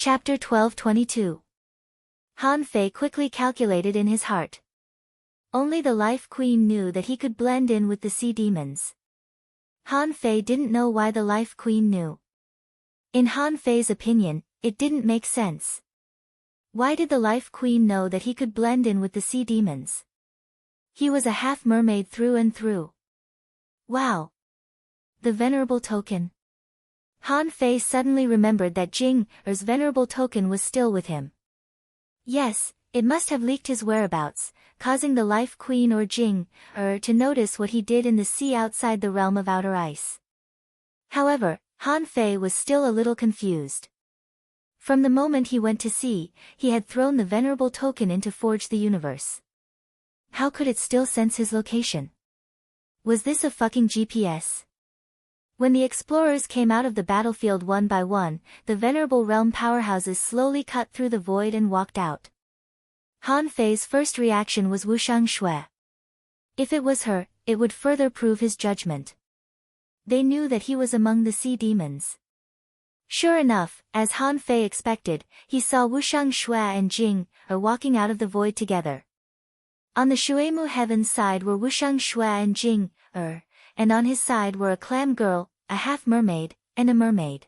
Chapter 12:22. Han Fei quickly calculated in his heart. Only the Life Queen knew that he could blend in with the sea demons. Han Fei didn't know why the Life Queen knew. In Han Fei's opinion, it didn't make sense. Why did the Life Queen know that he could blend in with the sea demons? He was a half-mermaid through and through. Wow! The venerable token. Han Fei suddenly remembered that Jing Er's venerable token was still with him. Yes, it must have leaked his whereabouts, causing the Life Queen or Jing Er to notice what he did in the sea outside the realm of outer ice. However, Han Fei was still a little confused. From the moment he went to sea, he had thrown the venerable token into Forge the Universe. How could it still sense his location? Was this a fucking GPS? When the explorers came out of the battlefield one by one, the venerable realm powerhouses slowly cut through the void and walked out. Han Fei's first reaction was Wushang Shui. If it was her, it would further prove his judgment. They knew that he was among the sea demons. Sure enough, as Han Fei expected, he saw Wushang Shui and Jing Er walking out of the void together. On the Shuemu Heaven's side were Wushang Shui and Jing Er, and on his side were a clam girl, a half-mermaid, and a mermaid.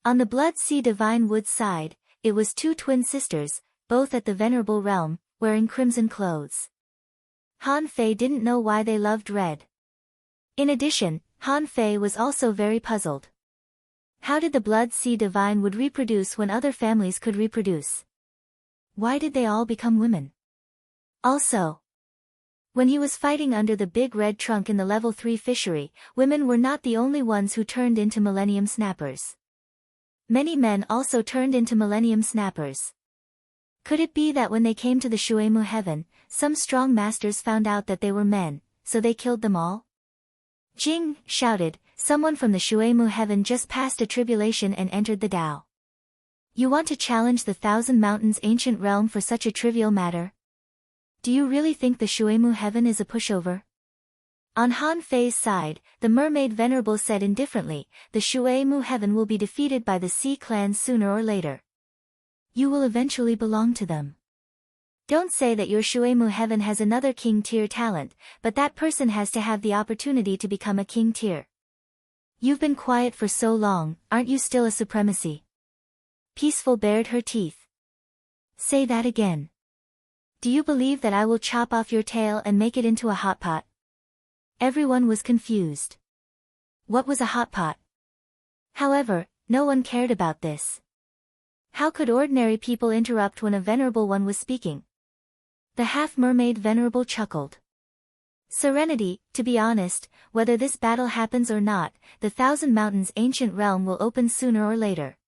On the Blood Sea Divine Wood's side, it was two twin sisters, both at the venerable realm, wearing crimson clothes. Han Fei didn't know why they loved red. In addition, Han Fei was also very puzzled. How did the Blood Sea Divine Wood reproduce when other families could reproduce? Why did they all become women? Also, when he was fighting under the big red trunk in the level 3 fishery, women were not the only ones who turned into Millennium Snappers. Many men also turned into Millennium Snappers. Could it be that when they came to the Shuemu Heaven, some strong masters found out that they were men, so they killed them all? Jing shouted, someone from the Shuemu Heaven just passed a tribulation and entered the Tao. You want to challenge the Thousand Mountains ancient realm for such a trivial matter? Do you really think the Shuemu Heaven is a pushover? On Han Fei's side, the mermaid venerable said indifferently, the Shuemu Heaven will be defeated by the Sea clans sooner or later. You will eventually belong to them. Don't say that your Shuemu Heaven has another king tier talent, but that person has to have the opportunity to become a king tier. You've been quiet for so long, aren't you still a supremacy? Peaceful bared her teeth. Say that again. Do you believe that I will chop off your tail and make it into a hot pot? Everyone was confused. What was a hot pot? However, no one cared about this. How could ordinary people interrupt when a venerable one was speaking? The half-mermaid venerable chuckled. Serenity, to be honest, whether this battle happens or not, the Thousand Mountains ancient realm will open sooner or later.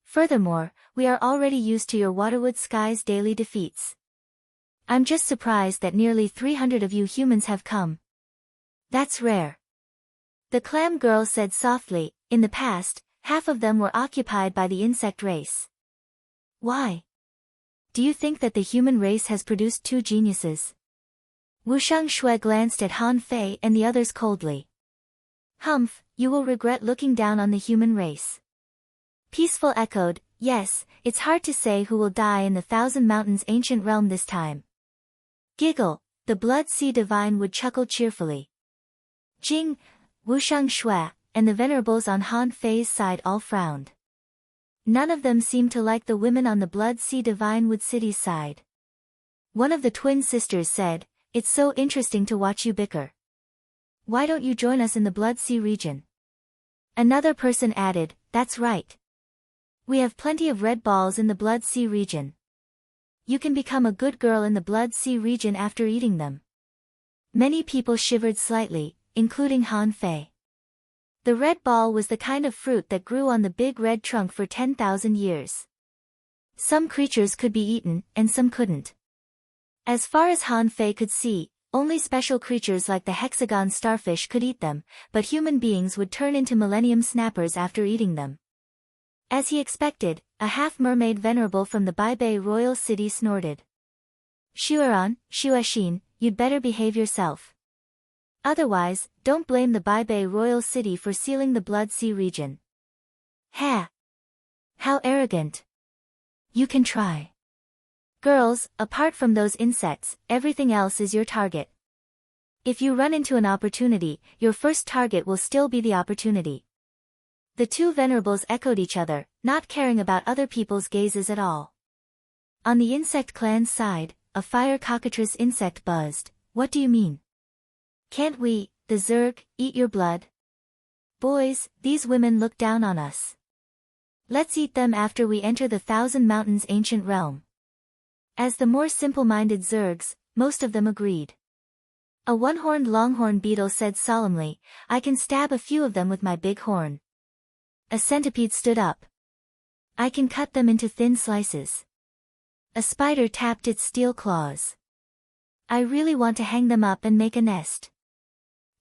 Furthermore, we are already used to your Waterwood Sky's daily defeats. I'm just surprised that nearly 300 of you humans have come. That's rare. The clam girl said softly, in the past, half of them were occupied by the insect race. Why? Do you think that the human race has produced two geniuses? Wushang Shui glanced at Han Fei and the others coldly. Humph, you will regret looking down on the human race. Peaceful echoed, yes, it's hard to say who will die in the Thousand Mountains ancient realm this time. Giggle, the Blood Sea Divine would chuckle cheerfully. Jing, Wushang Shui, and the venerables on Han Fei's side all frowned. None of them seemed to like the women on the Blood Sea Divine Wood City's side. One of the twin sisters said, it's so interesting to watch you bicker. Why don't you join us in the Blood Sea region? Another person added, that's right. We have plenty of red balls in the Blood Sea region. You can become a good girl in the Blood Sea region after eating them. Many people shivered slightly, including Han Fei. The red ball was the kind of fruit that grew on the big red trunk for 10,000 years. Some creatures could be eaten, and some couldn't. As far as Han Fei could see, only special creatures like the hexagon starfish could eat them, but human beings would turn into Millennium Snappers after eating them. As he expected, a half-mermaid venerable from the Baibei royal city snorted. Shuaran, Shuashin, you'd better behave yourself. Otherwise, don't blame the Baibei royal city for sealing the Blood Sea region. Ha! How arrogant. You can try. Girls, apart from those insects, everything else is your target. If you run into an opportunity, your first target will still be the opportunity. The two venerables echoed each other, not caring about other people's gazes at all. On the insect clan's side, a fire cockatrice insect buzzed. What do you mean? Can't we, the Zerg, eat your blood? Boys, these women look down on us. Let's eat them after we enter the Thousand Mountains ancient realm. As the more simple-minded Zergs, most of them agreed. A one-horned longhorn beetle said solemnly, I can stab a few of them with my big horn. A centipede stood up. I can cut them into thin slices. A spider tapped its steel claws. I really want to hang them up and make a nest.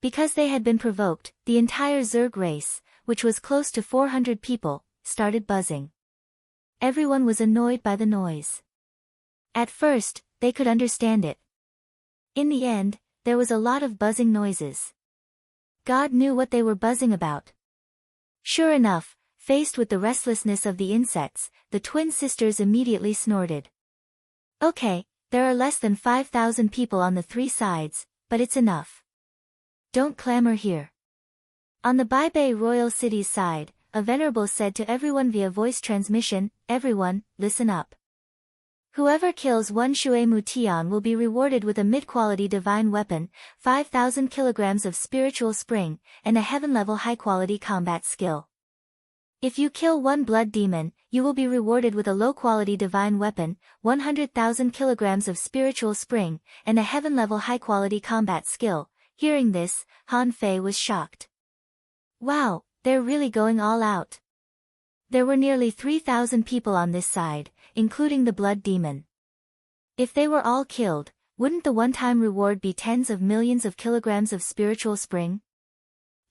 Because they had been provoked, the entire Zerg race, which was close to 400 people, started buzzing. Everyone was annoyed by the noise. At first, they could understand it. In the end, there was a lot of buzzing noises. God knew what they were buzzing about. Sure enough, faced with the restlessness of the insects, the twin sisters immediately snorted. Okay, there are less than 5,000 people on the three sides, but it's enough. Don't clamor here. On the Baibei royal city's side, a venerable said to everyone via voice transmission, everyone, listen up. Whoever kills one Shui Mutian will be rewarded with a mid-quality divine weapon, 5,000 kilograms of spiritual spring, and a heaven-level high-quality combat skill. If you kill one blood demon, you will be rewarded with a low-quality divine weapon, 100,000 kilograms of spiritual spring, and a heaven-level high-quality combat skill. Hearing this, Han Fei was shocked. Wow, they're really going all out. There were nearly 3,000 people on this side, including the blood demon. If they were all killed, wouldn't the one-time reward be tens of millions of kilograms of spiritual spring?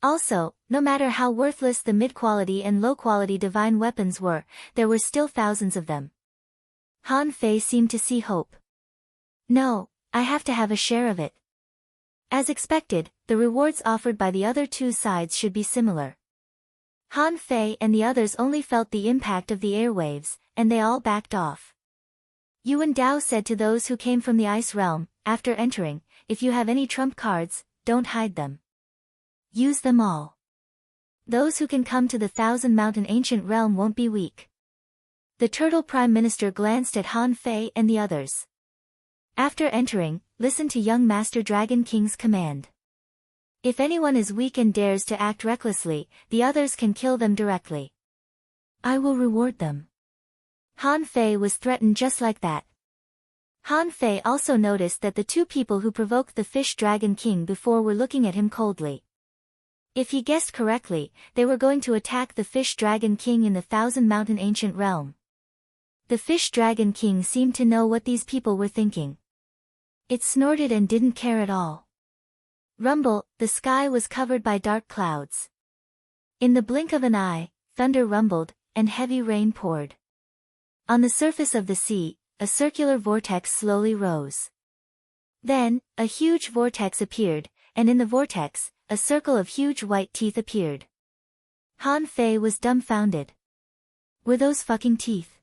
Also, no matter how worthless the mid-quality and low-quality divine weapons were, there were still thousands of them. Han Fei seemed to see hope. No, I have to have a share of it. As expected, the rewards offered by the other two sides should be similar. Han Fei and the others only felt the impact of the airwaves, and they all backed off. Yuan Dao said to those who came from the ice realm, after entering, if you have any trump cards, don't hide them. Use them all. Those who can come to the Thousand Mountain ancient realm won't be weak. The Turtle Prime Minister glanced at Han Fei and the others. After entering, listen to young Master Dragon King's command. If anyone is weak and dares to act recklessly, the others can kill them directly. I will reward them. Han Fei was threatened just like that. Han Fei also noticed that the two people who provoked the Fish Dragon King before were looking at him coldly. If he guessed correctly, they were going to attack the Fish Dragon King in the Thousand Mountain ancient realm. The Fish Dragon King seemed to know what these people were thinking. It snorted and didn't care at all. Rumble, the sky was covered by dark clouds. In the blink of an eye, thunder rumbled, and heavy rain poured. On the surface of the sea, a circular vortex slowly rose. Then, a huge vortex appeared, and in the vortex, a circle of huge white teeth appeared. Han Fei was dumbfounded. Were those fucking teeth?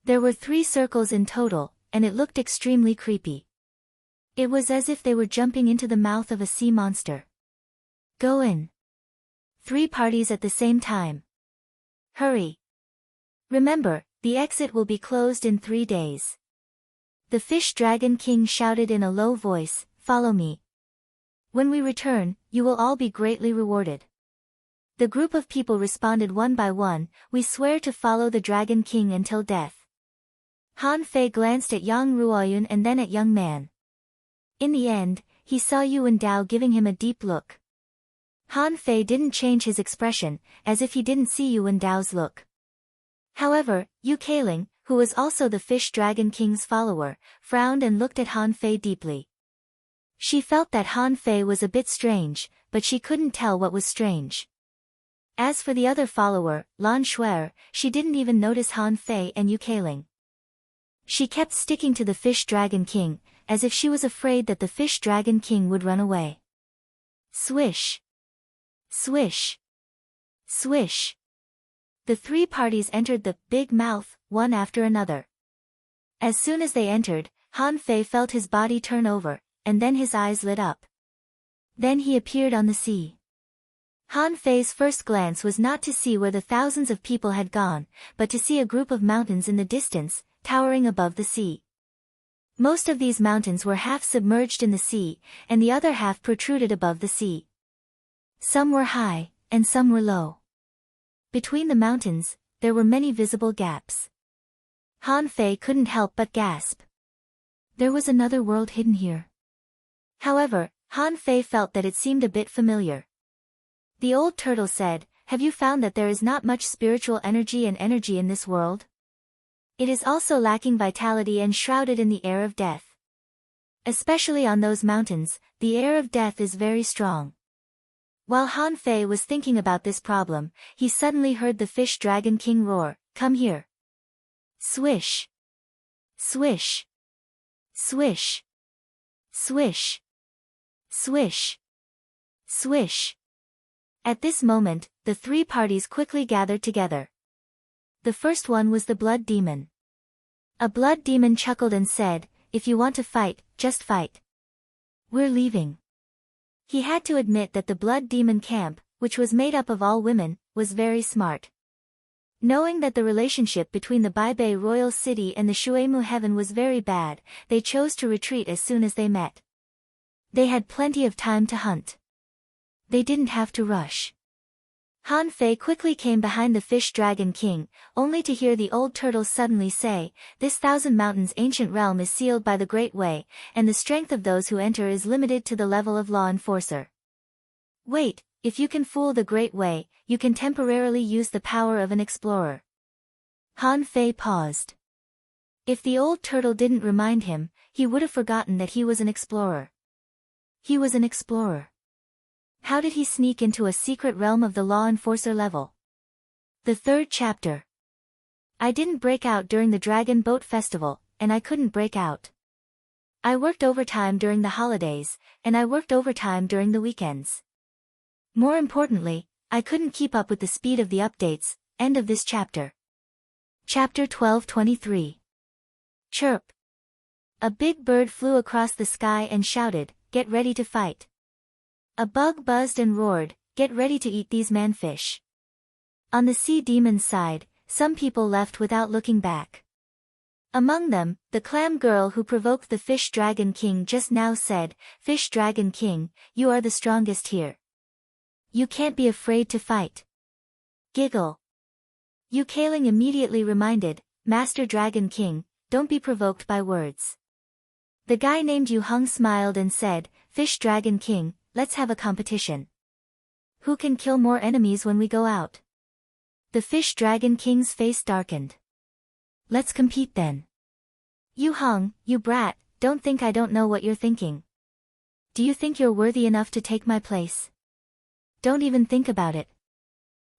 There were 3 circles in total, and it looked extremely creepy. It was as if they were jumping into the mouth of a sea monster. Go in. 3 parties at the same time. Hurry. Remember, the exit will be closed in 3 days. The Fish Dragon King shouted in a low voice, follow me. When we return, you will all be greatly rewarded. The group of people responded one by one, we swear to follow the Dragon King until death. Han Fei glanced at Yang Ruoyun and then at young man. In the end, he saw Yuan Dao giving him a deep look. Han Fei didn't change his expression, as if he didn't see Yuan Dao's look. However, Yu Kailing, who was also the Fish Dragon King's follower, frowned and looked at Han Fei deeply. She felt that Han Fei was a bit strange, but she couldn't tell what was strange. As for the other follower, Lan Shuer, she didn't even notice Han Fei and Yu Kailing. She kept sticking to the Fish Dragon King, as if she was afraid that the Fish Dragon King would run away. Swish. Swish. Swish. The three parties entered the big mouth, one after another. As soon as they entered, Han Fei felt his body turn over, and then his eyes lit up. Then he appeared on the sea. Han Fei's first glance was not to see where the thousands of people had gone, but to see a group of mountains in the distance, towering above the sea. Most of these mountains were half submerged in the sea, and the other half protruded above the sea. Some were high, and some were low. Between the mountains, there were many visible gaps. Han Fei couldn't help but gasp. There was another world hidden here. However, Han Fei felt that it seemed a bit familiar. The old turtle said, "Have you found that there is not much spiritual energy and energy in this world? It is also lacking vitality and shrouded in the air of death. Especially on those mountains, the air of death is very strong." While Han Fei was thinking about this problem, he suddenly heard the fish dragon king roar, "Come here!" Swish! Swish! Swish! Swish! Swish! Swish! At this moment, the three parties quickly gathered together. The first one was the blood demon. A blood demon chuckled and said, "If you want to fight, just fight. We're leaving." He had to admit that the blood demon camp, which was made up of all women, was very smart. Knowing that the relationship between the Baibei royal city and the Shuemu heaven was very bad, they chose to retreat as soon as they met. They had plenty of time to hunt. They didn't have to rush. Han Fei quickly came behind the fish dragon king, only to hear the old turtle suddenly say, "This thousand mountains ancient realm is sealed by the Great Way, and the strength of those who enter is limited to the level of law enforcer. Wait, if you can fool the Great Way, you can temporarily use the power of an explorer." Han Fei paused. If the old turtle didn't remind him, he would have forgotten that he was an explorer. He was an explorer. How did he sneak into a secret realm of the law enforcer level? The third chapter. I didn't break out during the Dragon Boat Festival, and I couldn't break out. I worked overtime during the holidays, and I worked overtime during the weekends. More importantly, I couldn't keep up with the speed of the updates. End of this chapter. Chapter 12:23. Chirp. A big bird flew across the sky and shouted, "Get ready to fight." A bug buzzed and roared, "Get ready to eat these manfish." On the sea demon's side, some people left without looking back. Among them, the clam girl who provoked the fish dragon king just now said, "Fish dragon king, you are the strongest here. You can't be afraid to fight." Giggle. Yu Kaling immediately reminded, "Master Dragon King, don't be provoked by words." The guy named Yu Hung smiled and said, "Fish Dragon King, let's have a competition. Who can kill more enemies when we go out?" The Fish Dragon King's face darkened. "Let's compete then." "Yu Hung, you brat, don't think I don't know what you're thinking. Do you think you're worthy enough to take my place? Don't even think about it."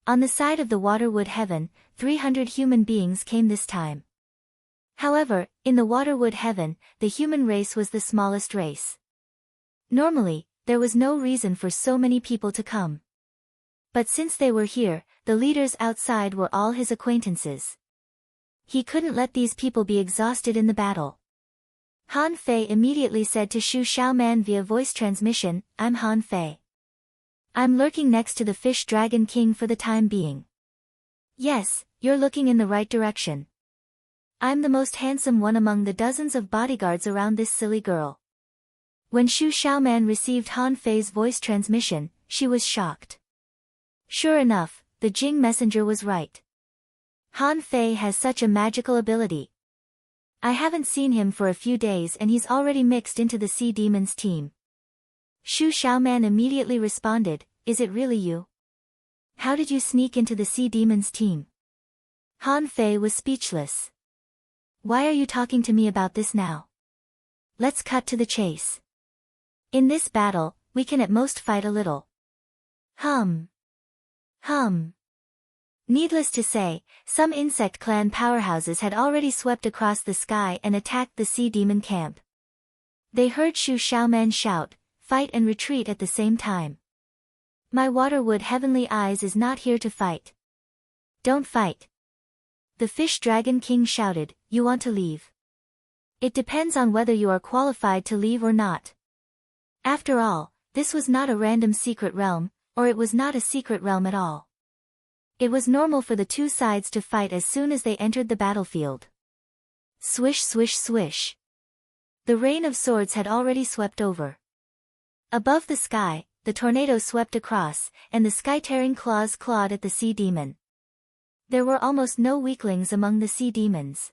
On the side of the Waterwood Heaven, 300 human beings came this time. However, in the Waterwood Heaven, the human race was the smallest race. Normally, there was no reason for so many people to come. But since they were here, the leaders outside were all his acquaintances. He couldn't let these people be exhausted in the battle. Han Fei immediately said to Shu Xiaoman via voice transmission, "I'm Han Fei. I'm lurking next to the Fish Dragon King for the time being." "Yes, you're looking in the right direction. I'm the most handsome one among the dozens of bodyguards around this silly girl." When Shu Xiaoman received Han Fei's voice transmission, she was shocked. Sure enough, the Jing messenger was right. Han Fei has such a magical ability. I haven't seen him for a few days and he's already mixed into the Sea Demon's team. Shu Xiaoman immediately responded, "Is it really you? How did you sneak into the Sea Demon's team?" Han Fei was speechless. "Why are you talking to me about this now? Let's cut to the chase. In this battle, we can at most fight a little." Hum. Hum. Needless to say, some insect clan powerhouses had already swept across the sky and attacked the Sea Demon camp. They heard Shu Xiaoman shout, "Fight and retreat at the same time. My Waterwood Heavenly Eyes is not here to fight. Don't fight. The Fish Dragon King shouted, You want to leave? It depends on whether you are qualified to leave or not. After all, this was not a random secret realm, or it was not a secret realm at all. It was normal for the two sides to fight as soon as they entered the battlefield. Swish swish swish. The rain of swords had already swept over. Above the sky, the tornado swept across, and the sky-tearing claws clawed at the sea demon. There were almost no weaklings among the sea demons.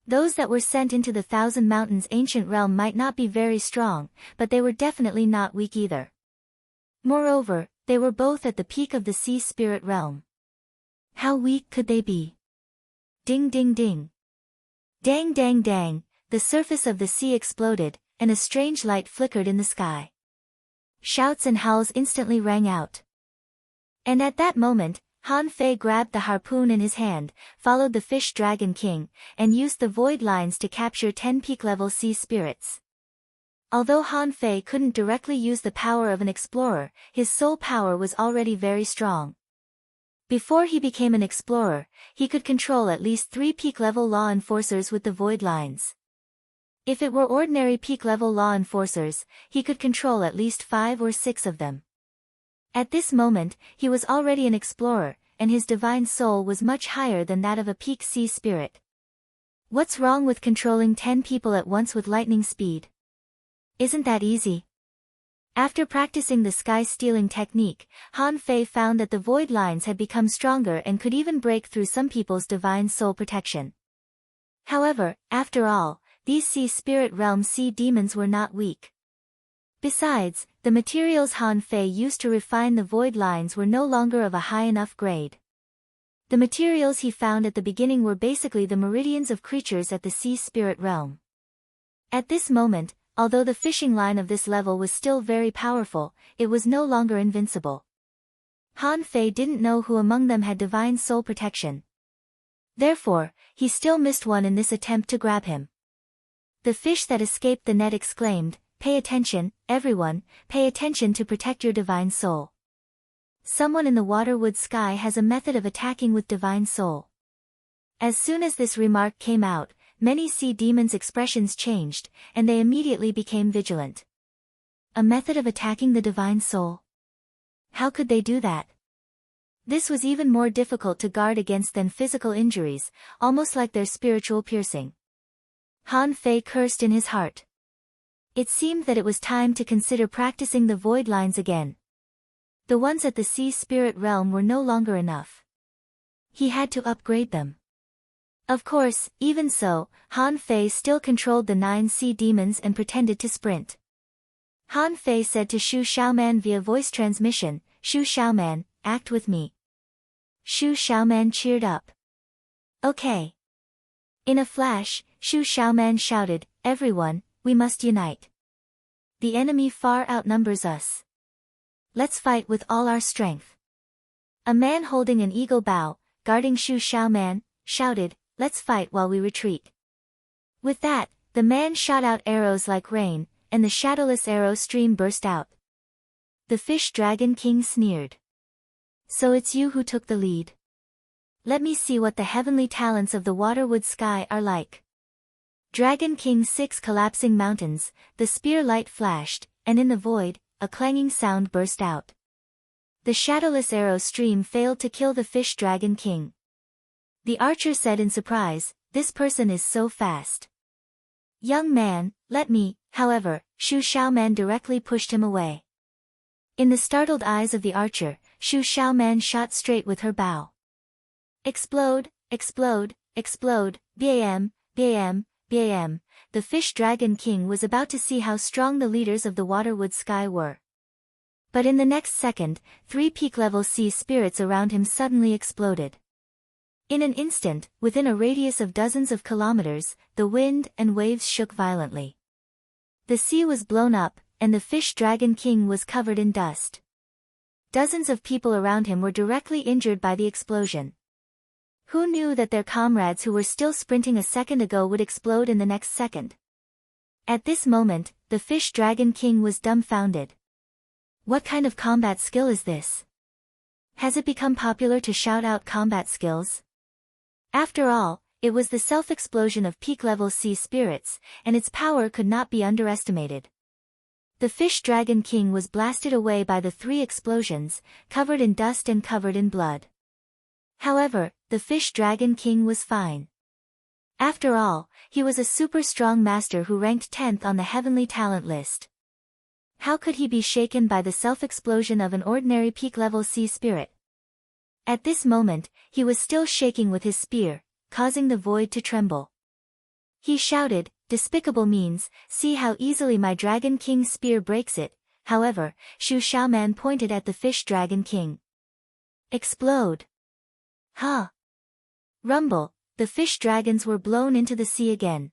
Those that were sent into the Thousand Mountains ancient realm might not be very strong, but they were definitely not weak either. Moreover, they were both at the peak of the sea spirit realm. How weak could they be? Ding ding ding. Dang dang dang, the surface of the sea exploded, and a strange light flickered in the sky. Shouts and howls instantly rang out. And at that moment, Han Fei grabbed the harpoon in his hand, followed the Fish Dragon King, and used the void lines to capture 10 peak-level sea spirits. Although Han Fei couldn't directly use the power of an explorer, his soul power was already very strong. Before he became an explorer, he could control at least 3 peak-level law enforcers with the void lines. If it were ordinary peak-level law enforcers, he could control at least 5 or 6 of them. At this moment, he was already an explorer, and his divine soul was much higher than that of a peak sea spirit. What's wrong with controlling 10 people at once with lightning speed? Isn't that easy? After practicing the sky-stealing technique, Han Fei found that the void lines had become stronger and could even break through some people's divine soul protection. However, after all, these sea spirit realm sea demons were not weak. Besides, the materials Han Fei used to refine the void lines were no longer of a high enough grade. The materials he found at the beginning were basically the meridians of creatures at the sea spirit realm. At this moment, although the fishing line of this level was still very powerful, it was no longer invincible. Han Fei didn't know who among them had divine soul protection. Therefore, he still missed one in this attempt to grab him. The fish that escaped the net exclaimed, Pay attention, everyone, pay attention to protect your divine soul. Someone in the waterwood sky has a method of attacking with divine soul. As soon as this remark came out, many sea demons' expressions changed, and they immediately became vigilant. A method of attacking the divine soul? How could they do that? This was even more difficult to guard against than physical injuries, almost like their spiritual piercing. Han Fei cursed in his heart. It seemed that it was time to consider practicing the void lines again. The ones at the sea spirit realm were no longer enough. He had to upgrade them. Of course, even so, Han Fei still controlled the 9 sea demons and pretended to sprint. Han Fei said to Shu Xiaoman via voice transmission, Shu Xiaoman, act with me. Shu Xiaoman cheered up. Okay. In a flash, Shu Xiaoman shouted, Everyone, we must unite. The enemy far outnumbers us. Let's fight with all our strength. A man holding an eagle bow, guarding Shu Xiaoman, shouted, Let's fight while we retreat. With that, the man shot out arrows like rain, and the shadowless arrow stream burst out. The Fish Dragon King sneered. So it's you who took the lead. Let me see what the heavenly talents of the waterwood sky are like. Dragon King 6 collapsing mountains, the spear light flashed, and in the void, a clanging sound burst out. The shadowless arrow stream failed to kill the Fish Dragon King. The archer said in surprise, This person is so fast. Young man, let me, however, Shu Xiaoman directly pushed him away. In the startled eyes of the archer, Shu Xiaoman shot straight with her bow. Explode, explode, explode, bam, bam, bam. The Fish Dragon King was about to see how strong the leaders of the waterwood sky were. But in the next second, 3 peak-level sea spirits around him suddenly exploded. In an instant, within a radius of dozens of kilometers, the wind and waves shook violently. The sea was blown up, and the Fish Dragon King was covered in dust. Dozens of people around him were directly injured by the explosion. Who knew that their comrades who were still sprinting a second ago would explode in the next second? At this moment, the Fish Dragon King was dumbfounded. What kind of combat skill is this? Has it become popular to shout out combat skills? After all, it was the self-explosion of peak-level sea spirits, and its power could not be underestimated. The Fish Dragon King was blasted away by the 3 explosions, covered in dust and covered in blood. However, the Fish Dragon King was fine. After all, he was a super strong master who ranked 10th on the heavenly talent list. How could he be shaken by the self-explosion of an ordinary peak-level sea spirit? At this moment, he was still shaking with his spear, causing the void to tremble. He shouted, "Despicable means, see how easily my Dragon King's spear breaks it." However, Shu Xiaoman pointed at the Fish Dragon King. Explode! Ha! Rumble, the fish dragons were blown into the sea again.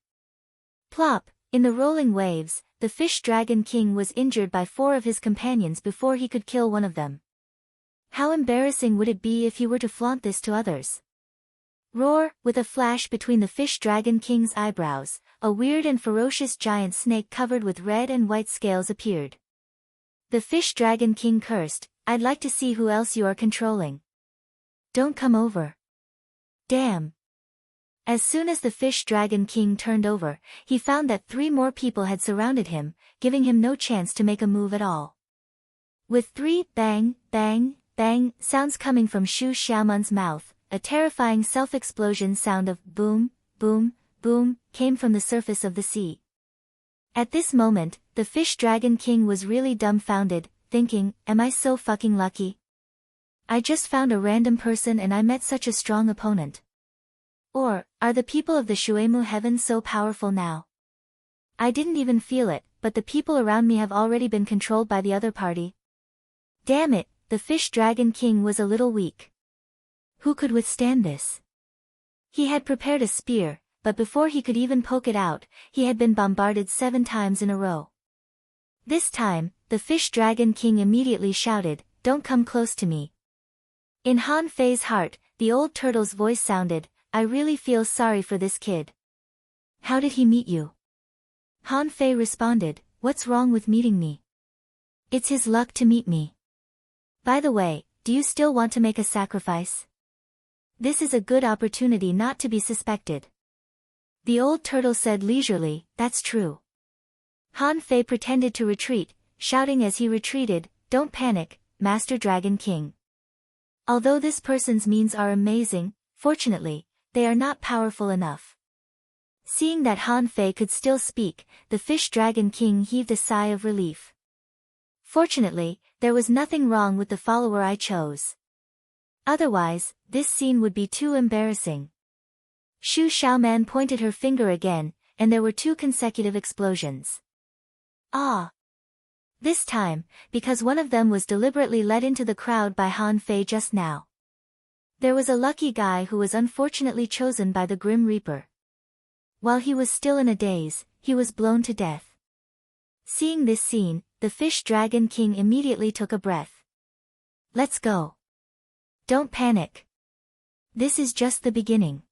Plop, in the rolling waves, the Fish Dragon King was injured by 4 of his companions before he could kill one of them. How embarrassing would it be if he were to flaunt this to others? Roar, with a flash between the Fish Dragon King's eyebrows, a weird and ferocious giant snake covered with red and white scales appeared. The Fish Dragon King cursed, "I'd like to see who else you are controlling. Don't come over." Damn. As soon as the Fish Dragon King turned over, he found that 3 more people had surrounded him, giving him no chance to make a move at all. With 3 bang, bang, bang sounds coming from Shu Xiaoman's mouth, a terrifying self-explosion sound of boom, boom, boom came from the surface of the sea. At this moment, the Fish Dragon King was really dumbfounded, thinking, "Am I so fucking lucky? I just found a random person and I met such a strong opponent. Or, are the people of the Shuemu heaven so powerful now? I didn't even feel it, but the people around me have already been controlled by the other party. Damn it, the Fish Dragon King was a little weak. Who could withstand this?" He had prepared a spear, but before he could even poke it out, he had been bombarded 7 times in a row. This time, the Fish Dragon King immediately shouted, "Don't come close to me." In Han Fei's heart, the old turtle's voice sounded, "I really feel sorry for this kid. How did he meet you?" Han Fei responded, "What's wrong with meeting me? It's his luck to meet me. By the way, do you still want to make a sacrifice? This is a good opportunity not to be suspected." The old turtle said leisurely, "That's true." Han Fei pretended to retreat, shouting as he retreated, "Don't panic, Master Dragon King. Although this person's means are amazing, fortunately, they are not powerful enough." Seeing that Han Fei could still speak, the Fish Dragon King heaved a sigh of relief. Fortunately, there was nothing wrong with the follower I chose. Otherwise, this scene would be too embarrassing. Shu Xiaoman pointed her finger again, and there were 2 consecutive explosions. Ah! This time, because one of them was deliberately led into the crowd by Han Fei just now. There was a lucky guy who was unfortunately chosen by the Grim Reaper. While he was still in a daze, he was blown to death. Seeing this scene, the Fish Dragon King immediately took a breath. "Let's go. Don't panic. This is just the beginning."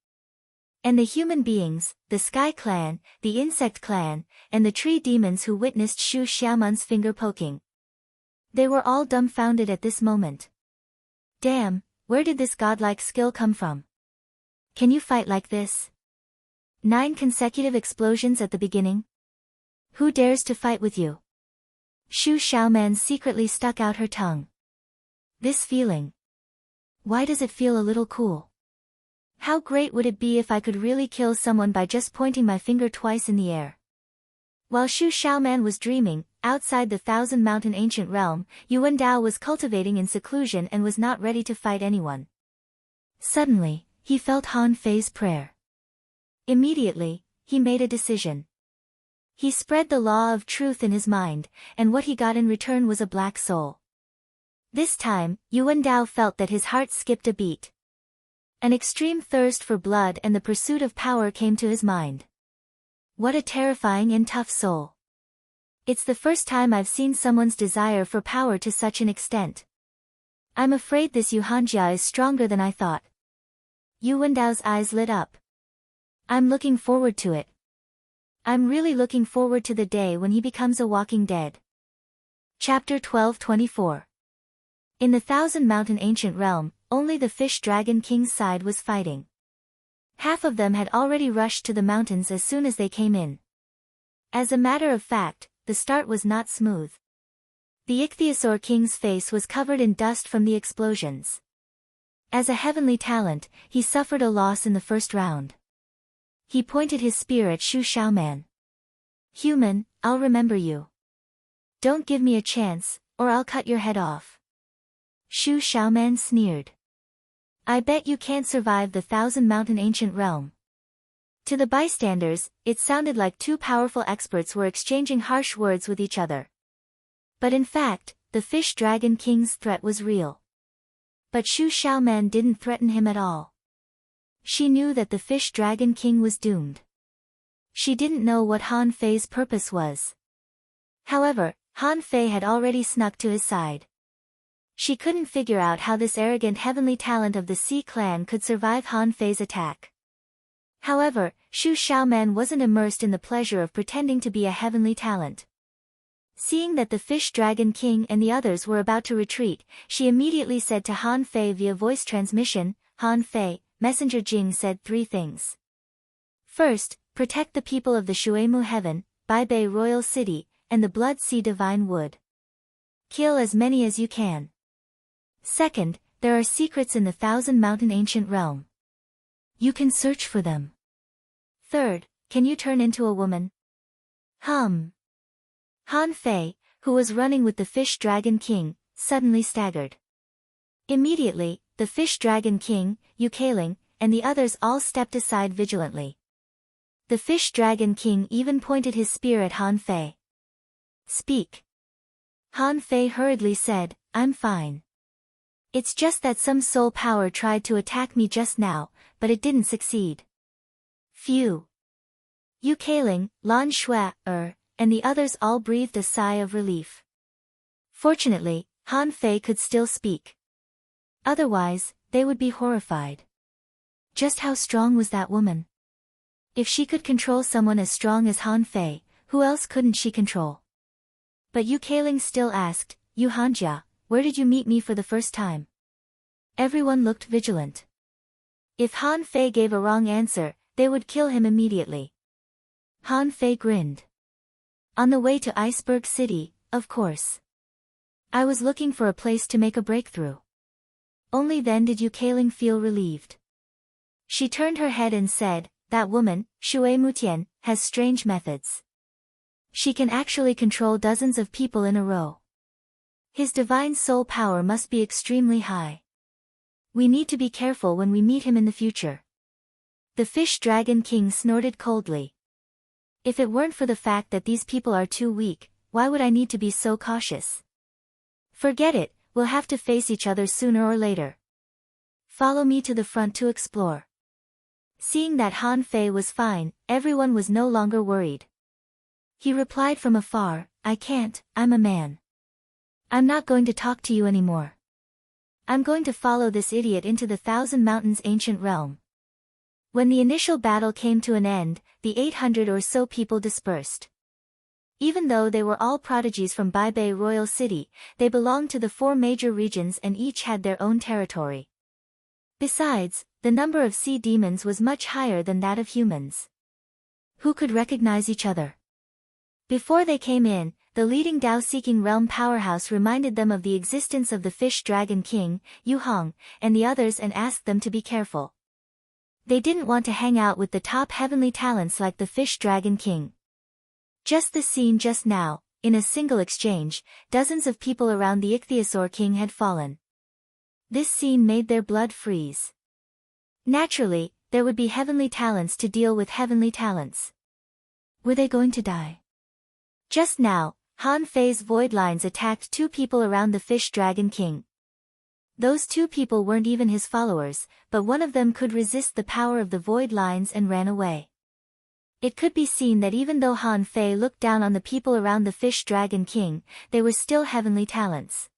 And the human beings, the Sky Clan, the Insect Clan, and the Tree Demons who witnessed Shu Xiaoman's finger poking. They were all dumbfounded at this moment. Damn, where did this godlike skill come from? Can you fight like this? 9 consecutive explosions at the beginning? Who dares to fight with you? Shu Xiaoman secretly stuck out her tongue. This feeling. Why does it feel a little cool? How great would it be if I could really kill someone by just pointing my finger twice in the air? While Shu Xiaoman was dreaming, outside the Thousand Mountain ancient realm, Yuan Dao was cultivating in seclusion and was not ready to fight anyone. Suddenly, he felt Han Fei's prayer. Immediately, he made a decision. He spread the law of truth in his mind, and what he got in return was a black soul. This time, Yuan Dao felt that his heart skipped a beat. An extreme thirst for blood and the pursuit of power came to his mind. What a terrifying and tough soul. It's the first time I've seen someone's desire for power to such an extent. I'm afraid this Yuhanjia is stronger than I thought. Yuan Dao's eyes lit up. I'm looking forward to it. I'm really looking forward to the day when he becomes a walking dead. Chapter 1224. In the Thousand Mountain ancient realm, only the Fish Dragon King's side was fighting. Half of them had already rushed to the mountains as soon as they came in. As a matter of fact, the start was not smooth. The Ichthyosaur King's face was covered in dust from the explosions. As a heavenly talent, he suffered a loss in the first round. He pointed his spear at Shu Xiaoman. "Human, I'll remember you. Don't give me a chance, or I'll cut your head off." Shu Xiaoman sneered. "I bet you can't survive the Thousand Mountain ancient realm." To the bystanders, it sounded like two powerful experts were exchanging harsh words with each other. But in fact, the Fish Dragon King's threat was real. But Shu Xiaoman didn't threaten him at all. She knew that the Fish Dragon King was doomed. She didn't know what Han Fei's purpose was. However, Han Fei had already snuck to his side. She couldn't figure out how this arrogant heavenly talent of the Sea clan could survive Han Fei's attack. However, Shu Xiaoman wasn't immersed in the pleasure of pretending to be a heavenly talent. Seeing that the Fish Dragon King and the others were about to retreat, she immediately said to Han Fei via voice transmission, "Han Fei, Messenger Jing said 3 things. First, protect the people of the Shuemu Heaven, Baibei Royal City, and the Blood Sea Divine Wood. Kill as many as you can. Second, there are secrets in the Thousand Mountain ancient realm. You can search for them. Third, can you turn into a woman?" Han Fei, who was running with the Fish Dragon King, suddenly staggered. Immediately, the Fish Dragon King, Yukaling, and the others all stepped aside vigilantly. The Fish Dragon King even pointed his spear at Han Fei. "Speak." Han Fei hurriedly said, "I'm fine. It's just that some soul power tried to attack me just now, but it didn't succeed." Phew. Yukaling, Lan Shui, and the others all breathed a sigh of relief. Fortunately, Han Fei could still speak. Otherwise, they would be horrified. Just how strong was that woman? If she could control someone as strong as Han Fei, who else couldn't she control? But Yukaling still asked, "Yu Hanjia, where did you meet me for the first time?" Everyone looked vigilant. If Han Fei gave a wrong answer, they would kill him immediately. Han Fei grinned. "On the way to Iceberg City, of course. I was looking for a place to make a breakthrough." Only then did Yukaling feel relieved. She turned her head and said, "That woman, Shui Mutian, has strange methods. She can actually control dozens of people in a row. His divine soul power must be extremely high. We need to be careful when we meet him in the future." The Fish Dragon King snorted coldly. "If it weren't for the fact that these people are too weak, why would I need to be so cautious? Forget it, we'll have to face each other sooner or later. Follow me to the front to explore." Seeing that Han Fei was fine, everyone was no longer worried. He replied from afar, "I can't, I'm a man. I'm not going to talk to you anymore. I'm going to follow this idiot into the Thousand Mountains ancient realm." When the initial battle came to an end, the 800 or so people dispersed. Even though they were all prodigies from Baibei Royal City, they belonged to the 4 major regions and each had their own territory. Besides, the number of sea demons was much higher than that of humans. Who could recognize each other? Before they came in, the leading Dao-seeking realm powerhouse reminded them of the existence of the Fish Dragon King, Yu Hong, and the others and asked them to be careful. They didn't want to hang out with the top heavenly talents like the Fish Dragon King. Just the scene just now, in a single exchange, dozens of people around the Ichthyosaur King had fallen. This scene made their blood freeze. Naturally, there would be heavenly talents to deal with heavenly talents. Were they going to die? Just now, Han Fei's void lines attacked 2 people around the Fish Dragon King. Those 2 people weren't even his followers, but one of them could resist the power of the void lines and ran away. It could be seen that even though Han Fei looked down on the people around the Fish Dragon King, they were still heavenly talents.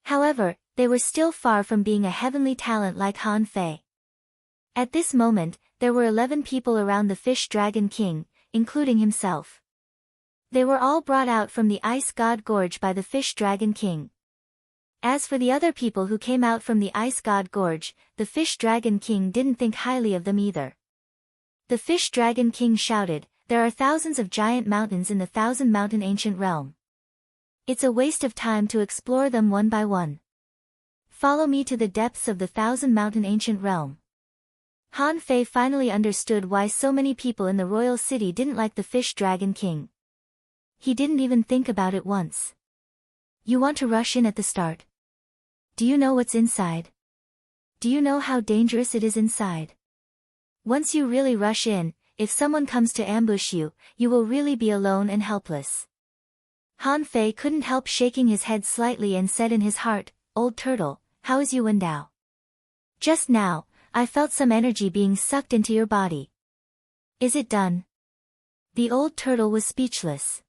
However, they were still far from being a heavenly talent like Han Fei. At this moment, there were 11 people around the Fish Dragon King, including himself. They were all brought out from the Ice God Gorge by the Fish Dragon King. As for the other people who came out from the Ice God Gorge, the Fish Dragon King didn't think highly of them either. The Fish Dragon King shouted, "There are thousands of giant mountains in the Thousand Mountain Ancient Realm. It's a waste of time to explore them one by one. Follow me to the depths of the Thousand Mountain Ancient Realm." Han Fei finally understood why so many people in the royal city didn't like the Fish Dragon King. He didn't even think about it once. You want to rush in at the start? Do you know what's inside? Do you know how dangerous it is inside? Once you really rush in, if someone comes to ambush you, you will really be alone and helpless. Han Fei couldn't help shaking his head slightly and said in his heart, "Old turtle, how is Yuan Dao? Just now, I felt some energy being sucked into your body. Is it done?" The old turtle was speechless.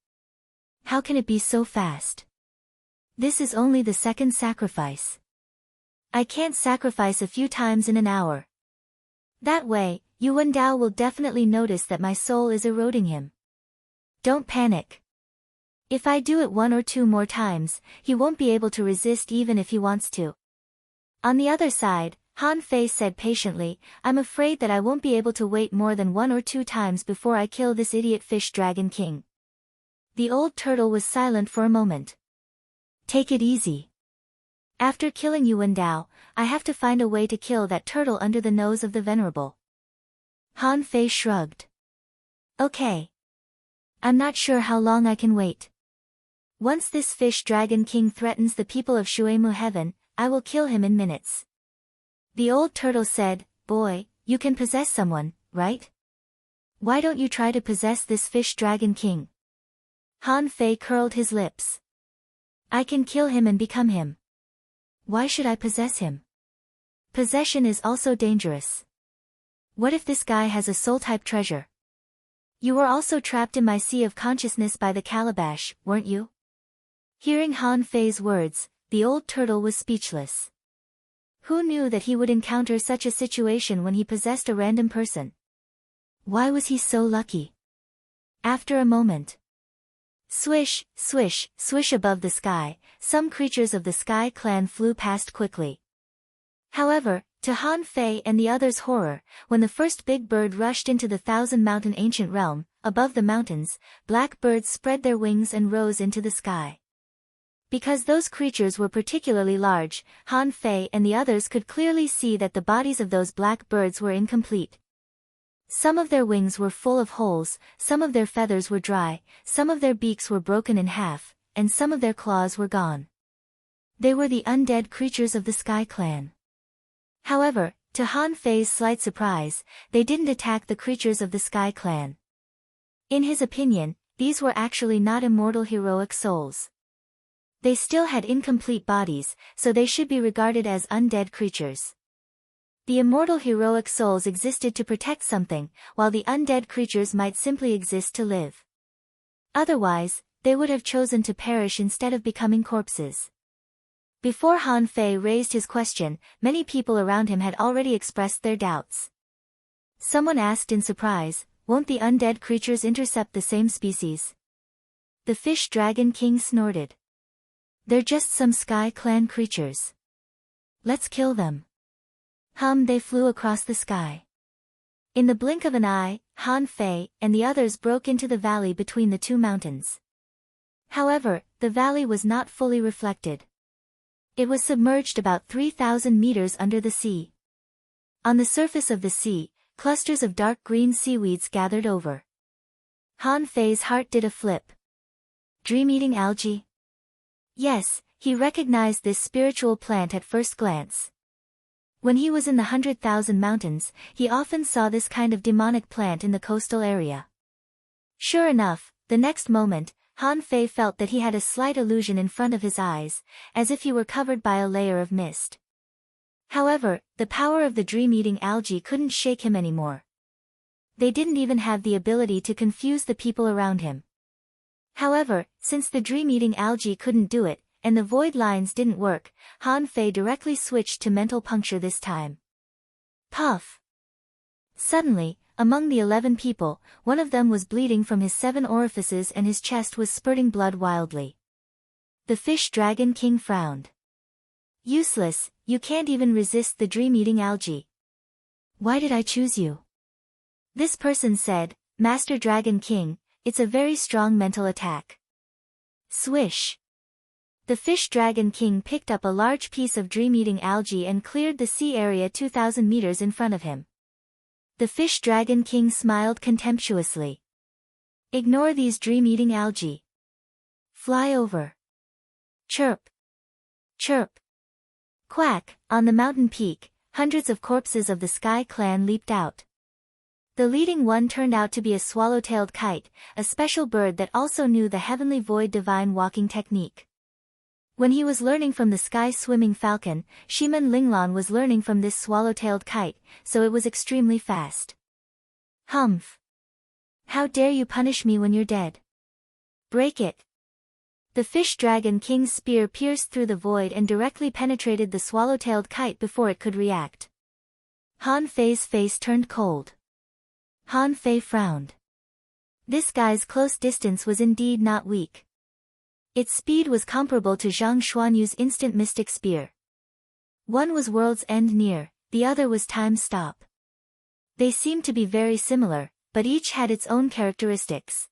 How can it be so fast? This is only the second sacrifice. I can't sacrifice a few times in an hour. That way, Yuan Dao will definitely notice that my soul is eroding him. Don't panic. If I do it 1 or 2 more times, he won't be able to resist even if he wants to. On the other side, Han Fei said patiently, "I'm afraid that I won't be able to wait more than 1 or 2 times before I kill this idiot Fish Dragon King." The old turtle was silent for a moment. "Take it easy. After killing Yuan Dao, I have to find a way to kill that turtle under the nose of the Venerable." Han Fei shrugged. "Okay. I'm not sure how long I can wait. Once this Fish Dragon King threatens the people of Shuemu Heaven, I will kill him in minutes." The old turtle said, "Boy, you can possess someone, right? Why don't you try to possess this Fish Dragon King?" Han Fei curled his lips. "I can kill him and become him. Why should I possess him? Possession is also dangerous. What if this guy has a soul-type treasure? You were also trapped in my sea of consciousness by the calabash, weren't you?" Hearing Han Fei's words, the old turtle was speechless. Who knew that he would encounter such a situation when he possessed a random person? Why was he so lucky? After a moment, swish, swish, swish above the sky, some creatures of the Sky Clan flew past quickly. However, to Han Fei and the others' horror, when the first big bird rushed into the Thousand Mountain Ancient Realm, above the mountains, black birds spread their wings and rose into the sky. Because those creatures were particularly large, Han Fei and the others could clearly see that the bodies of those black birds were incomplete. Some of their wings were full of holes, some of their feathers were dry, some of their beaks were broken in half, and some of their claws were gone. They were the undead creatures of the Sky Clan. However, to Han Fei's slight surprise, they didn't attack the creatures of the Sky Clan. In his opinion, these were actually not immortal heroic souls. They still had incomplete bodies, so they should be regarded as undead creatures. The immortal heroic souls existed to protect something, while the undead creatures might simply exist to live. Otherwise, they would have chosen to perish instead of becoming corpses. Before Han Fei raised his question, many people around him had already expressed their doubts. Someone asked in surprise, "Won't the undead creatures intercept the same species?" The Fish Dragon King snorted. "They're just some Sky Clan creatures. Let's kill them." They flew across the sky. In the blink of an eye, Han Fei and the others broke into the valley between the 2 mountains. However, the valley was not fully reflected. It was submerged about 3,000 meters under the sea. On the surface of the sea, clusters of dark green seaweeds gathered over. Han Fei's heart did a flip. Dream-eating algae? Yes, he recognized this spiritual plant at first glance. When he was in the 100,000 mountains, he often saw this kind of demonic plant in the coastal area. Sure enough, the next moment, Han Fei felt that he had a slight illusion in front of his eyes, as if he were covered by a layer of mist. However, the power of the dream-eating algae couldn't shake him anymore. They didn't even have the ability to confuse the people around him. However, since the dream-eating algae couldn't do it, and the void lines didn't work, Han Fei directly switched to mental puncture this time. Puff! Suddenly, among the 11 people, one of them was bleeding from his 7 orifices and his chest was spurting blood wildly. The Fish Dragon King frowned. Useless, you can't even resist the dream-eating algae. Why did I choose you? This person said, Master Dragon King, it's a very strong mental attack. Swish. The fish dragon king picked up a large piece of dream-eating algae and cleared the sea area 2,000 meters in front of him. The fish dragon king smiled contemptuously. Ignore these dream-eating algae. Fly over. Chirp. Chirp. Quack, on the mountain peak, hundreds of corpses of the Sky Clan leaped out. The leading one turned out to be a swallow-tailed kite, a special bird that also knew the heavenly void divine walking technique. When he was learning from the sky-swimming falcon, Shiman Linglan was learning from this swallow-tailed kite, so it was extremely fast. Humph! How dare you punish me when you're dead? Break it! The fish dragon king's spear pierced through the void and directly penetrated the swallow-tailed kite before it could react. Han Fei's face turned cold. Han Fei frowned. This guy's close distance was indeed not weak. Its speed was comparable to Zhang Xuanyu's instant mystic spear. One was world's end near, the other was time stop. They seemed to be very similar, but each had its own characteristics.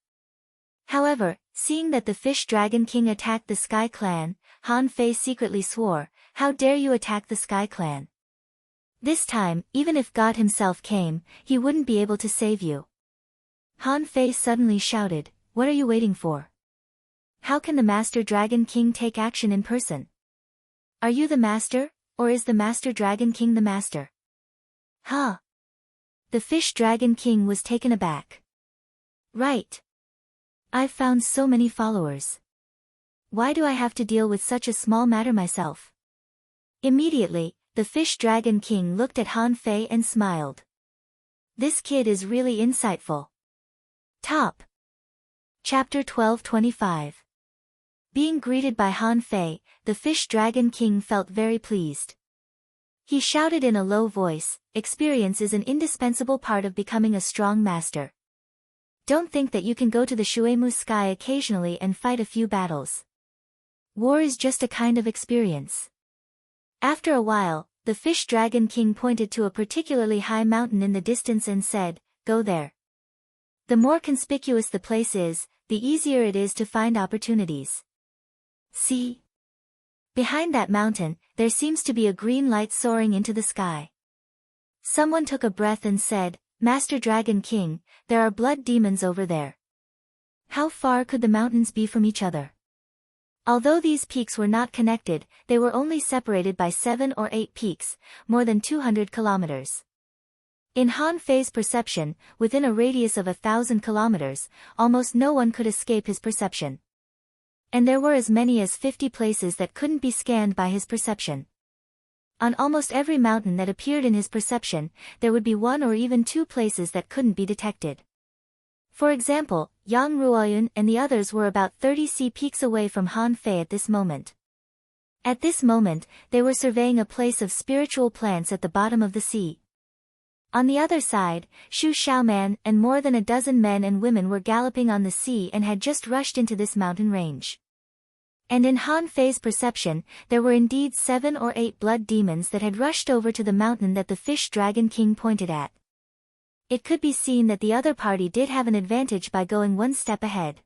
However, seeing that the fish dragon king attacked the Sky Clan, Han Fei secretly swore, how dare you attack the Sky Clan? This time, even if God himself came, he wouldn't be able to save you. Han Fei suddenly shouted, what are you waiting for? How can the Master Dragon King take action in person? Are you the master, or is the Master Dragon King the master? Huh? The Fish Dragon King was taken aback. Right. I've found so many followers. Why do I have to deal with such a small matter myself? Immediately, the Fish Dragon King looked at Han Fei and smiled. This kid is really insightful. Top. Chapter 1225. Being greeted by Han Fei, the Fish Dragon King felt very pleased. He shouted in a low voice, experience is an indispensable part of becoming a strong master. Don't think that you can go to the Shuemu sky occasionally and fight a few battles. War is just a kind of experience. After a while, the Fish Dragon King pointed to a particularly high mountain in the distance and said, go there. The more conspicuous the place is, the easier it is to find opportunities. See? Behind that mountain, there seems to be a green light soaring into the sky. Someone took a breath and said, Master Dragon King, there are blood demons over there. How far could the mountains be from each other? Although these peaks were not connected, they were only separated by 7 or 8 peaks, more than 200 kilometers. In Han Fei's perception, within a radius of 1,000 kilometers, almost no one could escape his perception. And there were as many as 50 places that couldn't be scanned by his perception. On almost every mountain that appeared in his perception, there would be 1 or even 2 places that couldn't be detected. For example, Yang Ruoyun and the others were about 30 sea peaks away from Han Fei at this moment. At this moment, they were surveying a place of spiritual plants at the bottom of the sea. On the other side, Shu Xiaoman and more than a dozen men and women were galloping on the sea and had just rushed into this mountain range. And in Han Fei's perception, there were indeed 7 or 8 blood demons that had rushed over to the mountain that the Fish Dragon King pointed at. It could be seen that the other party did have an advantage by going 1 step ahead.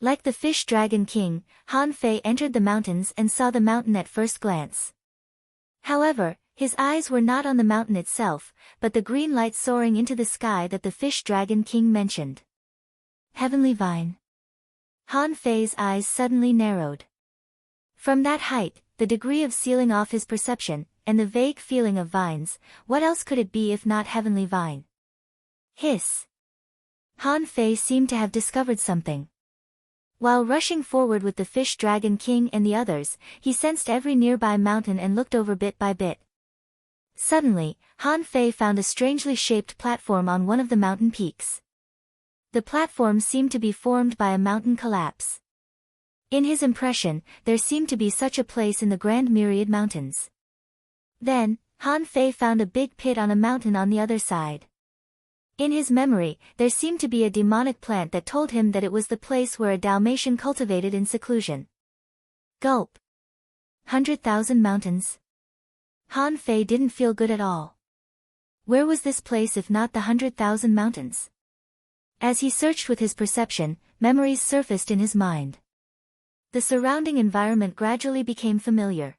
Like the Fish Dragon King, Han Fei entered the mountains and saw the mountain at first glance. However, his eyes were not on the mountain itself, but the green light soaring into the sky that the Fish Dragon King mentioned. Heavenly Vine. Han Fei's eyes suddenly narrowed. From that height, the degree of sealing off his perception, and the vague feeling of vines, what else could it be if not Heavenly Vine? Hiss. Han Fei seemed to have discovered something. While rushing forward with the Fish Dragon King and the others, he sensed every nearby mountain and looked over bit by bit. Suddenly, Han Fei found a strangely shaped platform on one of the mountain peaks. The platform seemed to be formed by a mountain collapse. In his impression, there seemed to be such a place in the Grand Myriad Mountains. Then, Han Fei found a big pit on a mountain on the other side. In his memory, there seemed to be a demonic plant that told him that it was the place where a Dalmatian cultivated in seclusion. Gulp. 100,000 mountains? Han Fei didn't feel good at all. Where was this place if not the 100,000 mountains? As he searched with his perception, memories surfaced in his mind. The surrounding environment gradually became familiar.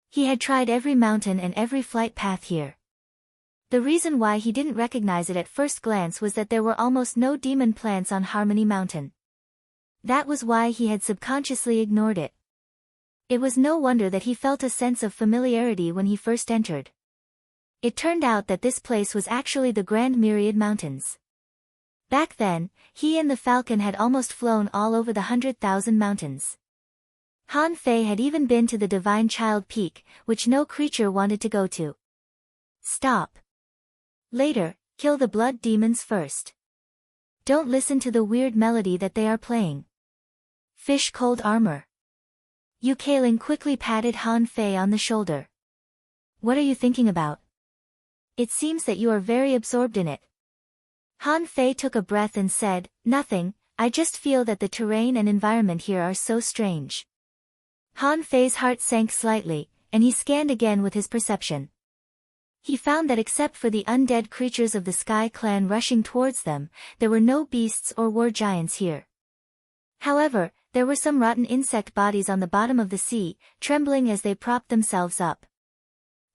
He had tried every mountain and every flight path here. The reason why he didn't recognize it at first glance was that there were almost no demon plants on Harmony Mountain. That was why he had subconsciously ignored it. It was no wonder that he felt a sense of familiarity when he first entered. It turned out that this place was actually the Grand Myriad Mountains. Back then, he and the falcon had almost flown all over the 100,000 mountains. Han Fei had even been to the Divine Child Peak, which no creature wanted to go to. Stop. Later, kill the blood demons first. Don't listen to the weird melody that they are playing. Fish cold armor. Yu Kailing quickly patted Han Fei on the shoulder. What are you thinking about? It seems that you are very absorbed in it. Han Fei took a breath and said, nothing, I just feel that the terrain and environment here are so strange. Han Fei's heart sank slightly, and he scanned again with his perception. He found that except for the undead creatures of the Sky Clan rushing towards them, there were no beasts or war giants here. However, there were some rotten insect bodies on the bottom of the sea, trembling as they propped themselves up.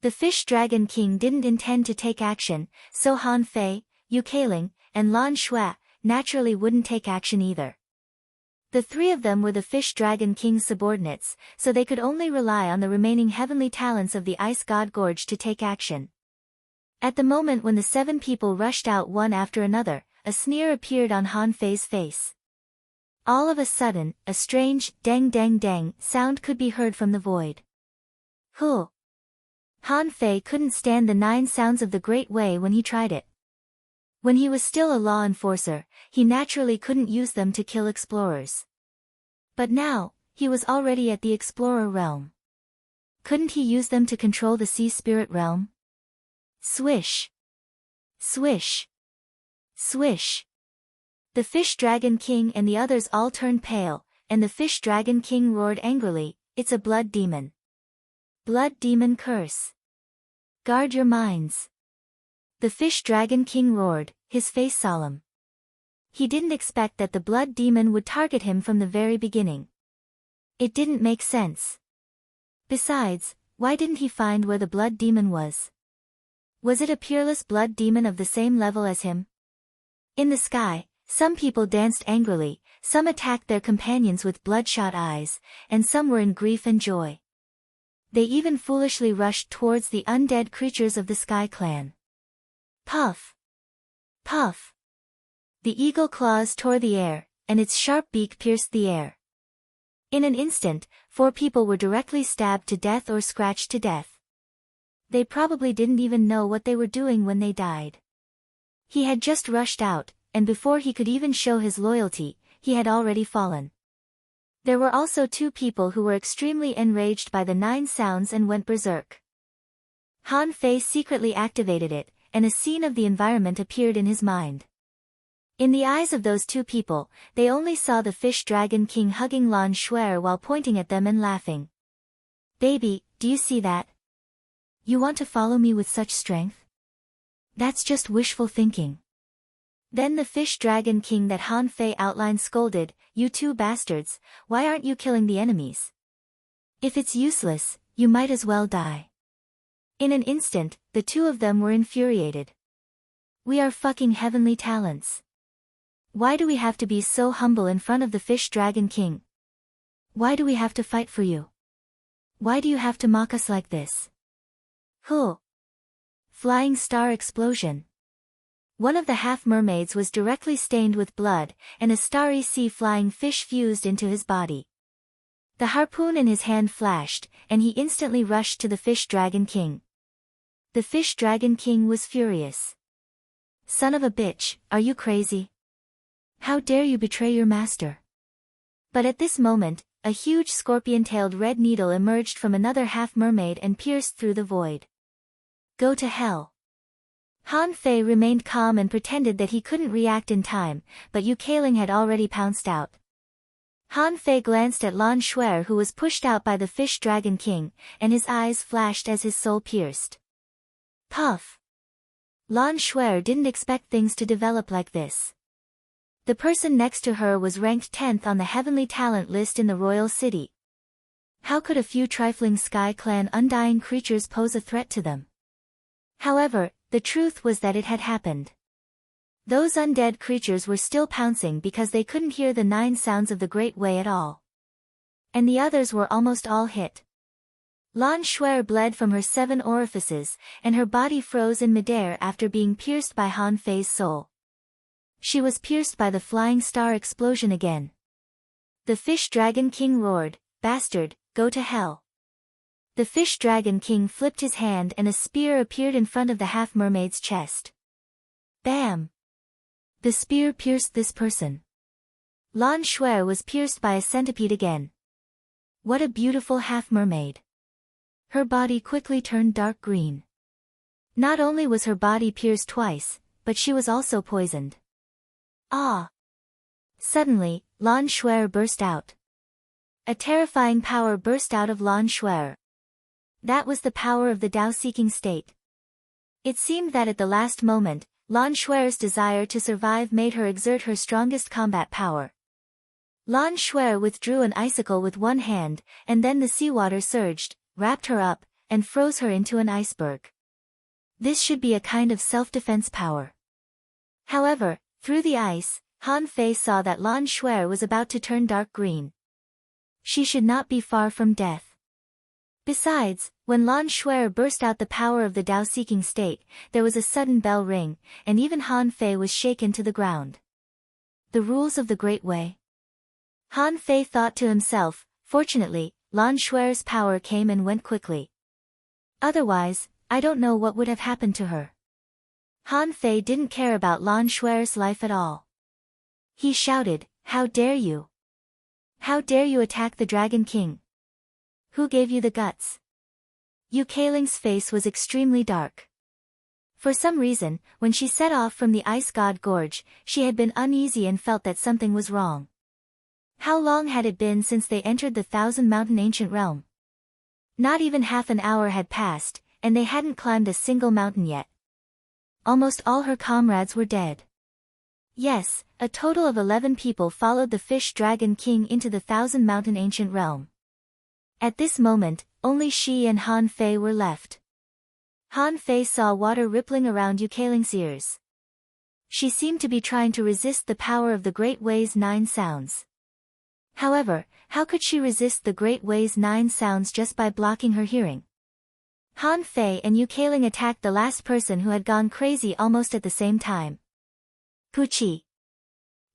The Fish Dragon King didn't intend to take action, so Han Fei, Yu Kailing, and Lan Shui naturally wouldn't take action either. The three of them were the Fish Dragon King's subordinates, so they could only rely on the remaining heavenly talents of the Ice God Gorge to take action. At the moment when the 7 people rushed out one after another, a sneer appeared on Han Fei's face. All of a sudden, a strange dang dang dang sound could be heard from the void. Huh. Han Fei couldn't stand the 9 sounds of the Great Way when he tried it. When he was still a law enforcer, he naturally couldn't use them to kill explorers. But now, he was already at the explorer realm. Couldn't he use them to control the sea spirit realm? Swish. Swish. Swish. The Fish Dragon King and the others all turned pale, and the Fish Dragon King roared angrily, it's a blood demon. Blood demon curse. Guard your minds. The Fish Dragon King roared, his face solemn. He didn't expect that the blood demon would target him from the very beginning. It didn't make sense. Besides, why didn't he find where the blood demon was? Was it a peerless blood demon of the same level as him? In the sky, some people danced angrily, some attacked their companions with bloodshot eyes, and some were in grief and joy. They even foolishly rushed towards the undead creatures of the Sky Clan. Puff! Puff! The eagle claws tore the air, and its sharp beak pierced the air. In an instant, 4 people were directly stabbed to death or scratched to death. They probably didn't even know what they were doing when they died. He had just rushed out, and before he could even show his loyalty, he had already fallen. There were also 2 people who were extremely enraged by the 9 sounds and went berserk. Han Fei secretly activated it, and a scene of the environment appeared in his mind. In the eyes of those 2 people, they only saw the Fish Dragon King hugging Lan Shui while pointing at them and laughing. Baby, do you see that? You want to follow me with such strength? That's just wishful thinking. Then the Fish Dragon King that Han Fei outlined scolded, you 2 bastards, why aren't you killing the enemies? If it's useless, you might as well die. In an instant, the 2 of them were infuriated. We are fucking heavenly talents. Why do we have to be so humble in front of the Fish Dragon King? Why do we have to fight for you? Why do you have to mock us like this? Huh. Flying star explosion. One of the half-mermaids was directly stained with blood, and a starry sea-flying fish fused into his body. The harpoon in his hand flashed, and he instantly rushed to the Fish Dragon King. The Fish Dragon King was furious. Son of a bitch, are you crazy? How dare you betray your master? But at this moment, a huge scorpion-tailed red needle emerged from another half-mermaid and pierced through the void. Go to hell. Han Fei remained calm and pretended that he couldn't react in time, but Yu Kailing had already pounced out. Han Fei glanced at Lan Shuer, who was pushed out by the Fish Dragon King, and his eyes flashed as his soul pierced. Puff! Lan Shuer didn't expect things to develop like this. The person next to her was ranked 10th on the heavenly talent list in the royal city. How could a few trifling Sky Clan undying creatures pose a threat to them? However, the truth was that it had happened. Those undead creatures were still pouncing because they couldn't hear the 9 sounds of the Great Way at all. And the others were almost all hit. Lan Shuer bled from her 7 orifices, and her body froze in midair after being pierced by Han Fei's soul. She was pierced by the flying star explosion again. The Fish Dragon King roared, "Bastard, go to hell." The Fish Dragon King flipped his hand and a spear appeared in front of the half-mermaid's chest. Bam! The spear pierced this person. Lan Shuer was pierced by a centipede again. What a beautiful half-mermaid. Her body quickly turned dark green. Not only was her body pierced twice, but she was also poisoned. Ah! Suddenly, Lan Shuer burst out. A terrifying power burst out of Lan Shuer. That was the power of the Tao-seeking state. It seemed that at the last moment, Lan Shuer's desire to survive made her exert her strongest combat power. Lan Shuer withdrew an icicle with one hand, and then the seawater surged, wrapped her up, and froze her into an iceberg. This should be a kind of self-defense power. However, through the ice, Han Fei saw that Lan Shuer was about to turn dark green. She should not be far from death. Besides, when Lan Shuer burst out the power of the Tao-seeking state, there was a sudden bell ring, and even Han Fei was shaken to the ground. The rules of the Great Way. Han Fei thought to himself, fortunately, Lan Shuer's power came and went quickly. Otherwise, I don't know what would have happened to her. Han Fei didn't care about Lan Shuer's life at all. He shouted, "How dare you? How dare you attack the Dragon King? Who gave you the guts?" Yu Kailing's face was extremely dark. For some reason, when she set off from the Ice God Gorge, she had been uneasy and felt that something was wrong. How long had it been since they entered the Thousand Mountain Ancient Realm? Not even half an hour had passed, and they hadn't climbed a single mountain yet. Almost all her comrades were dead. Yes, a total of 11 people followed the Fish Dragon King into the Thousand Mountain Ancient Realm. At this moment, only she and Han Fei were left. Han Fei saw water rippling around Yu Kailing's ears. She seemed to be trying to resist the power of the Great Way's 9 sounds. However, how could she resist the Great Way's 9 sounds just by blocking her hearing? Han Fei and Yu Kailing attacked the last person who had gone crazy almost at the same time. Puchi!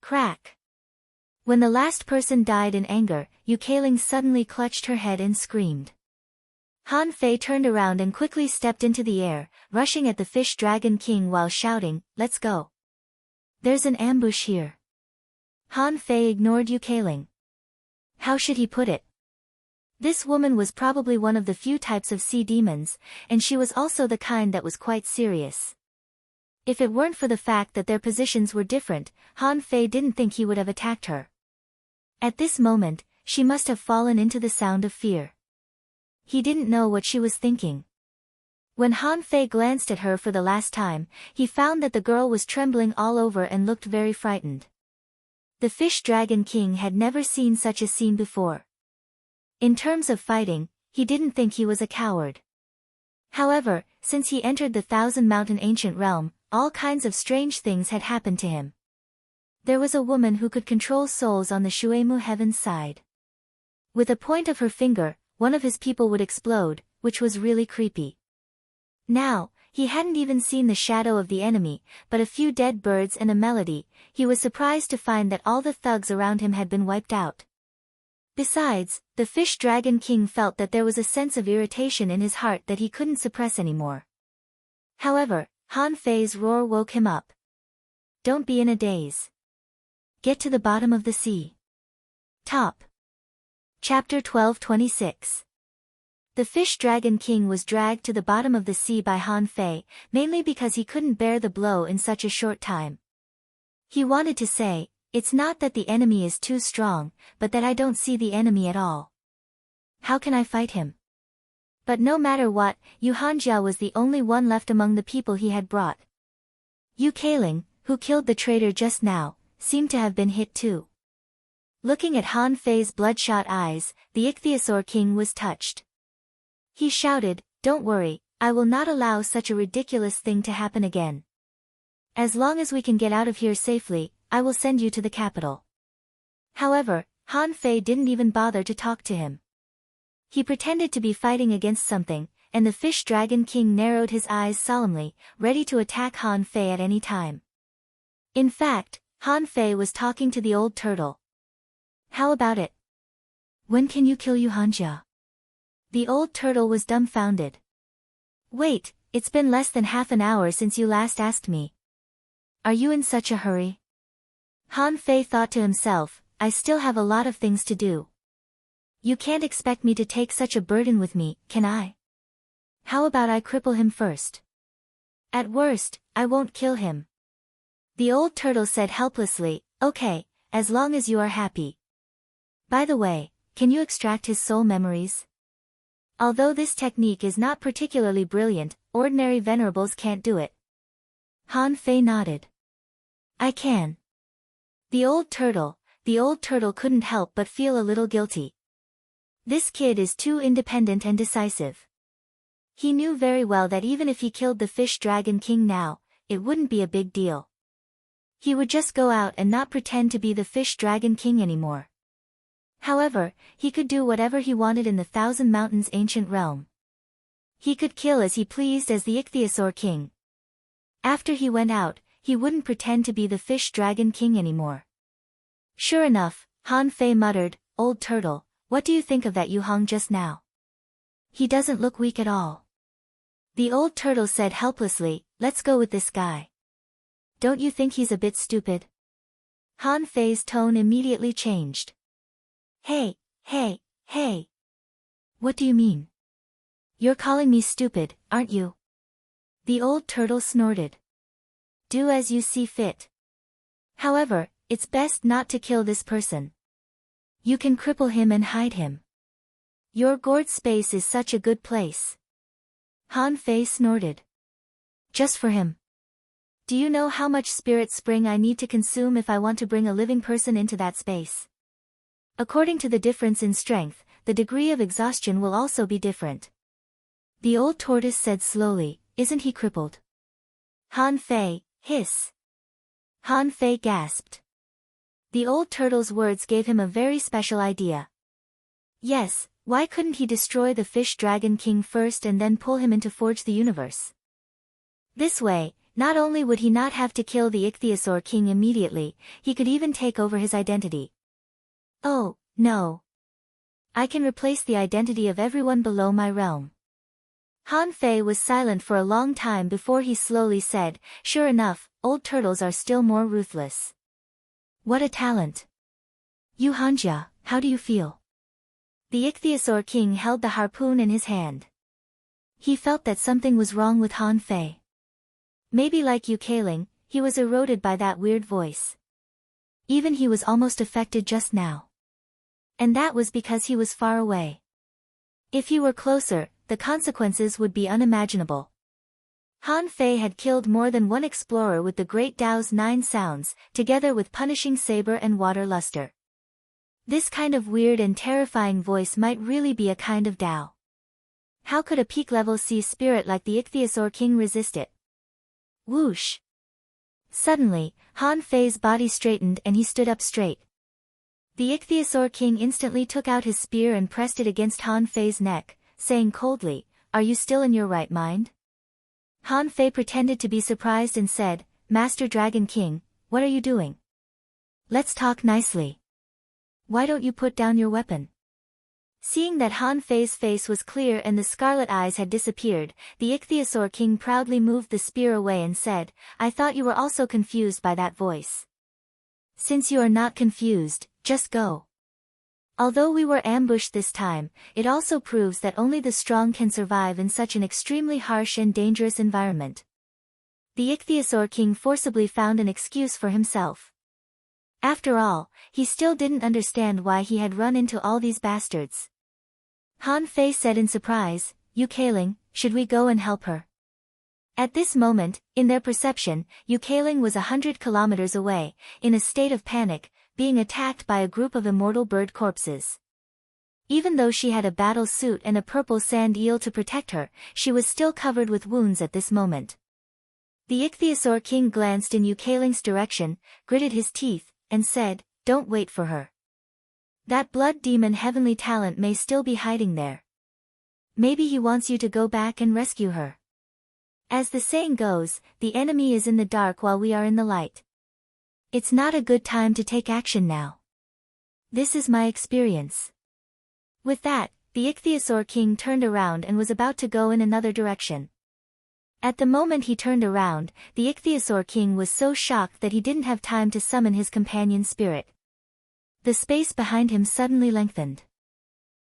Crack! When the last person died in anger, Yu Kailing suddenly clutched her head and screamed. Han Fei turned around and quickly stepped into the air, rushing at the Fish Dragon King while shouting, "Let's go! There's an ambush here." Han Fei ignored Yu Kailing. How should he put it? This woman was probably one of the few types of sea demons, and she was also the kind that was quite serious. If it weren't for the fact that their positions were different, Han Fei didn't think he would have attacked her. At this moment, she must have fallen into the sound of fear. He didn't know what she was thinking. When Han Fei glanced at her for the last time, he found that the girl was trembling all over and looked very frightened. The Fish Dragon King had never seen such a scene before. In terms of fighting, he didn't think he was a coward. However, since he entered the Thousand Mountain Ancient Realm, all kinds of strange things had happened to him. There was a woman who could control souls on the Shuemu Heaven's side. With a point of her finger, one of his people would explode, which was really creepy. Now, he hadn't even seen the shadow of the enemy, but a few dead birds and a melody. He was surprised to find that all the thugs around him had been wiped out. Besides, the Fish Dragon King felt that there was a sense of irritation in his heart that he couldn't suppress anymore. However, Han Fei's roar woke him up. "Don't be in a daze. Get to the bottom of the sea." Top. Chapter 12:26. The Fish Dragon King was dragged to the bottom of the sea by Han Fei, mainly because he couldn't bear the blow in such a short time. He wanted to say, It's not that the enemy is too strong, but that I don't see the enemy at all. How can I fight him? But no matter what, Yu Hanjia was the only one left among the people he had brought. Yu Kailing, who killed the traitor just now, seemed to have been hit too. Looking at Han Fei's bloodshot eyes, the Ichthyosaur king was touched. He shouted, "Don't worry, I will not allow such a ridiculous thing to happen again. As long as we can get out of here safely, I will send you to the capital." However, Han Fei didn't even bother to talk to him. He pretended to be fighting against something, and the Fish Dragon King narrowed his eyes solemnly, ready to attack Han Fei at any time. In fact, Han Fei was talking to the old turtle. "How about it? When can you kill Yu Hanjia?" The old turtle was dumbfounded. "Wait, it's been less than half an hour since you last asked me. Are you in such a hurry?" Han Fei thought to himself, "I still have a lot of things to do. You can't expect me to take such a burden with me, can I? How about I cripple him first? At worst, I won't kill him." The old turtle said helplessly, "Okay, as long as you are happy. By the way, can you extract his soul memories?" Although this technique is not particularly brilliant, ordinary venerables can't do it. Han Fei nodded. "I can." The old turtle couldn't help but feel a little guilty. This kid is too independent and decisive. He knew very well that even if he killed the Fish Dragon King now, it wouldn't be a big deal. He would just go out and not pretend to be the Fish Dragon King anymore. However, he could do whatever he wanted in the Thousand Mountains ancient realm. He could kill as he pleased as the Ichthyosaur King. After he went out, he wouldn't pretend to be the Fish Dragon King anymore. Sure enough, Han Fei muttered, "Old turtle, what do you think of that Yu Hong just now? He doesn't look weak at all." The old turtle said helplessly, "Let's go with this guy. Don't you think he's a bit stupid?" Han Fei's tone immediately changed. Hey. What do you mean? You're calling me stupid, aren't you?" The old turtle snorted. "Do as you see fit. However, it's best not to kill this person. You can cripple him and hide him. Your gourd space is such a good place." Han Fei snorted. "Just for him. Do you know how much spirit spring I need to consume if I want to bring a living person into that space? According to the difference in strength, the degree of exhaustion will also be different." The old tortoise said slowly, "Isn't he crippled?" Han Fei, hiss. Han Fei gasped. The old turtle's words gave him a very special idea. Yes, why couldn't he destroy the Fish Dragon King first and then pull him in to forge the universe? This way, not only would he not have to kill the Ichthyosaur King immediately, he could even take over his identity. Oh, no. I can replace the identity of everyone below my realm. Han Fei was silent for a long time before he slowly said, "Sure enough, old turtles are still more ruthless. What a talent. Yu Hanjia, how do you feel?" The Ichthyosaur King held the harpoon in his hand. He felt that something was wrong with Han Fei. Maybe like Yu Kailing, he was eroded by that weird voice. Even he was almost affected just now. And that was because he was far away. If he were closer, the consequences would be unimaginable. Han Fei had killed more than one explorer with the Great Tao's 9 sounds, together with Punishing Saber and Water Luster. This kind of weird and terrifying voice might really be a kind of Tao. How could a peak-level sea spirit like the Ichthyosaur King resist it? Whoosh! Suddenly, Han Fei's body straightened and he stood up straight. The Ichthyosaur King instantly took out his spear and pressed it against Han Fei's neck, saying coldly, "Are you still in your right mind?" Han Fei pretended to be surprised and said, "Master Dragon King, what are you doing? Let's talk nicely. Why don't you put down your weapon?" Seeing that Han Fei's face was clear and the scarlet eyes had disappeared, the Ichthyosaur King proudly moved the spear away and said, "I thought you were also confused by that voice. Since you are not confused, just go." Although we were ambushed this time, it also proves that only the strong can survive in such an extremely harsh and dangerous environment. The Ichthyosaur King forcibly found an excuse for himself. After all, he still didn't understand why he had run into all these bastards. Han Fei said in surprise, Yukaling, should we go and help her? At this moment, in their perception, Yukaling was 100 kilometers away, in a state of panic, being attacked by a group of immortal bird corpses. Even though she had a battle suit and a purple sand eel to protect her, she was still covered with wounds at this moment. The Ichthyosaur king glanced in Yukaling's direction, gritted his teeth, and said, don't wait for her. That blood demon heavenly talent may still be hiding there. Maybe he wants you to go back and rescue her. As the saying goes, the enemy is in the dark while we are in the light. It's not a good time to take action now. This is my experience. With that, the Ichthyosaur king turned around and was about to go in another direction. At the moment he turned around, the Ichthyosaur king was so shocked that he didn't have time to summon his companion spirit. The space behind him suddenly lengthened.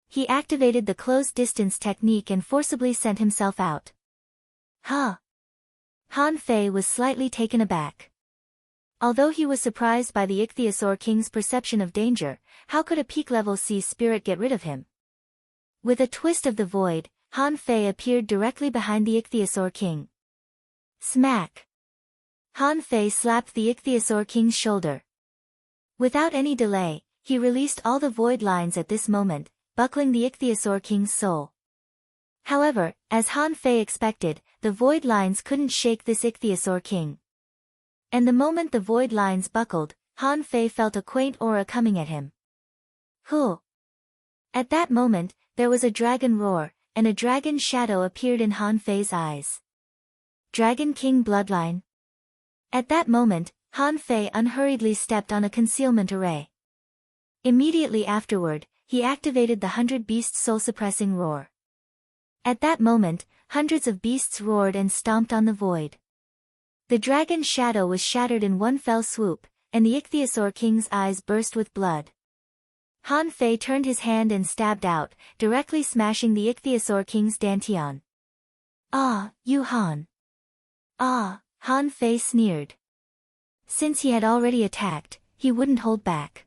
He activated the closed distance technique and forcibly sent himself out. Huh? Han Fei was slightly taken aback. Although he was surprised by the Ichthyosaur king's perception of danger, how could a peak-level sea spirit get rid of him? With a twist of the void, Han Fei appeared directly behind the Ichthyosaur king. Smack! Han Fei slapped the Ichthyosaur king's shoulder. Without any delay, he released all the void lines at this moment, buckling the Ichthyosaur king's soul. However, as Han Fei expected, the void lines couldn't shake this Ichthyosaur king. And the moment the void lines buckled, Han Fei felt a quaint aura coming at him. Huh! At that moment, there was a dragon roar, and a dragon shadow appeared in Han Fei's eyes. Dragon King Bloodline. At that moment, Han Fei unhurriedly stepped on a concealment array. Immediately afterward, he activated the 100 Beasts soul-suppressing roar. At that moment, hundreds of beasts roared and stomped on the void. The dragon shadow was shattered in one fell swoop, and the Ichthyosaur king's eyes burst with blood. Han Fei turned his hand and stabbed out, directly smashing the Ichthyosaur king's dantian. Ah, you Han! Ah, Han Fei sneered. Since he had already attacked, he wouldn't hold back.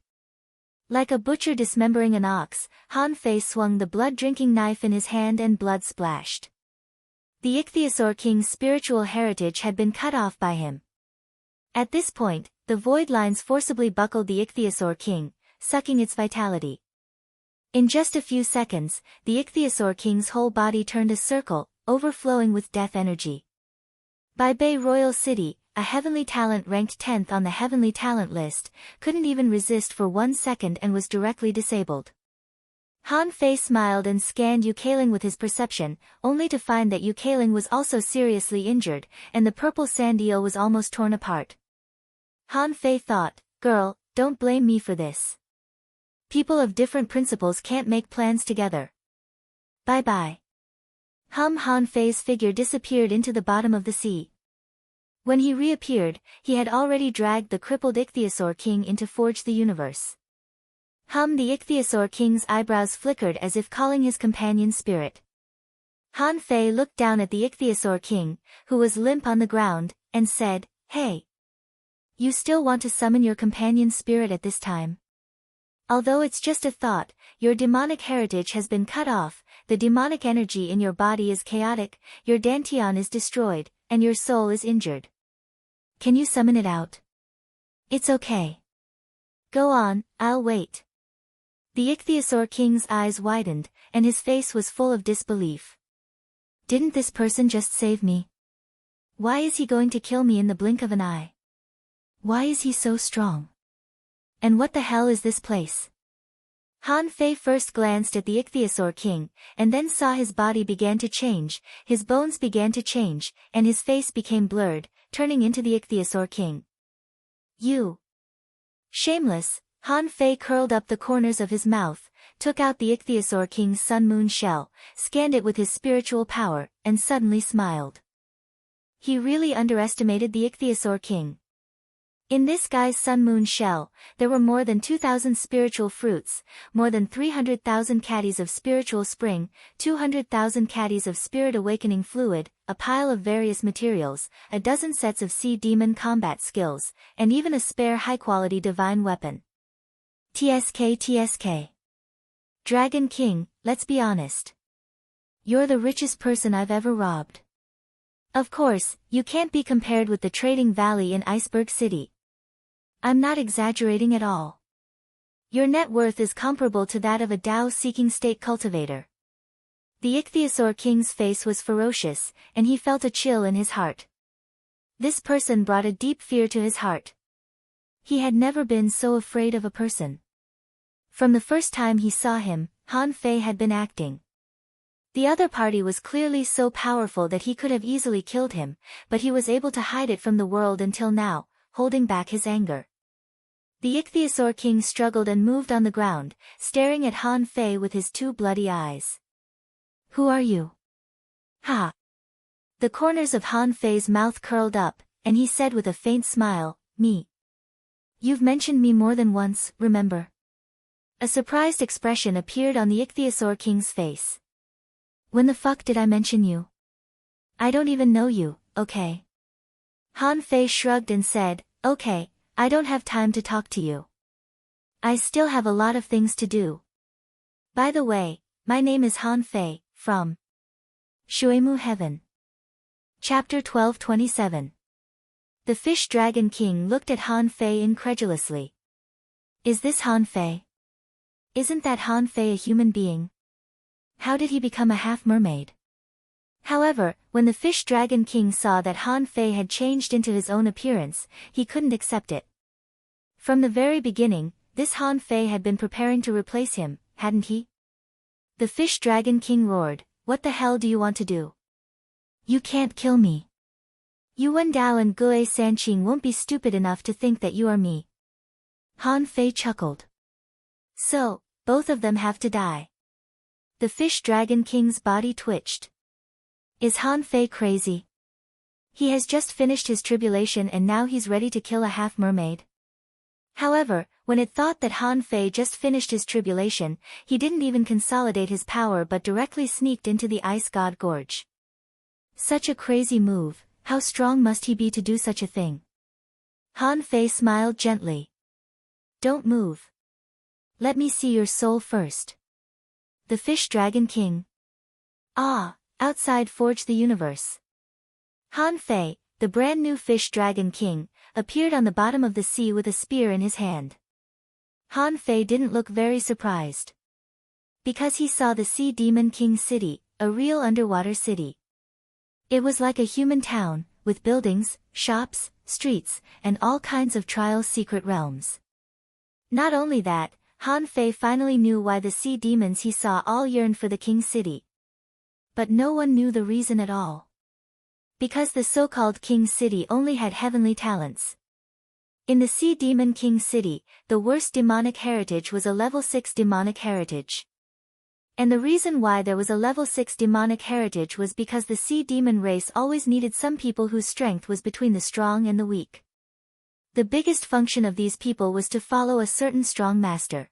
Like a butcher dismembering an ox, Han Fei swung the blood-drinking knife in his hand and blood splashed. The Ichthyosaur king's spiritual heritage had been cut off by him. At this point, the void lines forcibly buckled the Ichthyosaur king, sucking its vitality. In just a few seconds, the Ichthyosaur king's whole body turned a circle, overflowing with death energy. Bai Bei Royal City, a heavenly talent ranked 10th on the heavenly talent list, couldn't even resist for 1 second and was directly disabled. Han Fei smiled and scanned Yukaling with his perception, only to find that Yukaling was also seriously injured, and the purple sand eel was almost torn apart. Han Fei thought, girl, don't blame me for this. People of different principles can't make plans together. Bye-bye. Han Fei's figure disappeared into the bottom of the sea. When he reappeared, he had already dragged the crippled Ichthyosaur king into Forge the Universe. The Ichthyosaur king's eyebrows flickered as if calling his companion spirit. Han Fei looked down at the Ichthyosaur king, who was limp on the ground, and said, hey. You still want to summon your companion spirit at this time? Although it's just a thought, your demonic heritage has been cut off, the demonic energy in your body is chaotic, your dantian is destroyed, and your soul is injured. Can you summon it out? It's okay. Go on, I'll wait. The Ichthyosaur king's eyes widened, and his face was full of disbelief. Didn't this person just save me? Why is he going to kill me in the blink of an eye? Why is he so strong? And what the hell is this place? Han Fei first glanced at the Ichthyosaur king, and then saw his body began to change, his bones began to change, and his face became blurred, turning into the Ichthyosaur king. You! Shameless, Han Fei curled up the corners of his mouth, took out the Ichthyosaur king's sun-moon shell, scanned it with his spiritual power, and suddenly smiled. He really underestimated the Ichthyosaur king. In this guy's sun-moon shell, there were more than 2,000 spiritual fruits, more than 300,000 caddies of spiritual spring, 200,000 caddies of spirit awakening fluid, a pile of various materials, a dozen sets of sea demon combat skills, and even a spare high-quality divine weapon. TSK. Dragon King, let's be honest. You're the richest person I've ever robbed. Of course, you can't be compared with the trading valley in Iceberg City. I'm not exaggerating at all. Your net worth is comparable to that of a Tao-seeking state cultivator. The Ichthyosaur King's face was ferocious, and he felt a chill in his heart. This person brought a deep fear to his heart. He had never been so afraid of a person. From the first time he saw him, Han Fei had been acting. The other party was clearly so powerful that he could have easily killed him, but he was able to hide it from the world until now, holding back his anger. The Ichthyosaur King struggled and moved on the ground, staring at Han Fei with his two bloody eyes. Who are you? Ha! The corners of Han Fei's mouth curled up, and he said with a faint smile, me. You've mentioned me more than once, remember? A surprised expression appeared on the Ichthyosaur King's face. When the fuck did I mention you? I don't even know you, okay? Han Fei shrugged and said, okay, I don't have time to talk to you. I still have a lot of things to do. By the way, my name is Han Fei, from Shuemu Heaven. Chapter 12:27. The Fish Dragon King looked at Han Fei incredulously. Is this Han Fei? Isn't that Han Fei a human being? How did he become a half-mermaid? However, when the Fish Dragon King saw that Han Fei had changed into his own appearance, he couldn't accept it. From the very beginning, this Han Fei had been preparing to replace him, hadn't he? The Fish Dragon King roared, what the hell do you want to do? You can't kill me. You Wendao and Gue Sanqing won't be stupid enough to think that you are me. Han Fei chuckled. So, both of them have to die. The Fish Dragon King's body twitched. Is Han Fei crazy? He has just finished his tribulation and now he's ready to kill a half-mermaid. However, when it thought that Han Fei just finished his tribulation, he didn't even consolidate his power but directly sneaked into the Ice God Gorge. Such a crazy move, how strong must he be to do such a thing? Han Fei smiled gently. Don't move. Let me see your soul first. The Fish Dragon King. Ah! Outside forged the universe. Han Fei, the brand new Fish Dragon King, appeared on the bottom of the sea with a spear in his hand. Han Fei didn't look very surprised. Because he saw the Sea Demon King City, a real underwater city. It was like a human town, with buildings, shops, streets, and all kinds of trial secret realms. Not only that, Han Fei finally knew why the sea demons he saw all yearned for the King City. But no one knew the reason at all. Because the so-called King City only had heavenly talents. In the Sea Demon King City, the worst demonic heritage was a level 6 demonic heritage. And the reason why there was a level 6 demonic heritage was because the sea demon race always needed some people whose strength was between the strong and the weak. The biggest function of these people was to follow a certain strong master.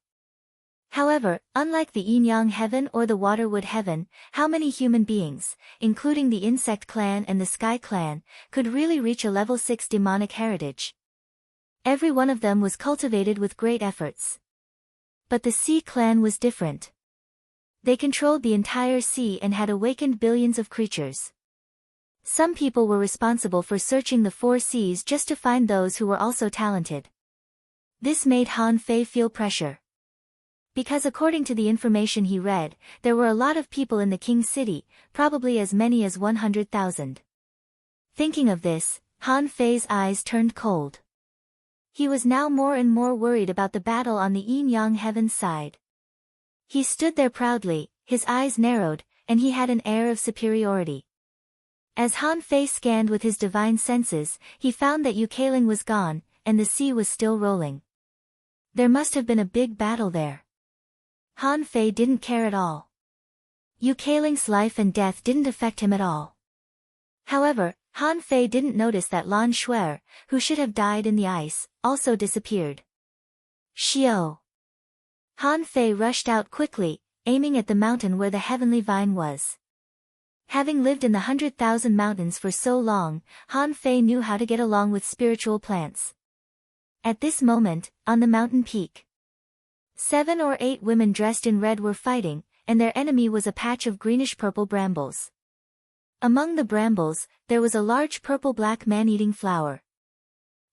However, unlike the Yin-Yang Heaven or the Waterwood Heaven, how many human beings, including the Insect Clan and the Sky Clan, could really reach a level 6 demonic heritage? Every one of them was cultivated with great efforts. But the Sea Clan was different. They controlled the entire sea and had awakened billions of creatures. Some people were responsible for searching the 4 seas just to find those who were also talented. This made Han Fei feel pressure. Because according to the information he read, there were a lot of people in the King City, probably as many as 100,000. Thinking of this, Han Fei's eyes turned cold. He was now more and more worried about the battle on the Yin-Yang Heaven's side. He stood there proudly, his eyes narrowed, and he had an air of superiority. As Han Fei scanned with his divine senses, he found that Yukaling was gone, and the sea was still rolling. There must have been a big battle there. Han Fei didn't care at all. Yukaling's life and death didn't affect him at all. However, Han Fei didn't notice that Lan Shuer, who should have died in the ice, also disappeared. Xiao! Han Fei rushed out quickly, aiming at the mountain where the heavenly vine was. Having lived in the 100,000 mountains for so long, Han Fei knew how to get along with spiritual plants. At this moment, on the mountain peak, 7 or 8 women dressed in red were fighting, and their enemy was a patch of greenish-purple brambles. Among the brambles, there was a large purple-black man-eating flower.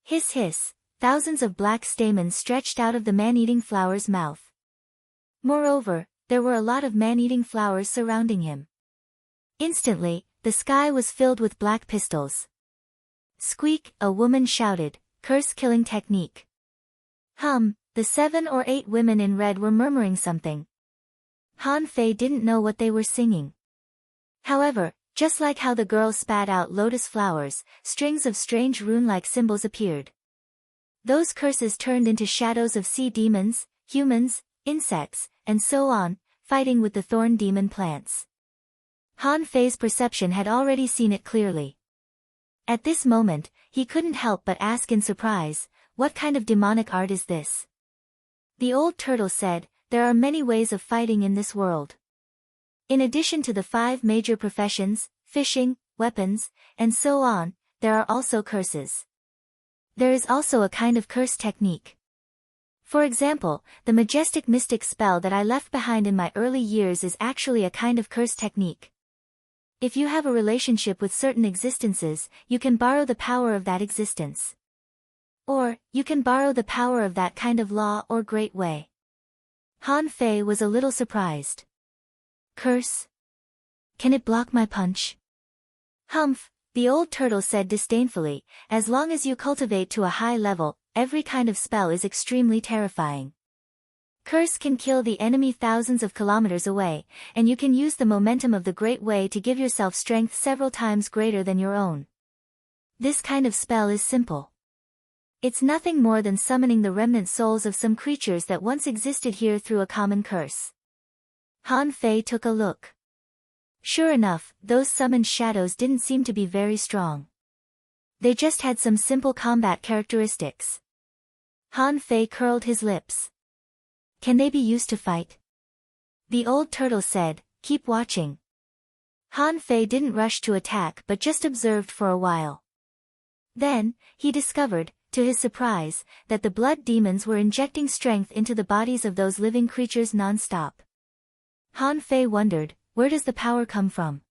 Hiss hiss, thousands of black stamens stretched out of the man-eating flower's mouth. Moreover, there were a lot of man-eating flowers surrounding him. Instantly, the sky was filled with black pistils. Squeak, a woman shouted, curse-killing technique. The 7 or 8 women in red were murmuring something. Han Fei didn't know what they were singing. However, just like how the girl spat out lotus flowers, strings of strange rune-like symbols appeared. Those curses turned into shadows of sea demons, humans, insects, and so on, fighting with the thorn demon plants. Han Fei's perception had already seen it clearly. At this moment, he couldn't help but ask in surprise, what kind of demonic art is this? The old turtle said, there are many ways of fighting in this world. In addition to the 5 major professions, fishing, weapons, and so on, there are also curses. There is also a kind of curse technique. For example, the majestic mystic spell that I left behind in my early years is actually a kind of curse technique. If you have a relationship with certain existences, you can borrow the power of that existence. Or, you can borrow the power of that kind of law or great way. Han Fei was a little surprised. Curse? Can it block my punch? Humph, the old turtle said disdainfully, as long as you cultivate to a high level, every kind of spell is extremely terrifying. Curse can kill the enemy thousands of kilometers away, and you can use the momentum of the great way to give yourself strength several times greater than your own. This kind of spell is simple. It's nothing more than summoning the remnant souls of some creatures that once existed here through a common curse. Han Fei took a look. Sure enough, those summoned shadows didn't seem to be very strong. They just had some simple combat characteristics. Han Fei curled his lips. Can they be used to fight? The old turtle said, keep watching. Han Fei didn't rush to attack but just observed for a while. Then, he discovered, to his surprise, that the blood demons were injecting strength into the bodies of those living creatures non-stop. Han Fei wondered, where does the power come from?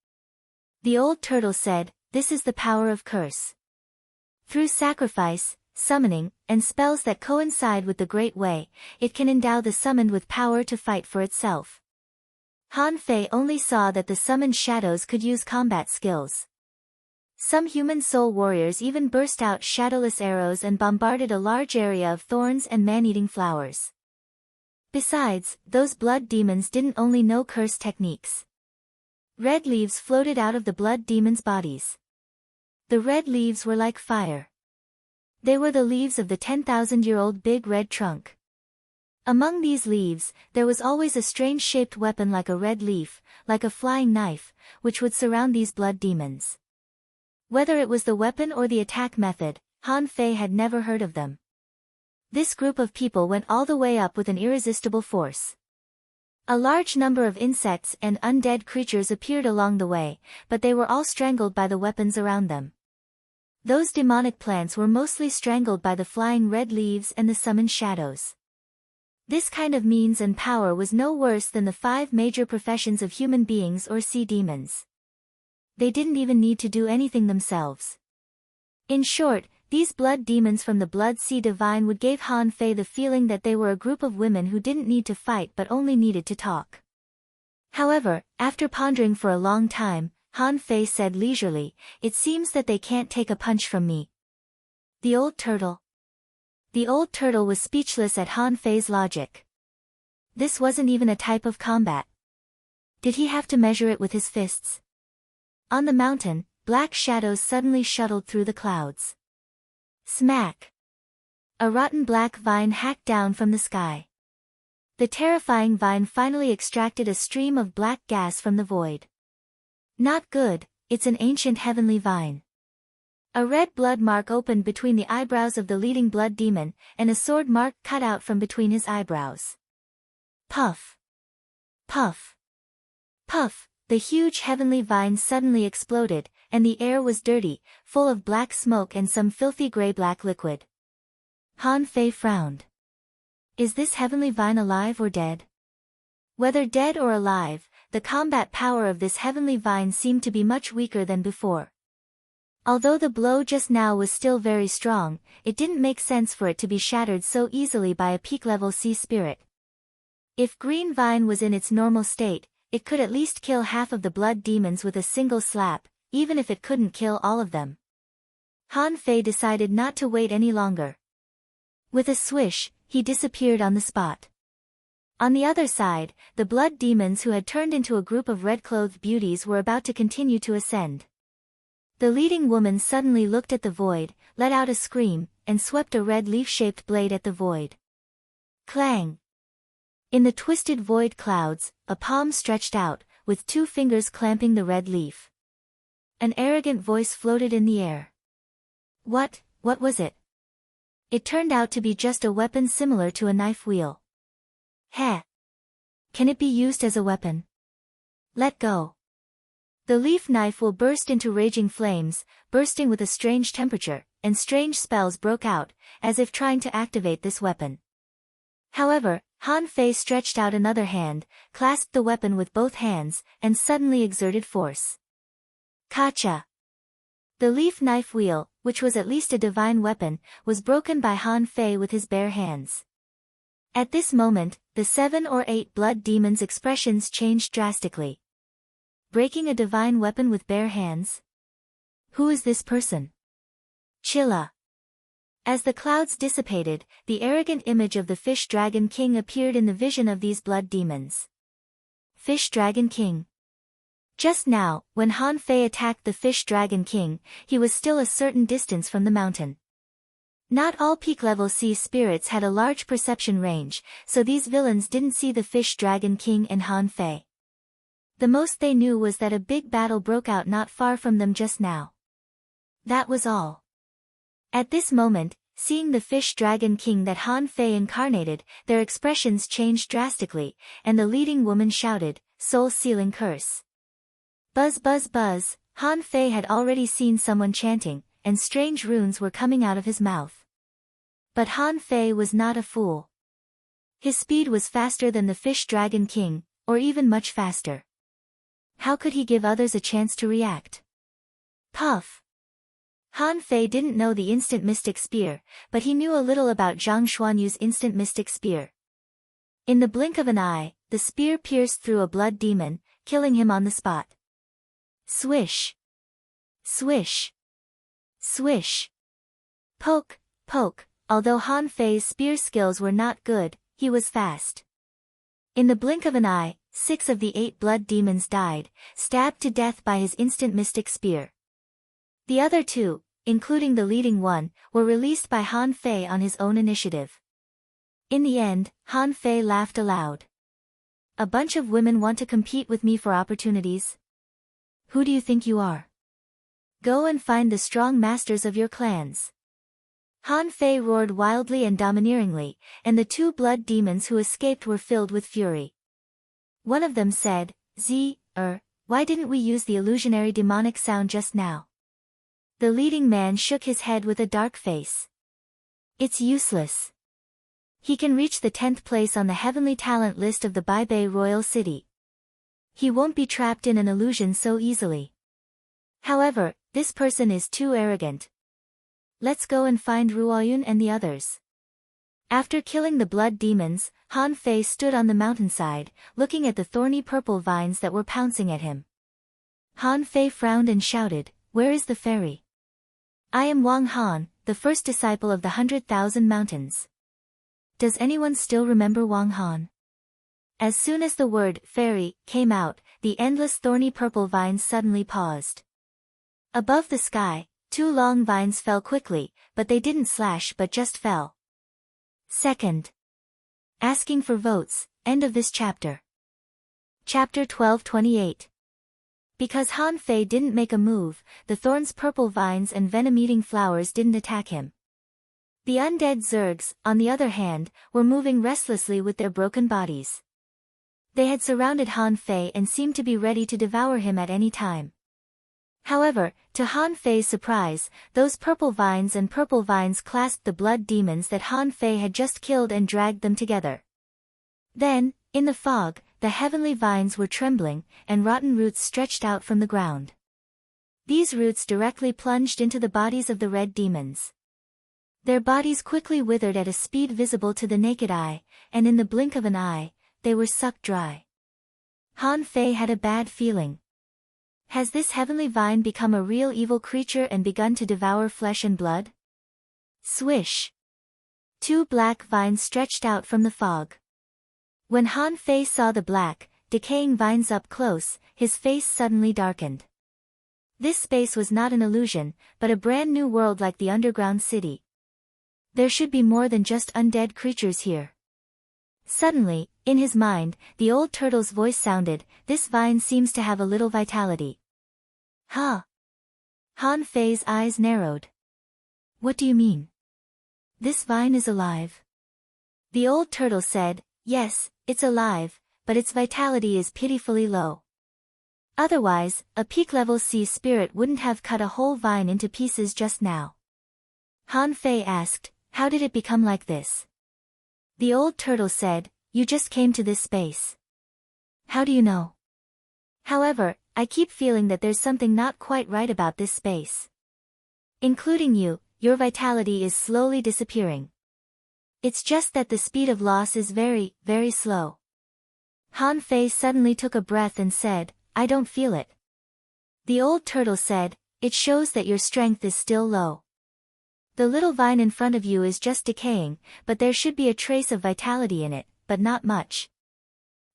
The old turtle said, this is the power of curse. Through sacrifice, summoning, and spells that coincide with the Great Way, it can endow the summoned with power to fight for itself. Han Fei only saw that the summoned shadows could use combat skills. Some human soul warriors even burst out shadowless arrows and bombarded a large area of thorns and man-eating flowers. Besides, those blood demons didn't only know curse techniques. Red leaves floated out of the blood demons' bodies. The red leaves were like fire. They were the leaves of the 10,000-year-old big red trunk. Among these leaves, there was always a strange-shaped weapon like a red leaf, like a flying knife, which would surround these blood demons. Whether it was the weapon or the attack method, Han Fei had never heard of them. This group of people went all the way up with an irresistible force. A large number of insects and undead creatures appeared along the way, but they were all strangled by the weapons around them. Those demonic plants were mostly strangled by the flying red leaves and the summoned shadows. This kind of means and power was no worse than the 5 major professions of human beings or sea demons. They didn't even need to do anything themselves. In short, these blood demons from the Blood Sea Divine would give Han Fei the feeling that they were a group of women who didn't need to fight but only needed to talk. However, after pondering for a long time, Han Fei said leisurely, it seems that they can't take a punch from me. The old turtle. The old turtle was speechless at Han Fei's logic. This wasn't even a type of combat. Did he have to measure it with his fists? On the mountain, black shadows suddenly shuttled through the clouds. Smack! A rotten black vine hacked down from the sky. The terrifying vine finally extracted a stream of black gas from the void. Not good, it's an ancient heavenly vine. A red blood mark opened between the eyebrows of the leading blood demon, and a sword mark cut out from between his eyebrows. Puff! Puff! Puff! The huge heavenly vine suddenly exploded, and the air was dirty, full of black smoke and some filthy gray-black liquid. Han Fei frowned. Is this heavenly vine alive or dead? Whether dead or alive, the combat power of this heavenly vine seemed to be much weaker than before. Although the blow just now was still very strong, it didn't make sense for it to be shattered so easily by a peak-level sea spirit. If green vine was in its normal state, it could at least kill half of the blood demons with a single slap, even if it couldn't kill all of them. Han Fei decided not to wait any longer. With a swish, he disappeared on the spot. On the other side, the blood demons who had turned into a group of red-clothed beauties were about to continue to ascend. The leading woman suddenly looked at the void, let out a scream, and swept a red leaf-shaped blade at the void. Clang! In the twisted void clouds, a palm stretched out, with 2 fingers clamping the red leaf. An arrogant voice floated in the air. What was it? It turned out to be just a weapon similar to a knife wheel. Heh! Can it be used as a weapon? Let go. The leaf knife will burst into raging flames, bursting with a strange temperature, and strange spells broke out, as if trying to activate this weapon. However, Han Fei stretched out another hand, clasped the weapon with both hands, and suddenly exerted force. Kacha! The leaf knife wheel, which was at least a divine weapon, was broken by Han Fei with his bare hands. At this moment, the 7 or 8 blood demons' expressions changed drastically. Breaking a divine weapon with bare hands? Who is this person? Chilla. As the clouds dissipated, the arrogant image of the Fish Dragon King appeared in the vision of these blood demons. Fish Dragon King. Just now, when Han Fei attacked the Fish Dragon King, he was still a certain distance from the mountain. Not all peak-level sea spirits had a large perception range, so these villains didn't see the Fish Dragon King and Han Fei. The most they knew was that a big battle broke out not far from them just now. That was all. At this moment, seeing the Fish Dragon King that Han Fei incarnated, their expressions changed drastically, and the leading woman shouted, soul-sealing curse. Buzz buzz buzz, Han Fei had already seen someone chanting, and strange runes were coming out of his mouth. But Han Fei was not a fool. His speed was faster than the Fish Dragon King, or even much faster. How could he give others a chance to react? Puff! Han Fei didn't know the instant mystic spear, but he knew a little about Zhang Xuanyu's instant mystic spear. In the blink of an eye, the spear pierced through a blood demon, killing him on the spot. Swish! Swish! Swish! Poke, poke, although Han Fei's spear skills were not good, he was fast. In the blink of an eye, 6 of the 8 blood demons died, stabbed to death by his instant mystic spear. The other 2, including the leading one, were released by Han Fei on his own initiative. In the end, Han Fei laughed aloud. A bunch of women want to compete with me for opportunities? Who do you think you are? Go and find the strong masters of your clans. Han Fei roared wildly and domineeringly, and the 2 blood demons who escaped were filled with fury. One of them said, why didn't we use the illusionary demonic sound just now? The leading man shook his head with a dark face. It's useless. He can reach the 10th place on the heavenly talent list of the Baibei Royal City. He won't be trapped in an illusion so easily. However, this person is too arrogant. Let's go and find Ruoyun and the others. After killing the blood demons, Han Fei stood on the mountainside, looking at the thorny purple vines that were pouncing at him. Han Fei frowned and shouted, "Where is the fairy? I am Wang Han, the first disciple of the 100,000 mountains. Does anyone still remember Wang Han?" As soon as the word fairy came out, the endless thorny purple vines suddenly paused. Above the sky, 2 long vines fell quickly, but they didn't slash but just fell. Second. Asking for votes, end of this chapter. Chapter 12:28. Because Han Fei didn't make a move, the thorn's purple vines and venom-eating flowers didn't attack him. The undead Zergs, on the other hand, were moving restlessly with their broken bodies. They had surrounded Han Fei and seemed to be ready to devour him at any time. However, to Han Fei's surprise, those purple vines clasped the blood demons that Han Fei had just killed and dragged them together. Then, in the fog, the heavenly vines were trembling, and rotten roots stretched out from the ground. These roots directly plunged into the bodies of the red demons. Their bodies quickly withered at a speed visible to the naked eye, and in the blink of an eye, they were sucked dry. Han Fei had a bad feeling. Has this heavenly vine become a real evil creature and begun to devour flesh and blood? Swish! 2 black vines stretched out from the fog. When Han Fei saw the black, decaying vines up close, his face suddenly darkened. This space was not an illusion, but a brand new world like the underground city. There should be more than just undead creatures here. Suddenly, in his mind, the old turtle's voice sounded, "This vine seems to have a little vitality." Huh? Han Fei's eyes narrowed. What do you mean? This vine is alive? The old turtle said, "Yes, it's alive, but its vitality is pitifully low. Otherwise, a peak-level sea spirit wouldn't have cut a whole vine into pieces just now." Han Fei asked, "How did it become like this?" The old turtle said, "You just came to this space. How do you know?" "However, I keep feeling that there's something not quite right about this space. Including you, your vitality is slowly disappearing. It's just that the speed of loss is very, very slow." Han Fei suddenly took a breath and said, "I don't feel it." The old turtle said, "It shows that your strength is still low. The little vine in front of you is just decaying, but there should be a trace of vitality in it, but not much.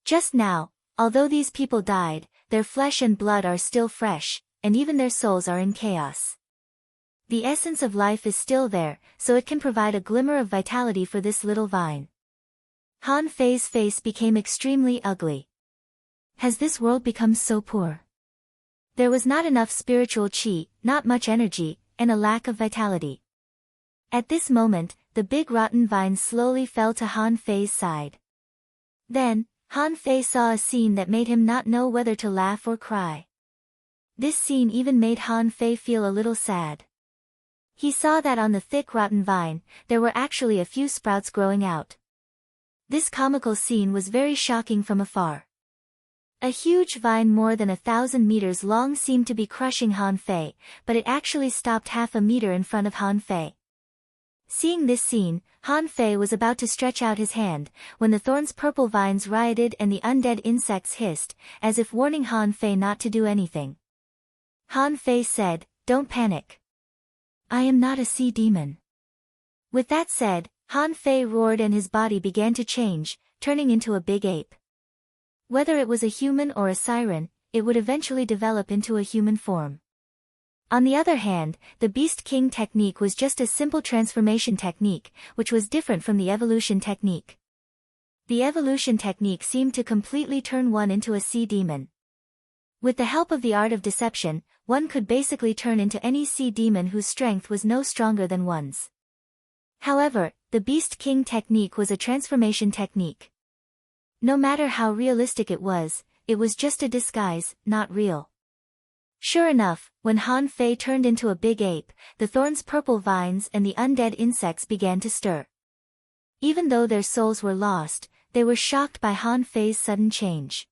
Just now, although these people died, their flesh and blood are still fresh, and even their souls are in chaos. The essence of life is still there, so it can provide a glimmer of vitality for this little vine." Han Fei's face became extremely ugly. Has this world become so poor? There was not enough spiritual qi, not much energy, and a lack of vitality. At this moment, the big rotten vine slowly fell to Han Fei's side. Then, Han Fei saw a scene that made him not know whether to laugh or cry. This scene even made Han Fei feel a little sad. He saw that on the thick rotten vine, there were actually a few sprouts growing out. This comical scene was very shocking from afar. A huge vine more than 1,000 meters long seemed to be crushing Han Fei, but it actually stopped half a meter in front of Han Fei. Seeing this scene, Han Fei was about to stretch out his hand, when the thorn's purple vines rioted and the undead insects hissed, as if warning Han Fei not to do anything. Han Fei said, "Don't panic. I am not a sea demon." With that said, Han Fei roared and his body began to change, turning into a big ape. Whether it was a human or a siren, it would eventually develop into a human form. On the other hand, the Beast King technique was just a simple transformation technique, which was different from the evolution technique. The evolution technique seemed to completely turn one into a sea demon. With the help of the art of deception, one could basically turn into any sea demon whose strength was no stronger than one's. However, the Beast King technique was a transformation technique. No matter how realistic it was just a disguise, not real. Sure enough, when Han Fei turned into a big ape, the thorn's purple vines and the undead insects began to stir. Even though their souls were lost, they were shocked by Han Fei's sudden change.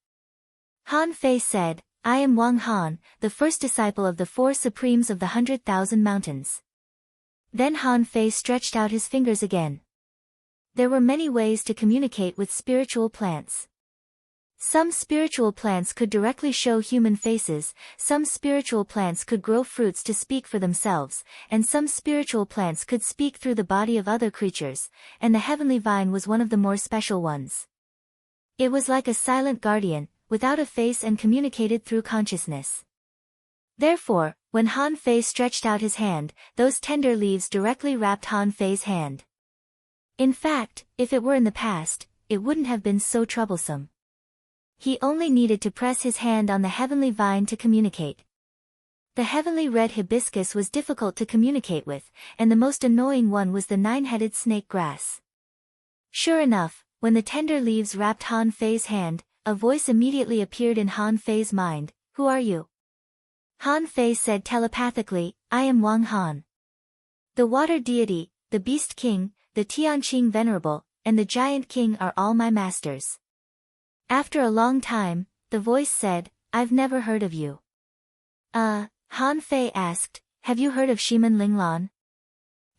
Han Fei said, "I am Wang Han, the first disciple of the 4 supremes of the 100,000 mountains." Then Han Fei stretched out his fingers again. There were many ways to communicate with spiritual plants. Some spiritual plants could directly show human faces, some spiritual plants could grow fruits to speak for themselves, and some spiritual plants could speak through the body of other creatures, and the heavenly vine was one of the more special ones. It was like a silent guardian, without a face and communicated through consciousness. Therefore, when Han Fei stretched out his hand, those tender leaves directly wrapped Han Fei's hand. In fact, if it were in the past, it wouldn't have been so troublesome. He only needed to press his hand on the heavenly vine to communicate. The heavenly red hibiscus was difficult to communicate with, and the most annoying one was the nine-headed snake grass. Sure enough, when the tender leaves wrapped Han Fei's hand, a voice immediately appeared in Han Fei's mind. Who are you? Han Fei said telepathically, I am Wang Han. The water deity, the beast king, the Tianqing venerable, and the giant king are all my masters. After a long time, the voice said, I've never heard of you. Han Fei asked, have you heard of Shiman Linglan?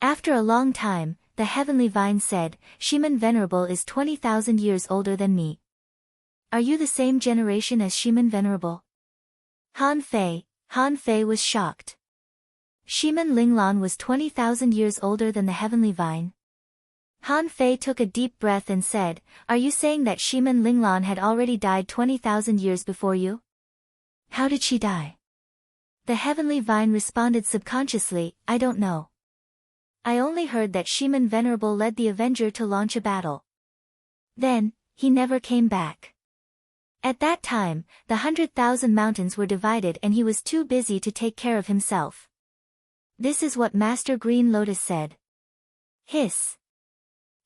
After a long time, the heavenly vine said, Shiman Venerable is 20,000 years older than me. Are you the same generation as Shiman Venerable? Han Fei was shocked. Shiman Linglan was 20,000 years older than the heavenly vine. Han Fei took a deep breath and said, are you saying that Shiman Linglan had already died 20,000 years before you? How did she die? The heavenly vine responded subconsciously, I don't know. I only heard that Shiman Venerable led the Avenger to launch a battle. Then, he never came back. At that time, the 100,000 mountains were divided and he was too busy to take care of himself. This is what Master Green Lotus said. Hiss.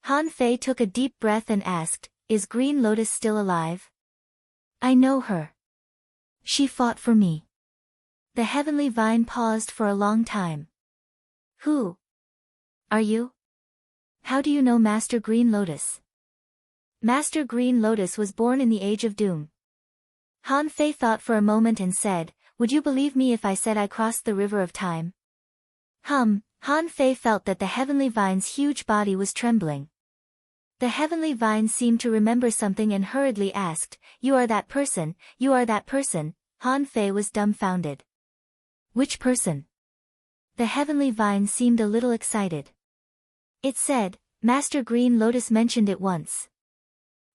Han Fei took a deep breath and asked, is Green Lotus still alive? I know her. She fought for me. The heavenly vine paused for a long time. Who are you? How do you know Master Green Lotus? Master Green Lotus was born in the Age of Doom. Han Fei thought for a moment and said, would you believe me if I said I crossed the river of time? Han Fei felt that the heavenly vine's huge body was trembling. The heavenly vine seemed to remember something and hurriedly asked, you are that person, you are that person. Han Fei was dumbfounded. Which person? The heavenly vine seemed a little excited. It said, Master Green Lotus mentioned it once.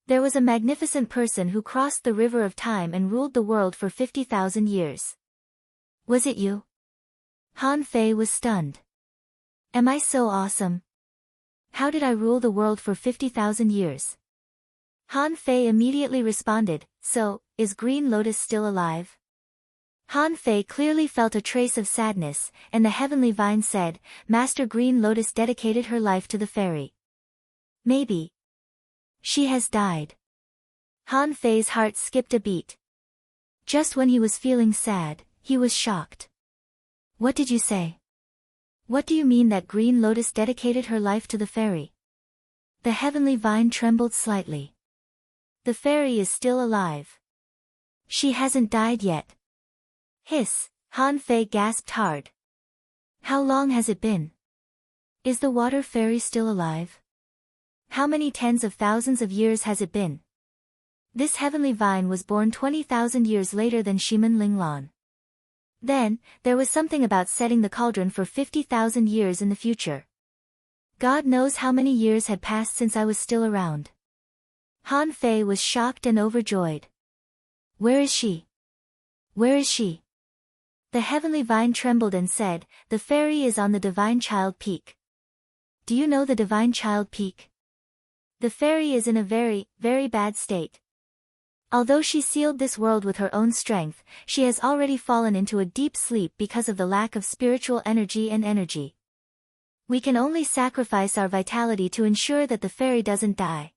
There was a magnificent person who crossed the river of time and ruled the world for 50,000 years. Was it you? Han Fei was stunned. Am I so awesome? How did I rule the world for 50,000 years? Han Fei immediately responded, so, is Green Lotus still alive? Han Fei clearly felt a trace of sadness, and the heavenly vine said, Master Green Lotus dedicated her life to the fairy. Maybe she has died. Han Fei's heart skipped a beat. Just when he was feeling sad, he was shocked. What did you say? What do you mean that Green Lotus dedicated her life to the fairy? The heavenly vine trembled slightly. The fairy is still alive. She hasn't died yet. Hiss, Han Fei gasped hard. How long has it been? Is the water fairy still alive? How many tens of thousands of years has it been? This heavenly vine was born 20,000 years later than Shiman Linglan. Then, there was something about setting the cauldron for 50,000 years in the future. God knows how many years had passed since I was still around. Han Fei was shocked and overjoyed. Where is she? Where is she? The heavenly vine trembled and said, the fairy is on the Divine Child Peak. Do you know the Divine Child Peak? The fairy is in a very, very bad state. Although she sealed this world with her own strength, she has already fallen into a deep sleep because of the lack of spiritual energy and energy. We can only sacrifice our vitality to ensure that the fairy doesn't die.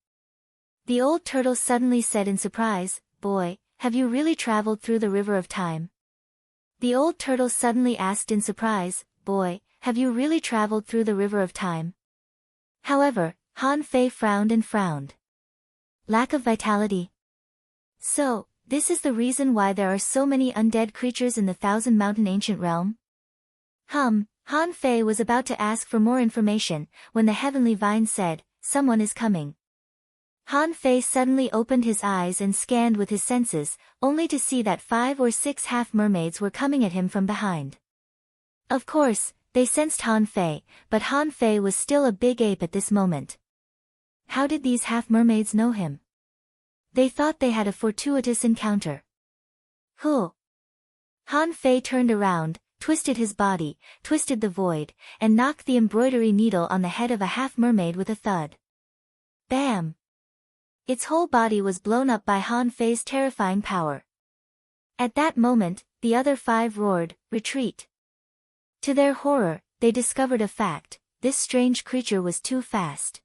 The old turtle suddenly said in surprise, boy, have you really traveled through the river of time? The old turtle suddenly asked in surprise, boy, have you really traveled through the river of time? However, Han Fei frowned and frowned. Lack of vitality. So, this is the reason why there are so many undead creatures in the Thousand Mountain Ancient Realm? Han Fei was about to ask for more information, when the heavenly vine said, someone is coming. Han Fei suddenly opened his eyes and scanned with his senses, only to see that 5 or 6 half-mermaids were coming at him from behind. Of course, they sensed Han Fei, but Han Fei was still a big ape at this moment. How did these half-mermaids know him? They thought they had a fortuitous encounter. Who? Han Fei turned around, twisted his body, twisted the void, and knocked the embroidery needle on the head of a half-mermaid with a thud. Bam! Its whole body was blown up by Han Fei's terrifying power. At that moment, the other 5 roared, "Retreat!" To their horror, they discovered a fact: this strange creature was too fast.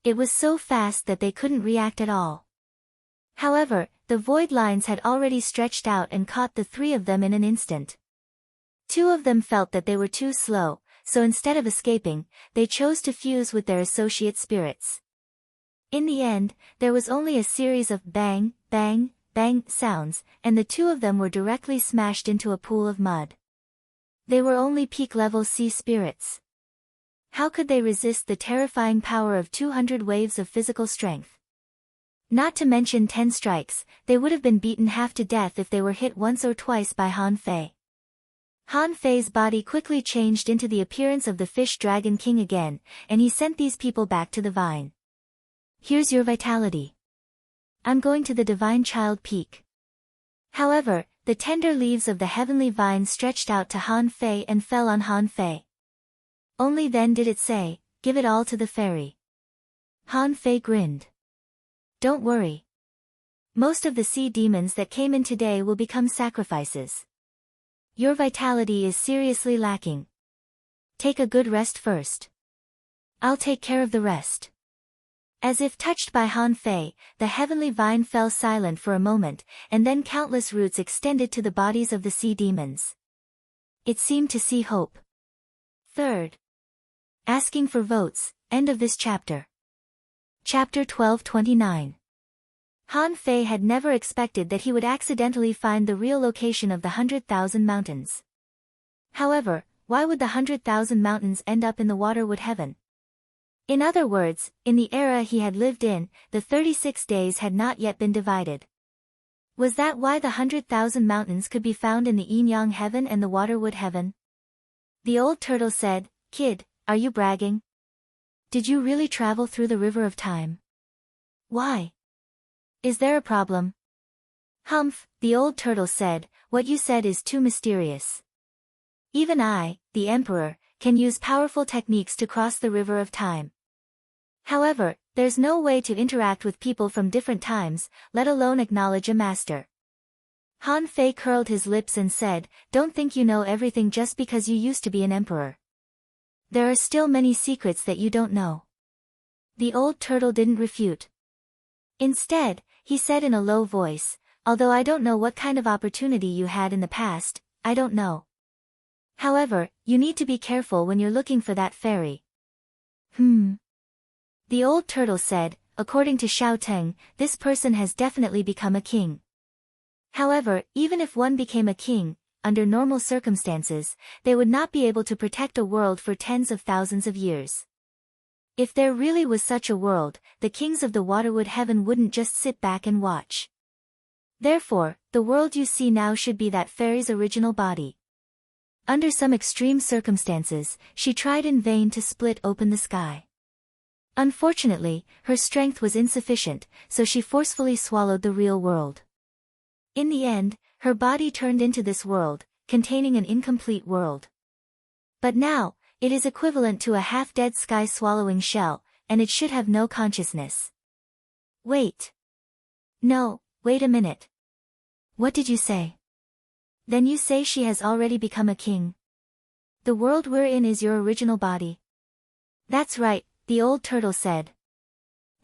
It was so fast that they couldn't react at all. However, the void lines had already stretched out and caught the 3 of them in an instant. 2 of them felt that they were too slow, so instead of escaping, they chose to fuse with their associate spirits. In the end, there was only a series of bang, bang, bang sounds, and the 2 of them were directly smashed into a pool of mud. They were only peak-level sea spirits. How could they resist the terrifying power of 200 waves of physical strength? Not to mention 10 strikes, they would have been beaten half to death if they were hit once or twice by Han Fei. Han Fei's body quickly changed into the appearance of the Fish Dragon King again, and he sent these people back to the vine. "Here's your vitality. I'm going to the Divine Child Peak." However, the tender leaves of the heavenly vine stretched out to Han Fei and fell on Han Fei. Only then did it say, "Give it all to the fairy." Han Fei grinned. "Don't worry. Most of the sea demons that came in today will become sacrifices. Your vitality is seriously lacking. Take a good rest first. I'll take care of the rest." As if touched by Han Fei, the heavenly vine fell silent for a moment, and then countless roots extended to the bodies of the sea demons. It seemed to see hope. 3rd. Asking for votes, end of this chapter. Chapter 1229. Han Fei had never expected that he would accidentally find the real location of the 100,000 mountains. However, why would the 100,000 mountains end up in the Waterwood Heaven? In other words, in the era he had lived in, the 36 days had not yet been divided. Was that why the 100,000 mountains could be found in the Yin-Yang Heaven and the Waterwood Heaven? The old turtle said, "Kid, are you bragging? Did you really travel through the river of time? Why? Is there a problem?" "Humph," the old turtle said, "what you said is too mysterious. Even I, the emperor, can use powerful techniques to cross the river of time. However, there's no way to interact with people from different times, let alone acknowledge a master." Han Fei curled his lips and said, "Don't think you know everything just because you used to be an emperor. There are still many secrets that you don't know." The old turtle didn't refute. Instead, he said in a low voice, "Although I don't know what kind of opportunity you had in the past, I don't know. However, you need to be careful when you're looking for that fairy." The old turtle said, "According to Xiao Teng, this person has definitely become a king. However, even if one became a king, under normal circumstances, they would not be able to protect a world for tens of thousands of years. If there really was such a world, the kings of the Waterwood Heaven wouldn't just sit back and watch. Therefore, the world you see now should be that fairy's original body." Under some extreme circumstances, she tried in vain to split open the sky. Unfortunately, her strength was insufficient, so she forcefully swallowed the real world. In the end, her body turned into this world, containing an incomplete world. But now, it is equivalent to a half-dead sky-swallowing shell, and it should have no consciousness. Wait. No, wait a minute. What did you say? Then you say she has already become a king? The world we're in is your original body? That's right, the old turtle said.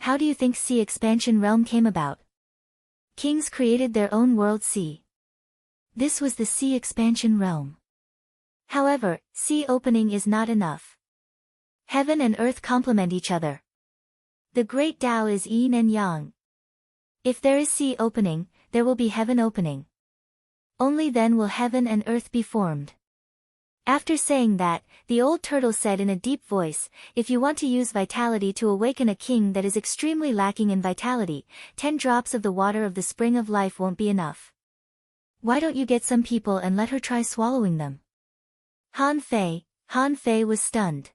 How do you think Sea Expansion Realm came about? Kings created their own world sea. This was the Sea Expansion Realm. However, sea opening is not enough. Heaven and earth complement each other. The great Tao is yin and yang. If there is sea opening, there will be heaven opening. Only then will heaven and earth be formed. After saying that, the old turtle said in a deep voice, "If you want to use vitality to awaken a king that is extremely lacking in vitality, 10 drops of the water of the spring of life won't be enough. Why don't you get some people and let her try swallowing them?" Han Fei was stunned.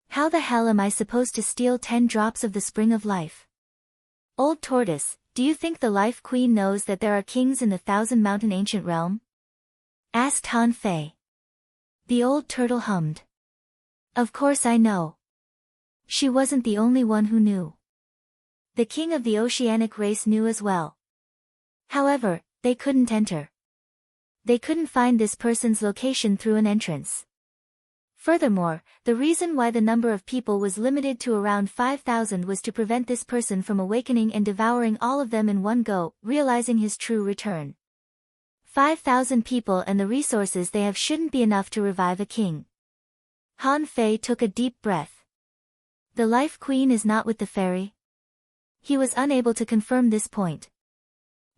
How the hell am I supposed to steal 10 drops of the spring of life? Old tortoise, do you think the Life Queen knows that there are kings in the 1,000-mountain ancient realm? Asked Han Fei. The old turtle hummed. Of course I know. She wasn't the only one who knew. The king of the oceanic race knew as well. However, they couldn't enter. They couldn't find this person's location through an entrance. Furthermore, the reason why the number of people was limited to around 5,000 was to prevent this person from awakening and devouring all of them in one go, realizing his true return. 5,000 people and the resources they have shouldn't be enough to revive a king. Han Fei took a deep breath. The Life Queen is not with the fairy? He was unable to confirm this point.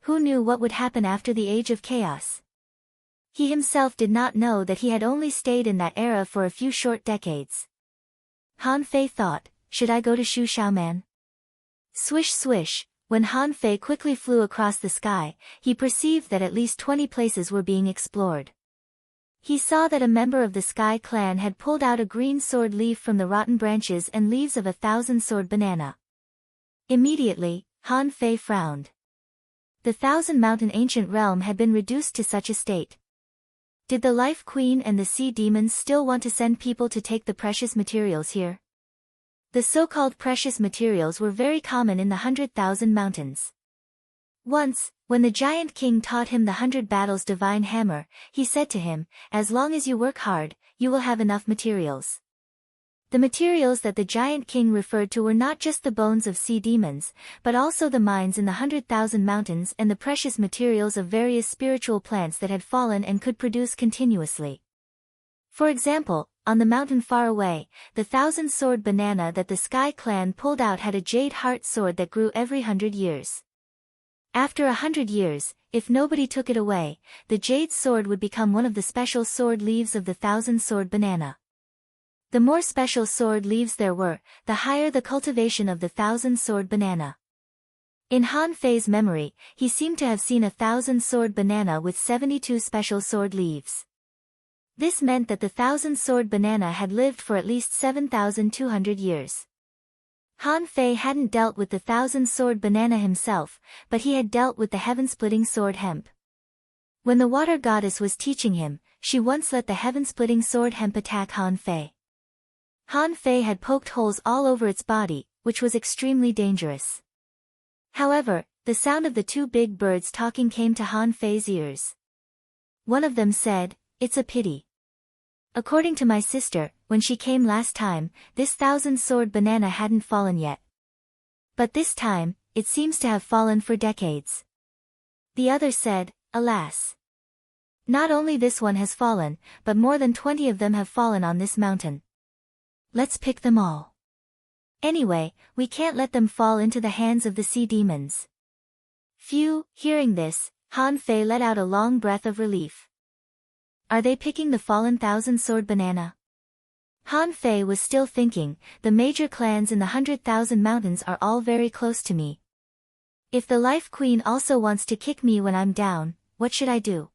Who knew what would happen after the Age of Chaos? He himself did not know that he had only stayed in that era for a few short decades. Han Fei thought, should I go to Shu Xiaoman? Swish swish, when Han Fei quickly flew across the sky, he perceived that at least 20 places were being explored. He saw that a member of the Sky Clan had pulled out a green sword leaf from the rotten branches and leaves of a 1,000-sword banana. Immediately, Han Fei frowned. The 1,000-mountain ancient realm had been reduced to such a state. Did the Life Queen and the Sea Demons still want to send people to take the precious materials here? The so-called precious materials were very common in the 100,000 mountains. Once, when the Giant King taught him the 100 Battles divine hammer, he said to him, as long as you work hard, you will have enough materials. The materials that the Giant King referred to were not just the bones of sea demons, but also the mines in the 100,000 mountains and the precious materials of various spiritual plants that had fallen and could produce continuously. For example, on the mountain far away, the 1,000-sword banana that the Sky Clan pulled out had a jade heart sword that grew every 100 years. After 100 years, if nobody took it away, the jade sword would become one of the special sword leaves of the 1,000-sword banana. The more special sword leaves there were, the higher the cultivation of the 1,000-sword banana. In Han Fei's memory, he seemed to have seen a 1,000-sword banana with 72 special sword leaves. This meant that the 1,000-sword banana had lived for at least 7,200 years. Han Fei hadn't dealt with the 1,000-sword banana himself, but he had dealt with the heaven-splitting sword hemp. When the water goddess was teaching him, she once let the heaven-splitting sword hemp attack Han Fei. Han Fei had poked holes all over its body, which was extremely dangerous. However, the sound of the two big birds talking came to Han Fei's ears. One of them said, "It's a pity. According to my sister, when she came last time, this 1,000-sword banana hadn't fallen yet. But this time, it seems to have fallen for decades." The other said, "Alas. Not only this one has fallen, but more than 20 of them have fallen on this mountain. Let's pick them all. Anyway, we can't let them fall into the hands of the sea demons." Phew, hearing this, Han Fei let out a long breath of relief. Are they picking the fallen 1,000-sword banana? Han Fei was still thinking, the major clans in the 100,000 mountains are all very close to me. If the Life Queen also wants to kick me when I'm down, what should I do?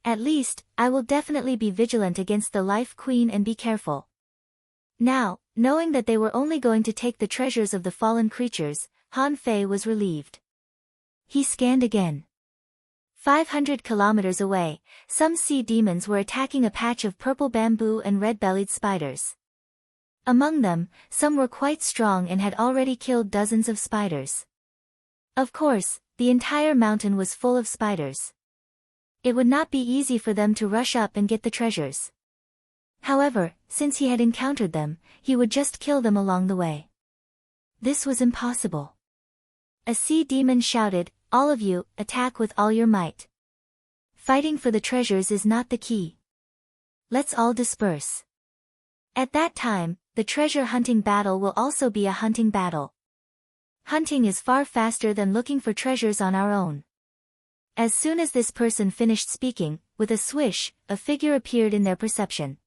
At least, I will definitely be vigilant against the Life Queen and be careful. Now, knowing that they were only going to take the treasures of the fallen creatures, Han Fei was relieved. He scanned again. 500 kilometers away, some sea demons were attacking a patch of purple bamboo and red-bellied spiders. Among them, some were quite strong and had already killed dozens of spiders. Of course, the entire mountain was full of spiders. It would not be easy for them to rush up and get the treasures. However, since he had encountered them, he would just kill them along the way. This was impossible. A sea demon shouted, "All of you, attack with all your might. Fighting for the treasures is not the key. Let's all disperse." At that time, the treasure hunting battle will also be a hunting battle. Hunting is far faster than looking for treasures on our own. As soon as this person finished speaking, with a swish, a figure appeared in their perception.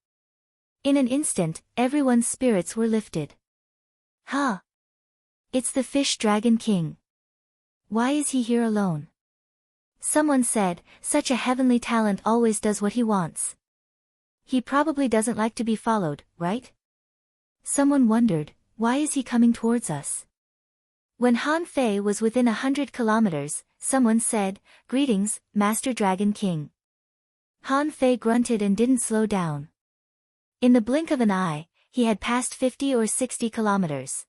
In an instant, everyone's spirits were lifted. "Huh! It's the Fish Dragon King. Why is he here alone?" Someone said, "Such a heavenly talent always does what he wants. He probably doesn't like to be followed, right?" Someone wondered, "Why is he coming towards us?" When Han Fei was within 100 kilometers, someone said, "Greetings, Master Dragon King." Han Fei grunted and didn't slow down. In the blink of an eye, he had passed 50 or 60 kilometers.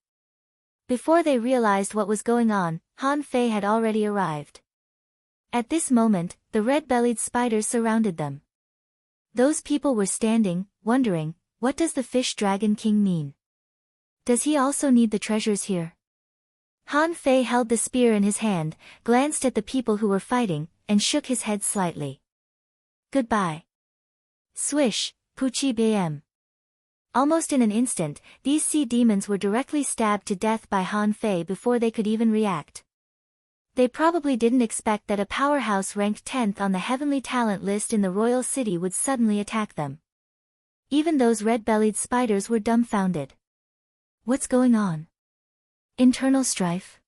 Before they realized what was going on, Han Fei had already arrived. At this moment, the red-bellied spiders surrounded them. Those people were standing, wondering, what does the Fish Dragon King mean? Does he also need the treasures here? Han Fei held the spear in his hand, glanced at the people who were fighting, and shook his head slightly. Goodbye. Swish, Puchi Bam. Almost in an instant, these sea demons were directly stabbed to death by Han Fei before they could even react. They probably didn't expect that a powerhouse ranked 10th on the heavenly talent list in the royal city would suddenly attack them. Even those red-bellied spiders were dumbfounded. What's going on? Internal strife?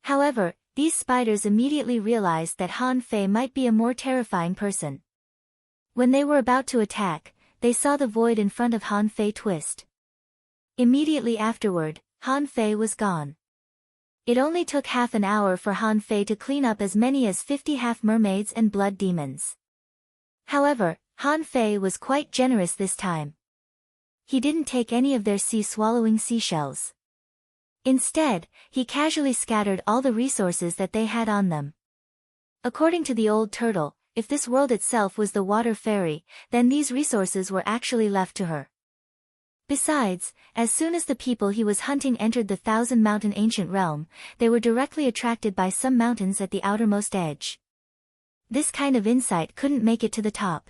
However, these spiders immediately realized that Han Fei might be a more terrifying person. When they were about to attack, they saw the void in front of Han Fei twist. Immediately afterward, Han Fei was gone. It only took half an hour for Han Fei to clean up as many as 50 half-mermaids and blood demons. However, Han Fei was quite generous this time. He didn't take any of their sea-swallowing seashells. Instead, he casually scattered all the resources that they had on them. According to the old turtle, if this world itself was the water fairy, then these resources were actually left to her. Besides, as soon as the people he was hunting entered the Thousand Mountain Ancient Realm, they were directly attracted by some mountains at the outermost edge. This kind of insight couldn't make it to the top.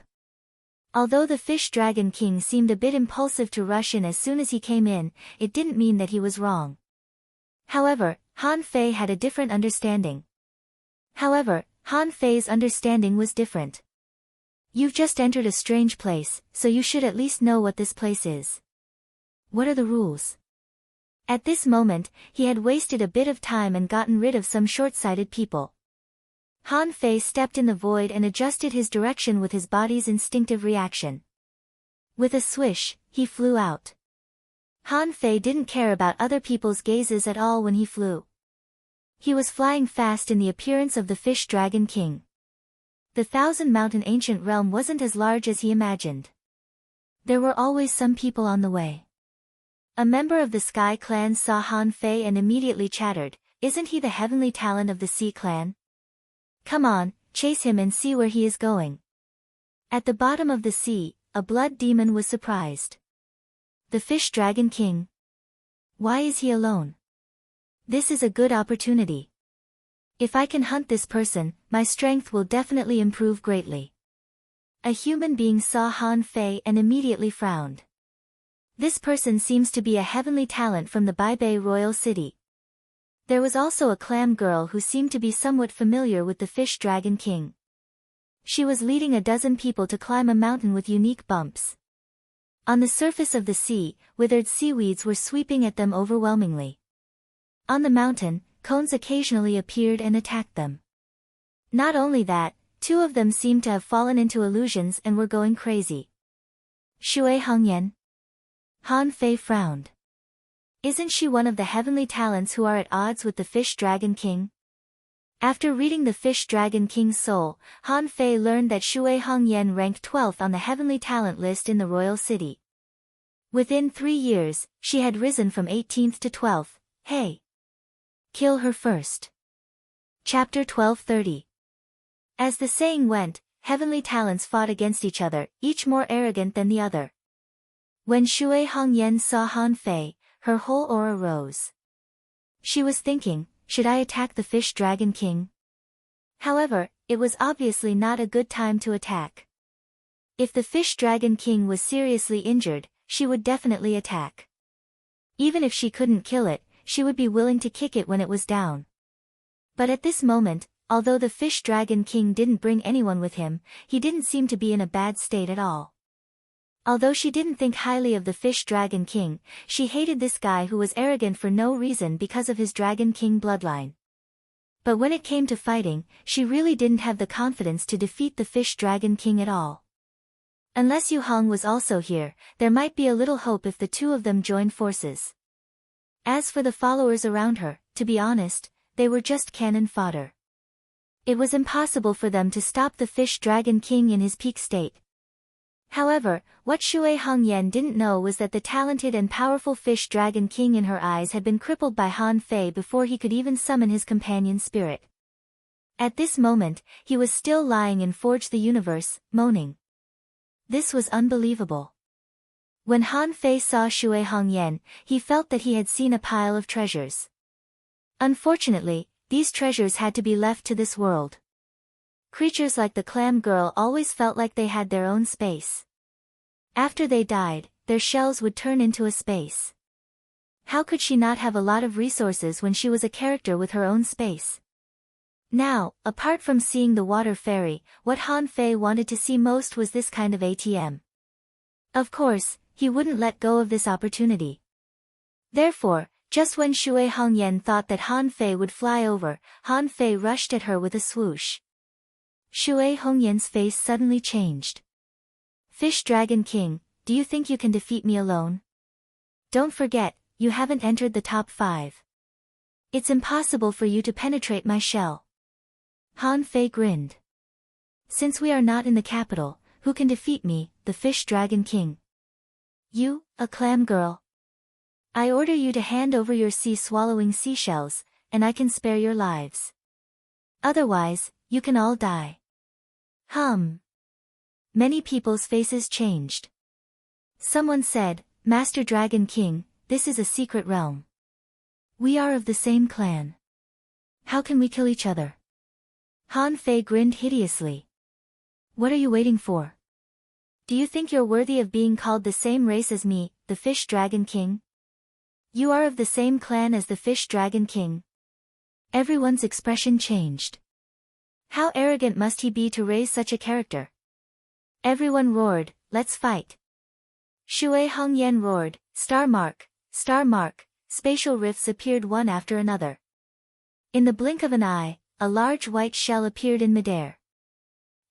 Although the Fish Dragon King seemed a bit impulsive to rush in as soon as he came in, it didn't mean that he was wrong. However, Han Fei had a different understanding. Han Fei's understanding was different. You've just entered a strange place, so you should at least know what this place is. What are the rules? At this moment, he had wasted a bit of time and gotten rid of some short-sighted people. Han Fei stepped in the void and adjusted his direction with his body's instinctive reaction. With a swish, he flew out. Han Fei didn't care about other people's gazes at all when he flew. He was flying fast in the appearance of the Fish Dragon King. The Thousand Mountain Ancient Realm wasn't as large as he imagined. There were always some people on the way. A member of the Sky Clan saw Han Fei and immediately chattered, "Isn't he the heavenly talent of the Sea Clan? Come on, chase him and see where he is going." At the bottom of the sea, a blood demon was surprised. The Fish Dragon King? Why is he alone? This is a good opportunity. If I can hunt this person, my strength will definitely improve greatly. A human being saw Han Fei and immediately frowned. This person seems to be a heavenly talent from the Baibei royal city. There was also a clam girl who seemed to be somewhat familiar with the Fish Dragon King. She was leading a dozen people to climb a mountain with unique bumps. On the surface of the sea, withered seaweeds were sweeping at them overwhelmingly. On the mountain, cones occasionally appeared and attacked them. Not only that, two of them seemed to have fallen into illusions and were going crazy. Shui Hongyan? Han Fei frowned. Isn't she one of the heavenly talents who are at odds with the Fish Dragon King? After reading the Fish Dragon King's soul, Han Fei learned that Shui Hongyan ranked 12th on the heavenly talent list in the royal city. Within 3 years, she had risen from 18th to 12th. Hey! Kill her first. Chapter 1230. As the saying went, heavenly talents fought against each other, each more arrogant than the other. When Shui Hongyan saw Han Fei, her whole aura rose. She was thinking, should I attack the Fish Dragon King? However, it was obviously not a good time to attack. If the Fish Dragon King was seriously injured, she would definitely attack. Even if she couldn't kill it, she would be willing to kick it when it was down. But at this moment, although the Fish Dragon King didn't bring anyone with him, he didn't seem to be in a bad state at all. Although she didn't think highly of the Fish Dragon King, she hated this guy who was arrogant for no reason because of his Dragon King bloodline. But when it came to fighting, she really didn't have the confidence to defeat the Fish Dragon King at all. Unless Yu Hong was also here, there might be a little hope if the two of them joined forces. As for the followers around her, to be honest, they were just cannon fodder. It was impossible for them to stop the Fish Dragon King in his peak state. However, what Shui Hongyan didn't know was that the talented and powerful fish dragon king in her eyes had been crippled by Han Fei before he could even summon his companion spirit. At this moment, he was still lying in Forge the Universe, moaning. This was unbelievable. When Han Fei saw Shui Hongyan, he felt that he had seen a pile of treasures. Unfortunately, these treasures had to be left to this world. Creatures like the clam girl always felt like they had their own space. After they died, their shells would turn into a space. How could she not have a lot of resources when she was a character with her own space? Now, apart from seeing the water fairy, what Han Fei wanted to see most was this kind of ATM. Of course, he wouldn't let go of this opportunity. Therefore, just when Shui Hongyan thought that Han Fei would fly over, Han Fei rushed at her with a swoosh. Shui Hongyan's face suddenly changed. Fish Dragon King, do you think you can defeat me alone? Don't forget, you haven't entered the top 5. It's impossible for you to penetrate my shell. Han Fei grinned. Since we are not in the capital, who can defeat me, the Fish Dragon King? You, a clam girl. I order you to hand over your sea-swallowing seashells, and I can spare your lives. Otherwise, you can all die. Many people's faces changed. Someone said, Master Dragon King, this is a secret realm. We are of the same clan. How can we kill each other? Han Fei grinned hideously. What are you waiting for? Do you think you're worthy of being called the same race as me, the Fish Dragon King? You are of the same clan as the Fish Dragon King. Everyone's expression changed. How arrogant must he be to raise such a character? Everyone roared, let's fight. Shui Hongyan roared, star mark, spatial rifts appeared one after another. In the blink of an eye, a large white shell appeared in midair.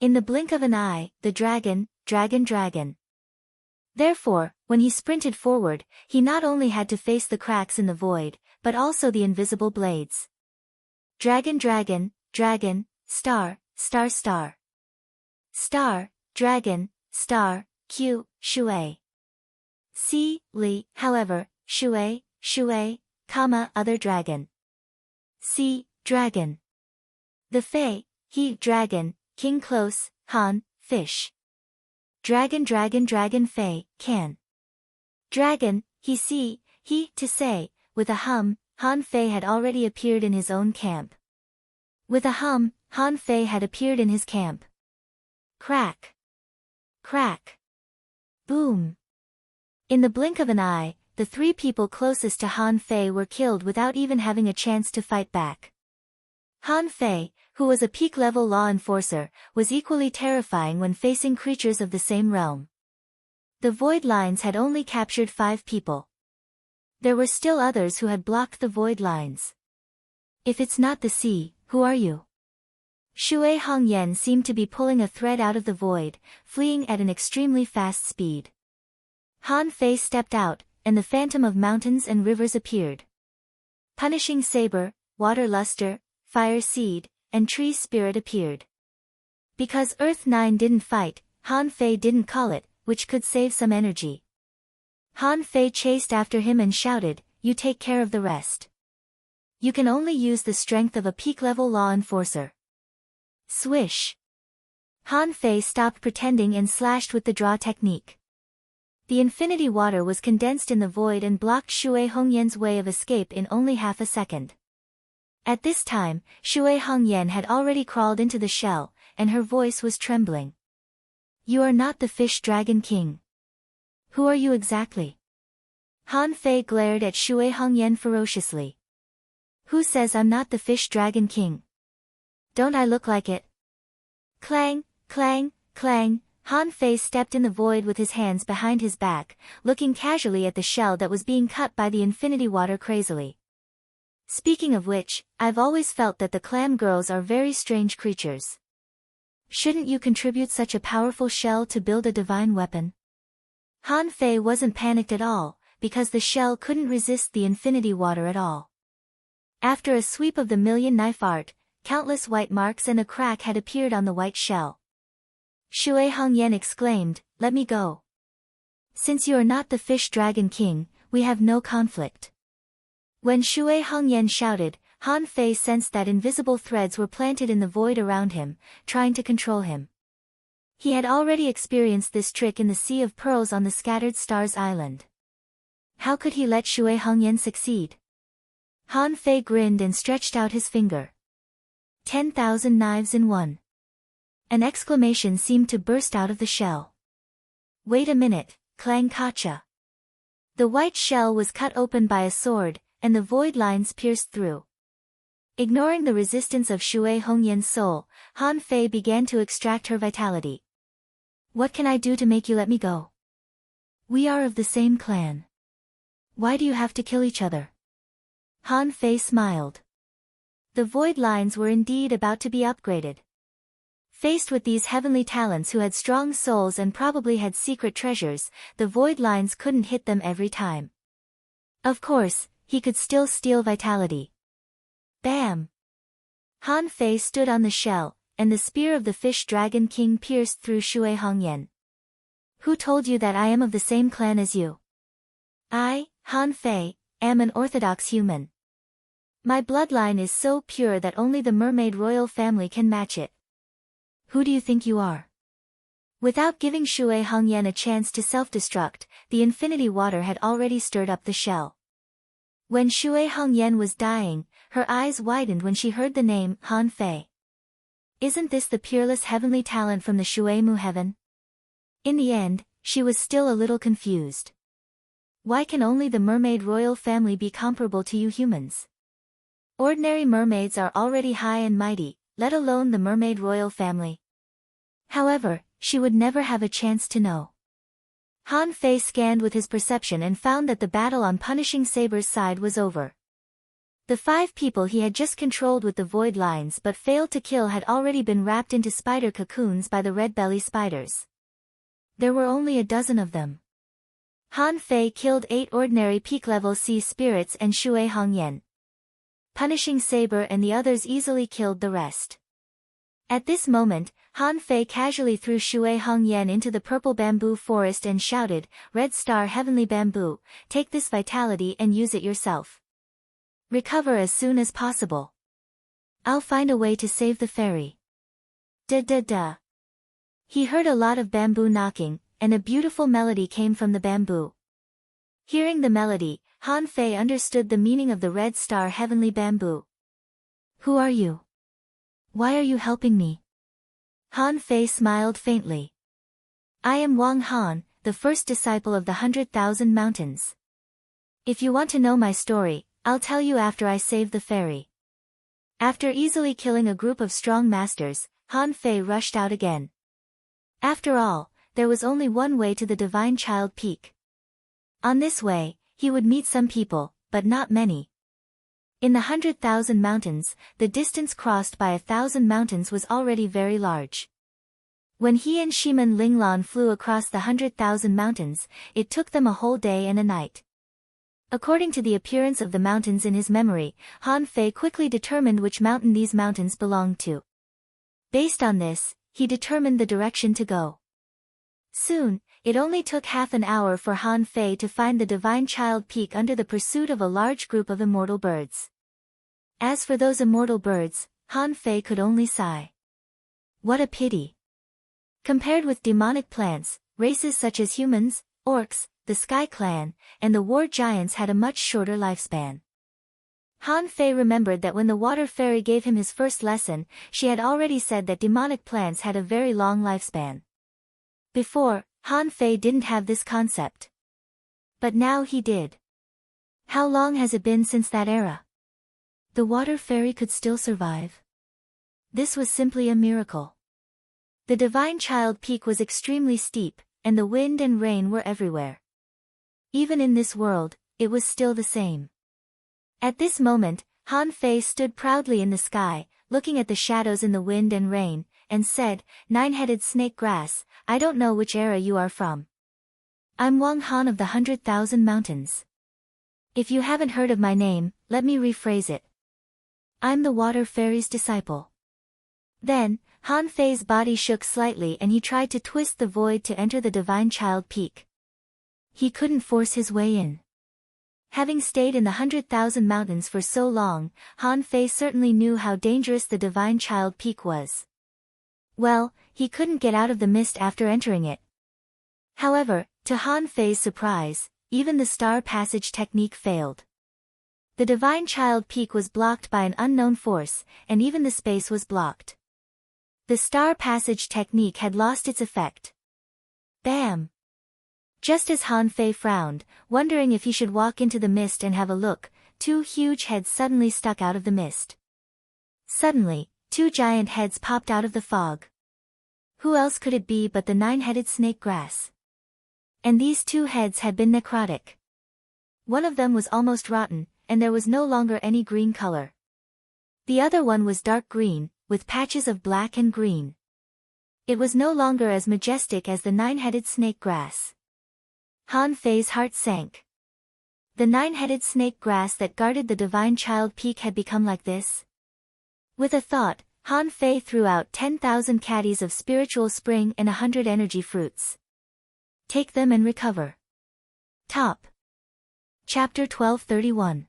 In the blink of an eye, the dragon. Therefore, when he sprinted forward, he not only had to face the cracks in the void, but also the invisible blades. Dragon, star, dragon, star, Q, Shui. C, Li, however, Shui, other dragon. C, dragon. The Fei, he, dragon, king close, Han, fish. Dragon, Fei, can. Dragon, he see, he, to say, with a hum, Han Fei had already appeared in his own camp. With a hum, Han Fei had appeared in his camp. Crack. Boom. In the blink of an eye, the 3 people closest to Han Fei were killed without even having a chance to fight back. Han Fei, who was a peak-level law enforcer, was equally terrifying when facing creatures of the same realm. The Void Lines had only captured 5 people. There were still others who had blocked the Void Lines. If it's not the sea, who are you? Shui Hongyan seemed to be pulling a thread out of the void, fleeing at an extremely fast speed. Han Fei stepped out, and the phantom of mountains and rivers appeared. Punishing Saber, Water Luster, Fire Seed, and Tree Spirit appeared. Because Earth 9 didn't fight, Han Fei didn't call it, which could save some energy. Han Fei chased after him and shouted, "You take care of the rest. You can only use the strength of a peak-level law enforcer." Swish! Han Fei stopped pretending and slashed with the draw technique. The infinity water was condensed in the void and blocked Shui Hongyan's way of escape in only half a second. At this time, Shui Hongyan had already crawled into the shell, and her voice was trembling. "You are not the Fish Dragon King. Who are you exactly?" Han Fei glared at Shui Hongyan ferociously. "Who says I'm not the Fish Dragon King? Don't I look like it?" Clang, clang, clang, Han Fei stepped in the void with his hands behind his back, looking casually at the shell that was being cut by the infinity water crazily. "Speaking of which, I've always felt that the clam girls are very strange creatures. Shouldn't you contribute such a powerful shell to build a divine weapon?" Han Fei wasn't panicked at all, because the shell couldn't resist the infinity water at all. After a sweep of the million knife art, countless white marks and a crack had appeared on the white shell. Shui Hongyan exclaimed, "Let me go. Since you are not the fish dragon king, we have no conflict." When Shui Hongyan shouted, Han Fei sensed that invisible threads were planted in the void around him, trying to control him. He had already experienced this trick in the Sea of Pearls on the Scattered Stars Island. How could he let Shui Hongyan succeed? Han Fei grinned and stretched out his finger. 10,000 knives in one. An exclamation seemed to burst out of the shell. Wait a minute, clang kacha. The white shell was cut open by a sword, and the void lines pierced through. Ignoring the resistance of Shui Hongyan's soul, Han Fei began to extract her vitality. What can I do to make you let me go? We are of the same clan. Why do you have to kill each other? Han Fei smiled. The void lines were indeed about to be upgraded. Faced with these heavenly talents who had strong souls and probably had secret treasures, the void lines couldn't hit them every time. Of course, he could still steal vitality. Bam! Han Fei stood on the shell, and the spear of the fish dragon king pierced through Shui Hongyan. Who told you that I am of the same clan as you? I, Han Fei, am an orthodox human. My bloodline is so pure that only the mermaid royal family can match it. Who do you think you are? Without giving Shui Hongyan a chance to self-destruct, the infinity water had already stirred up the shell. When Shui Hongyan was dying, her eyes widened when she heard the name Han Fei. Isn't this the peerless heavenly talent from the Shui Mu heaven? In the end, she was still a little confused. Why can only the mermaid royal family be comparable to you humans? Ordinary mermaids are already high and mighty, let alone the mermaid royal family. However, she would never have a chance to know. Han Fei scanned with his perception and found that the battle on Punishing Saber's side was over. The 5 people he had just controlled with the void lines but failed to kill had already been wrapped into spider cocoons by the red belly spiders. There were only a dozen of them. Han Fei killed 8 ordinary peak-level sea spirits and Shui Hongyan. Punishing Saber and the others easily killed the rest. At this moment, Han Fei casually threw Shui Hongyan into the purple bamboo forest and shouted, "Red Star Heavenly Bamboo, take this vitality and use it yourself. Recover as soon as possible. I'll find a way to save the fairy." Da. He heard a lot of bamboo knocking, and a beautiful melody came from the bamboo. Hearing the melody, Han Fei understood the meaning of the Red Star Heavenly Bamboo. Who are you? Why are you helping me? Han Fei smiled faintly. I am Wang Han, the first disciple of the 100,000 Mountains. If you want to know my story, I'll tell you after I save the fairy. After easily killing a group of strong masters, Han Fei rushed out again. After all, there was only one way to the Divine Child Peak. On this way, he would meet some people, but not many. In the 100,000 mountains, the distance crossed by 1,000 mountains was already very large. When he and Shiman Linglan flew across the 100,000 mountains, it took them a whole day and a night. According to the appearance of the mountains in his memory, Han Fei quickly determined which mountain these mountains belonged to. Based on this, he determined the direction to go. Soon, it only took half an hour for Han Fei to find the Divine Child Peak under the pursuit of a large group of immortal birds. As for those immortal birds, Han Fei could only sigh. What a pity. Compared with demonic plants, races such as humans, orcs, the Sky Clan, and the war giants had a much shorter lifespan. Han Fei remembered that when the water fairy gave him his first lesson, she had already said that demonic plants had a very long lifespan. Before, Han Fei didn't have this concept. But now he did. How long has it been since that era? The water fairy could still survive. This was simply a miracle. The Divine Child Peak was extremely steep, and the wind and rain were everywhere. Even in this world, it was still the same. At this moment, Han Fei stood proudly in the sky, looking at the shadows in the wind and rain, and said, "Nine-headed snake grass, I don't know which era you are from. I'm Wang Han of the 100,000 Mountains. If you haven't heard of my name, let me rephrase it. I'm the water fairy's disciple." Then, Han Fei's body shook slightly and he tried to twist the void to enter the Divine Child Peak. He couldn't force his way in. Having stayed in the 100,000 mountains for so long, Han Fei certainly knew how dangerous the Divine Child Peak was. Well, he couldn't get out of the mist after entering it. However, to Han Fei's surprise, even the star passage technique failed. The Divine Child Peak was blocked by an unknown force, and even the space was blocked. The star passage technique had lost its effect. Bam! Just as Han Fei frowned, wondering if he should walk into the mist and have a look, two huge heads suddenly stuck out of the mist. Suddenly, two giant heads popped out of the fog. Who else could it be but the nine-headed snake grass? And these two heads had been necrotic. One of them was almost rotten, and there was no longer any green color. The other one was dark green, with patches of black and green. It was no longer as majestic as the nine-headed snake grass. Han Fei's heart sank. The nine-headed snake grass that guarded the Divine Child Peak had become like this? With a thought, Han Fei threw out 10,000 caddies of spiritual spring and 100 energy fruits. Take them and recover. Top. Chapter 1231.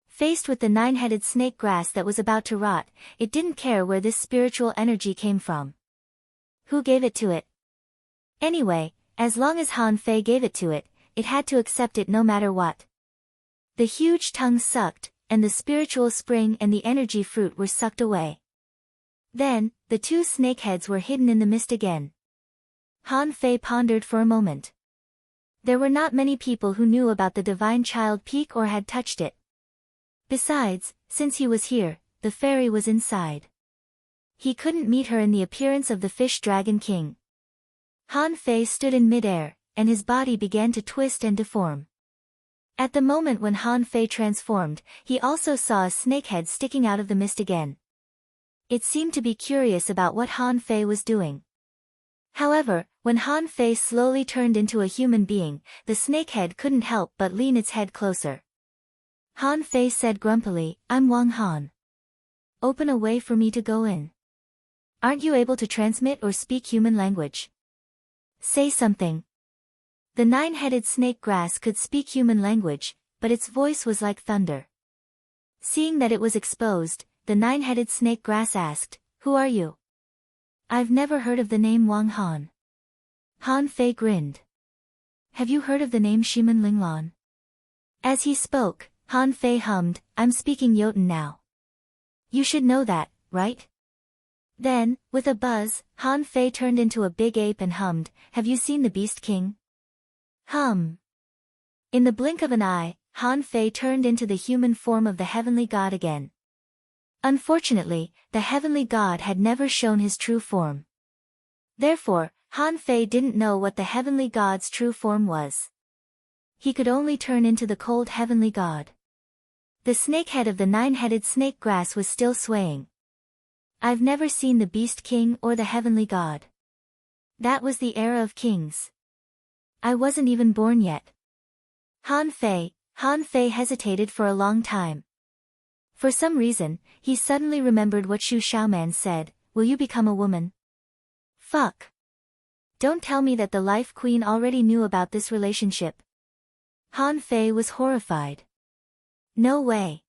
Faced with the nine-headed snake grass that was about to rot, it didn't care where this spiritual energy came from. Who gave it to it? Anyway, as long as Han Fei gave it to it, it had to accept it no matter what. The huge tongue sucked, and the spiritual spring and the energy fruit were sucked away. Then, the two snakeheads were hidden in the mist again. Han Fei pondered for a moment. There were not many people who knew about the Divine Child Peak or had touched it. Besides, since he was here, the fairy was inside. He couldn't meet her in the appearance of the Fish Dragon King. Han Fei stood in midair, and his body began to twist and deform. At the moment when Han Fei transformed, he also saw a snakehead sticking out of the mist again. It seemed to be curious about what Han Fei was doing. However, when Han Fei slowly turned into a human being, the snakehead couldn't help but lean its head closer. Han Fei said grumpily, "I'm Wang Han. Open a way for me to go in. Aren't you able to transmit or speak human language? Say something." The nine-headed snake grass could speak human language, but its voice was like thunder. Seeing that it was exposed, the nine-headed snake grass asked, "Who are you?" "I've never heard of the name Wang Han." Han Fei grinned. "Have you heard of the name Shiman Linglan?" As he spoke, Han Fei hummed, "I'm speaking Jotun now. You should know that, right?" Then, with a buzz, Han Fei turned into a big ape and hummed, "Have you seen the Beast King?" Hum. In the blink of an eye, Han Fei turned into the human form of the heavenly god again. Unfortunately, the heavenly god had never shown his true form. Therefore, Han Fei didn't know what the heavenly god's true form was. He could only turn into the cold heavenly god. The snakehead of the nine-headed snake grass was still swaying. "I've never seen the Beast King or the heavenly god. That was the era of kings. I wasn't even born yet." Han Fei hesitated for a long time. For some reason, he suddenly remembered what Shu Xiaoman said, "Will you become a woman?" Fuck. Don't tell me that the Life Queen already knew about this relationship. Han Fei was horrified. No way.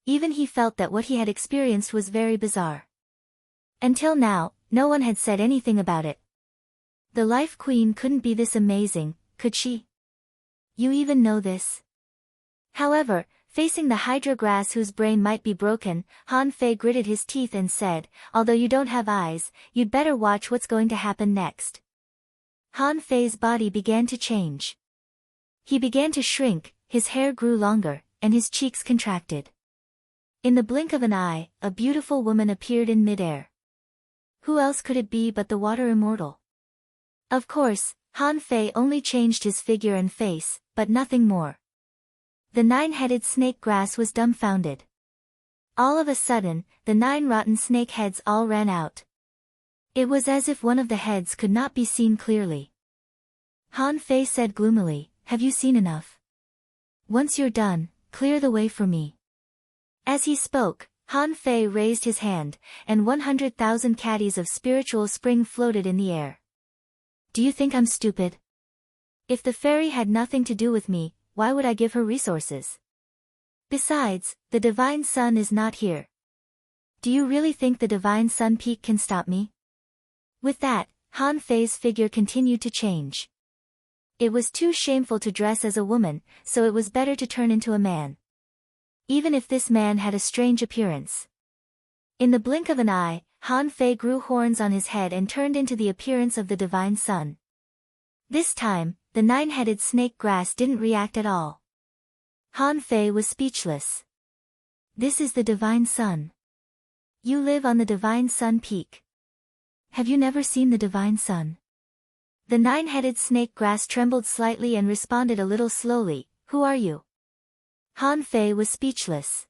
Even he felt that what he had experienced was very bizarre. Until now, no one had said anything about it. The Life Queen couldn't be this amazing, could she? You even know this? However, facing the Hydra grass whose brain might be broken, Han Fei gritted his teeth and said, "Although you don't have eyes, you'd better watch what's going to happen next." Han Fei's body began to change. He began to shrink, his hair grew longer, and his cheeks contracted. In the blink of an eye, a beautiful woman appeared in midair. Who else could it be but the water immortal? Of course, Han Fei only changed his figure and face, but nothing more. The nine-headed snake grass was dumbfounded. All of a sudden, the 9 rotten snake heads all ran out. It was as if one of the heads could not be seen clearly. Han Fei said gloomily, "Have you seen enough? Once you're done, clear the way for me." As he spoke, Han Fei raised his hand, and 100,000 caddies of spiritual spring floated in the air. Do you think I'm stupid? If the fairy had nothing to do with me, why would I give her resources? Besides, the Divine Sun is not here. Do you really think the Divine Sun Peak can stop me? With that, Han Fei's figure continued to change. It was too shameful to dress as a woman, so it was better to turn into a man. Even if this man had a strange appearance. In the blink of an eye, Han Fei grew horns on his head and turned into the appearance of the Divine Sun. This time, the nine-headed snake grass didn't react at all. Han Fei was speechless. This is the Divine Sun. You live on the Divine Sun Peak. Have you never seen the Divine Sun? The nine-headed snake grass trembled slightly and responded a little slowly, Who are you? Han Fei was speechless.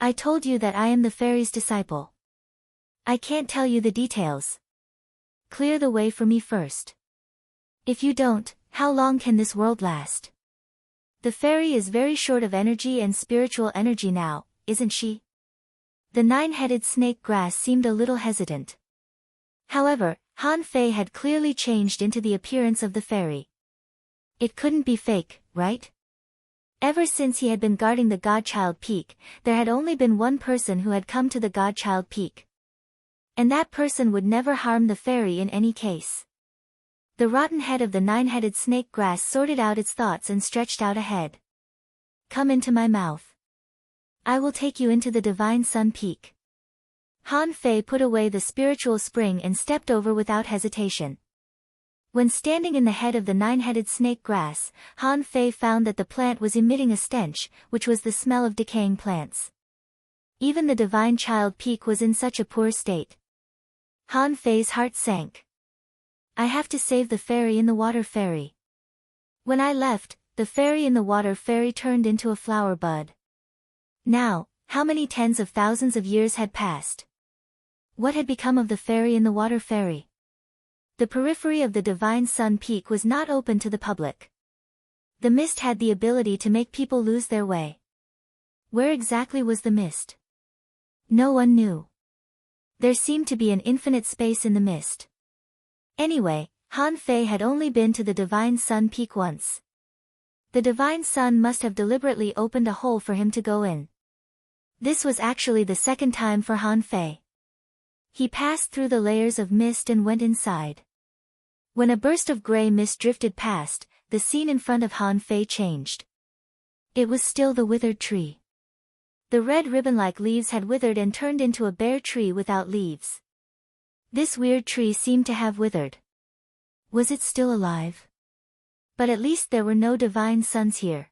I told you that I am the fairy's disciple. I can't tell you the details. Clear the way for me first. If you don't, how long can this world last? The fairy is very short of energy and spiritual energy now, isn't she? The nine-headed snake grass seemed a little hesitant. However, Han Fei had clearly changed into the appearance of the fairy. It couldn't be fake, right? Ever since he had been guarding the Godchild Peak, there had only been one person who had come to the Godchild Peak. And that person would never harm the fairy in any case. The rotten head of the nine-headed snake grass sorted out its thoughts and stretched out a head. Come into my mouth. I will take you into the Divine Sun Peak. Han Fei put away the spiritual spring and stepped over without hesitation. When standing in the head of the nine-headed snake grass, Han Fei found that the plant was emitting a stench, which was the smell of decaying plants. Even the Divine Child Peak was in such a poor state. Han Fei's heart sank. I have to save the fairy in the water fairy. When I left, the fairy in the water fairy turned into a flower bud. Now, how many tens of thousands of years had passed? What had become of the fairy in the water fairy? The periphery of the Divine Sun Peak was not open to the public. The mist had the ability to make people lose their way. Where exactly was the mist? No one knew. There seemed to be an infinite space in the mist. Anyway, Han Fei had only been to the Divine Sun Peak once. The Divine Sun must have deliberately opened a hole for him to go in. This was actually the second time for Han Fei. He passed through the layers of mist and went inside. When a burst of gray mist drifted past, the scene in front of Han Fei changed. It was still the withered tree. The red ribbon-like leaves had withered and turned into a bare tree without leaves. This weird tree seemed to have withered. Was it still alive? But at least there were no divine suns here.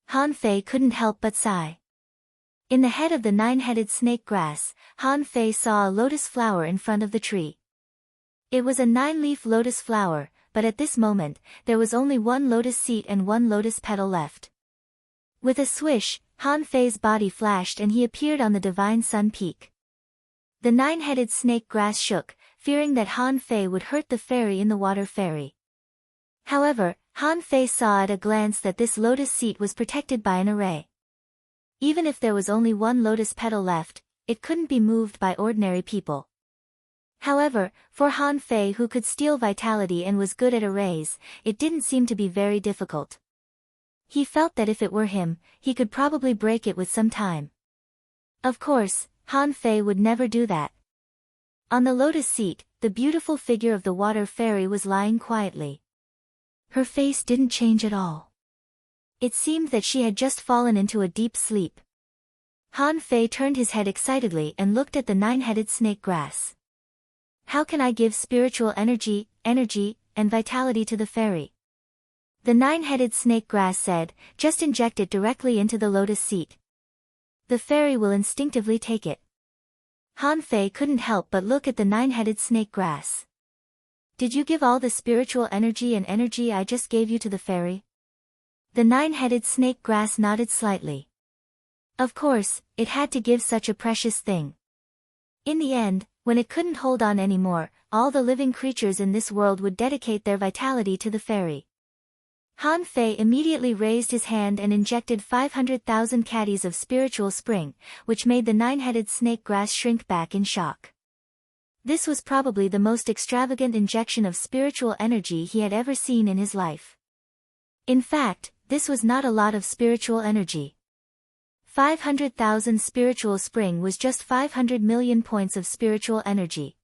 Han Fei couldn't help but sigh. In the head of the nine-headed snake grass, Han Fei saw a lotus flower in front of the tree. It was a 9-leaf lotus flower, but at this moment, there was only one lotus seed and one lotus petal left. With a swish, Han Fei's body flashed and he appeared on the Divine Sun Peak. The nine-headed snake grass shook, fearing that Han Fei would hurt the fairy in the water fairy. However, Han Fei saw at a glance that this lotus seed was protected by an array. Even if there was only one lotus petal left, it couldn't be moved by ordinary people. However, for Han Fei, who could steal vitality and was good at arrays, it didn't seem to be very difficult. He felt that if it were him, he could probably break it with some time. Of course, Han Fei would never do that. On the lotus seat, the beautiful figure of the water fairy was lying quietly. Her face didn't change at all. It seemed that she had just fallen into a deep sleep. Han Fei turned his head excitedly and looked at the nine-headed snake grass. How can I give spiritual energy, and vitality to the fairy? The nine-headed snake grass said, just inject it directly into the lotus seat. The fairy will instinctively take it. Han Fei couldn't help but look at the nine-headed snake grass. Did you give all the spiritual energy and energy I just gave you to the fairy? The nine-headed snake grass nodded slightly. Of course, it had to give such a precious thing. In the end, when it couldn't hold on anymore, all the living creatures in this world would dedicate their vitality to the fairy. Han Fei immediately raised his hand and injected 500,000 caddies of spiritual spring, which made the nine-headed snake grass shrink back in shock. This was probably the most extravagant injection of spiritual energy he had ever seen in his life. In fact, this was not a lot of spiritual energy. 500,000 spiritual spring was just 500 million points of spiritual energy.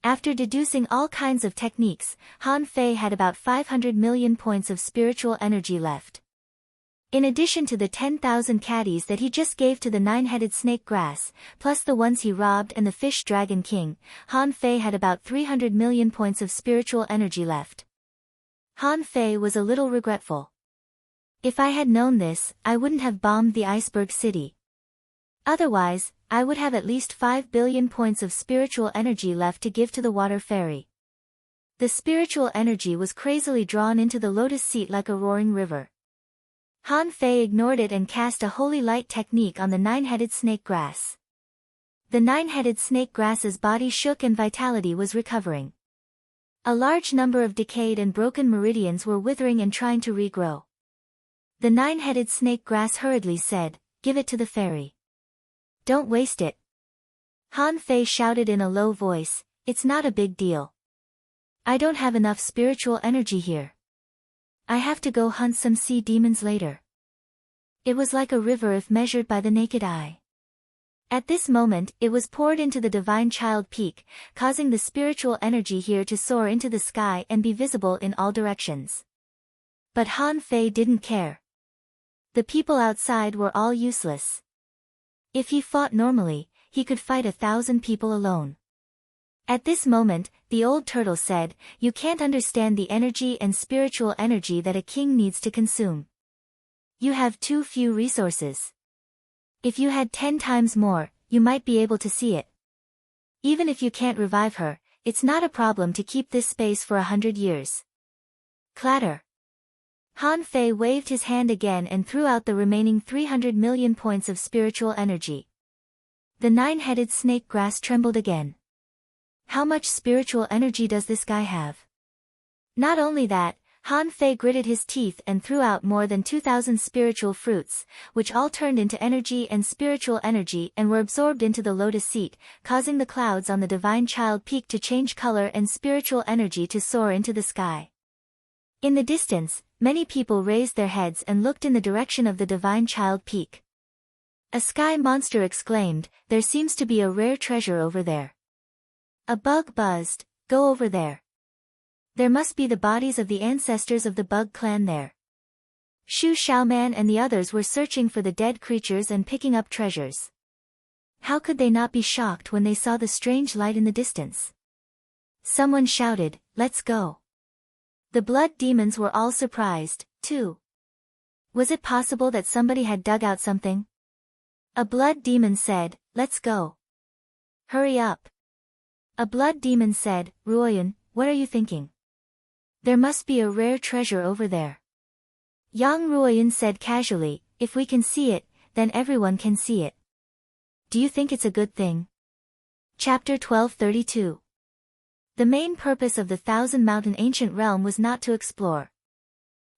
After deducing all kinds of techniques, Han Fei had about 500 million points of spiritual energy left. In addition to the 10,000 caddies that he just gave to the nine-headed snake grass, plus the ones he robbed and the fish dragon king, Han Fei had about 300 million points of spiritual energy left. Han Fei was a little regretful. If I had known this, I wouldn't have bombed the iceberg city. Otherwise, I would have at least 5 billion points of spiritual energy left to give to the water fairy. The spiritual energy was crazily drawn into the lotus seat like a roaring river. Han Fei ignored it and cast a holy light technique on the nine-headed snake grass. The nine-headed snake grass's body shook and vitality was recovering. A large number of decayed and broken meridians were withering and trying to regrow. The nine-headed snake grass hurriedly said, "Give it to the fairy. Don't waste it." Han Fei shouted in a low voice, "It's not a big deal. I don't have enough spiritual energy here. I have to go hunt some sea demons later." It was like a river if measured by the naked eye. At this moment, it was poured into the Divine Child Peak, causing the spiritual energy here to soar into the sky and be visible in all directions. But Han Fei didn't care. The people outside were all useless. If he fought normally, he could fight 1,000 people alone. At this moment, the old turtle said, "You can't understand the energy and spiritual energy that a king needs to consume. You have too few resources. If you had 10 times more, you might be able to see it. Even if you can't revive her, it's not a problem to keep this space for 100 years. Clatter." Han Fei waved his hand again and threw out the remaining 300 million points of spiritual energy. The nine-headed snake grass trembled again. How much spiritual energy does this guy have? Not only that, Han Fei gritted his teeth and threw out more than 2,000 spiritual fruits, which all turned into energy and spiritual energy and were absorbed into the lotus seat, causing the clouds on the Divine Child Peak to change color and spiritual energy to soar into the sky. In the distance, many people raised their heads and looked in the direction of the Divine Child Peak. A sky monster exclaimed, "There seems to be a rare treasure over there." A bug buzzed, "Go over there. There must be the bodies of the ancestors of the bug clan there." Shu Xiaoman and the others were searching for the dead creatures and picking up treasures. How could they not be shocked when they saw the strange light in the distance? Someone shouted, "Let's go." The blood demons were all surprised, too. Was it possible that somebody had dug out something? A blood demon said, "Let's go. Hurry up." A blood demon said, "Ruoyan, what are you thinking? There must be a rare treasure over there." Yang Ruoyan said casually, "If we can see it, then everyone can see it. Do you think it's a good thing?" Chapter 1232. The main purpose of the Thousand Mountain Ancient Realm was not to explore.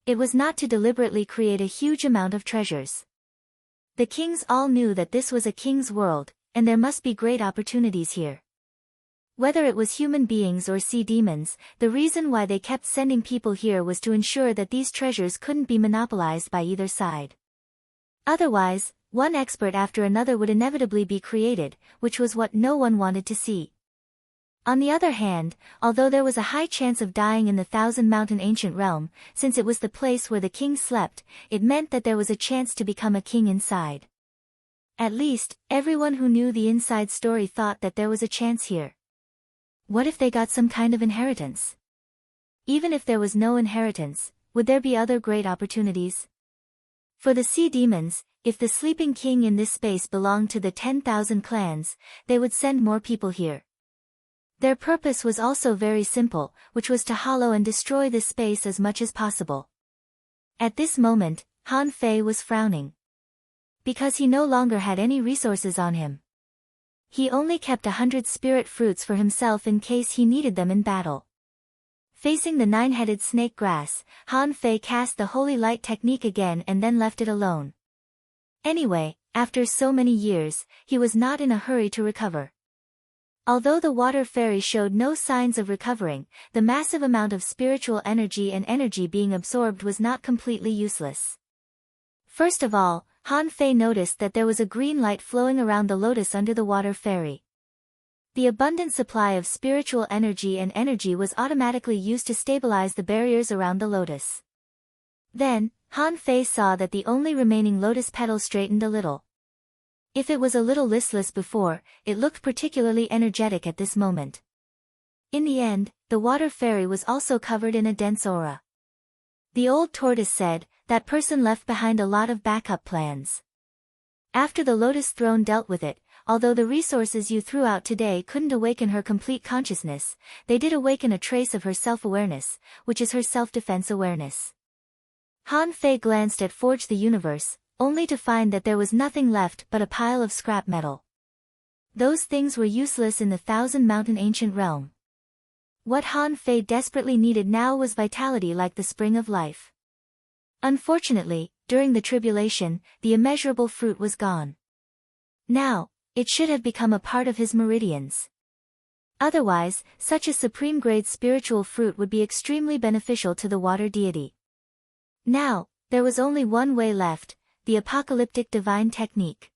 It was not to deliberately create a huge amount of treasures. The kings all knew that this was a king's world, and there must be great opportunities here. Whether it was human beings or sea demons, the reason why they kept sending people here was to ensure that these treasures couldn't be monopolized by either side. Otherwise, one expert after another would inevitably be created, which was what no one wanted to see. On the other hand, although there was a high chance of dying in the Thousand Mountain Ancient Realm, since it was the place where the king slept, it meant that there was a chance to become a king inside. At least, everyone who knew the inside story thought that there was a chance here. What if they got some kind of inheritance? Even if there was no inheritance, would there be other great opportunities? For the sea demons, if the sleeping king in this space belonged to the 10,000 clans, they would send more people here. Their purpose was also very simple, which was to hollow and destroy this space as much as possible. At this moment, Han Fei was frowning. Because he no longer had any resources on him. He only kept 100 spirit fruits for himself in case he needed them in battle. Facing the nine-headed snake grass, Han Fei cast the holy light technique again and then left it alone. Anyway, after so many years, he was not in a hurry to recover. Although the water fairy showed no signs of recovering, the massive amount of spiritual energy and energy being absorbed was not completely useless. First of all, Han Fei noticed that there was a green light flowing around the lotus under the water fairy. The abundant supply of spiritual energy and energy was automatically used to stabilize the barriers around the lotus. Then, Han Fei saw that the only remaining lotus petal straightened a little. If it was a little listless before, it looked particularly energetic at this moment. In the end, the water fairy was also covered in a dense aura. The old tortoise said, "That person left behind a lot of backup plans." After the lotus throne dealt with it, although the resources you threw out today couldn't awaken her complete consciousness, they did awaken a trace of her self-awareness, which is her self-defense awareness. Han Fei glanced at Forge the Universe, only to find that there was nothing left but a pile of scrap metal. Those things were useless in the Thousand Mountain ancient realm. What Han Fei desperately needed now was vitality like the spring of life. Unfortunately, during the tribulation, the immeasurable fruit was gone. Now, it should have become a part of his meridians. Otherwise, such a supreme-grade spiritual fruit would be extremely beneficial to the water deity. Now, there was only one way left, the apocalyptic divine technique.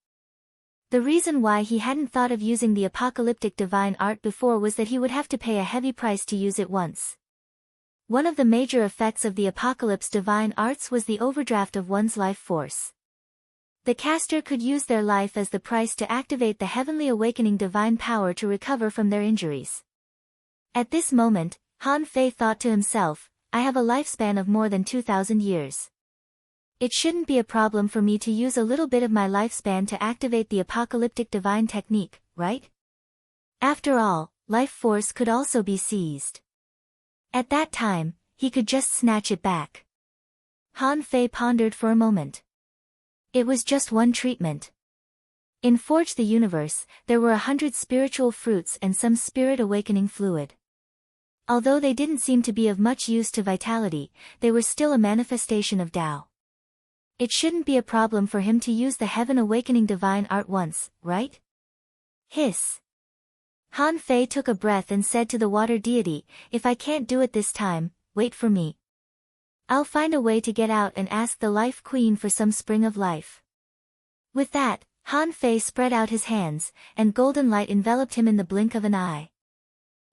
The reason why he hadn't thought of using the apocalyptic divine art before was that he would have to pay a heavy price to use it once. One of the major effects of the apocalypse divine arts was the overdraft of one's life force. The caster could use their life as the price to activate the heavenly awakening divine power to recover from their injuries. At this moment, Han Fei thought to himself, I have a lifespan of more than 2,000 years. It shouldn't be a problem for me to use a little bit of my lifespan to activate the apocalyptic divine technique, right? After all, life force could also be seized. At that time, he could just snatch it back. Han Fei pondered for a moment. It was just one treatment. In Forge the Universe, there were 100 spiritual fruits and some spirit awakening fluid. Although they didn't seem to be of much use to vitality, they were still a manifestation of Tao. It shouldn't be a problem for him to use the heaven awakening divine art once, right? Hiss. Han Fei took a breath and said to the water deity, if I can't do it this time, wait for me. I'll find a way to get out and ask the Life Queen for some spring of life. With that, Han Fei spread out his hands, and golden light enveloped him in the blink of an eye.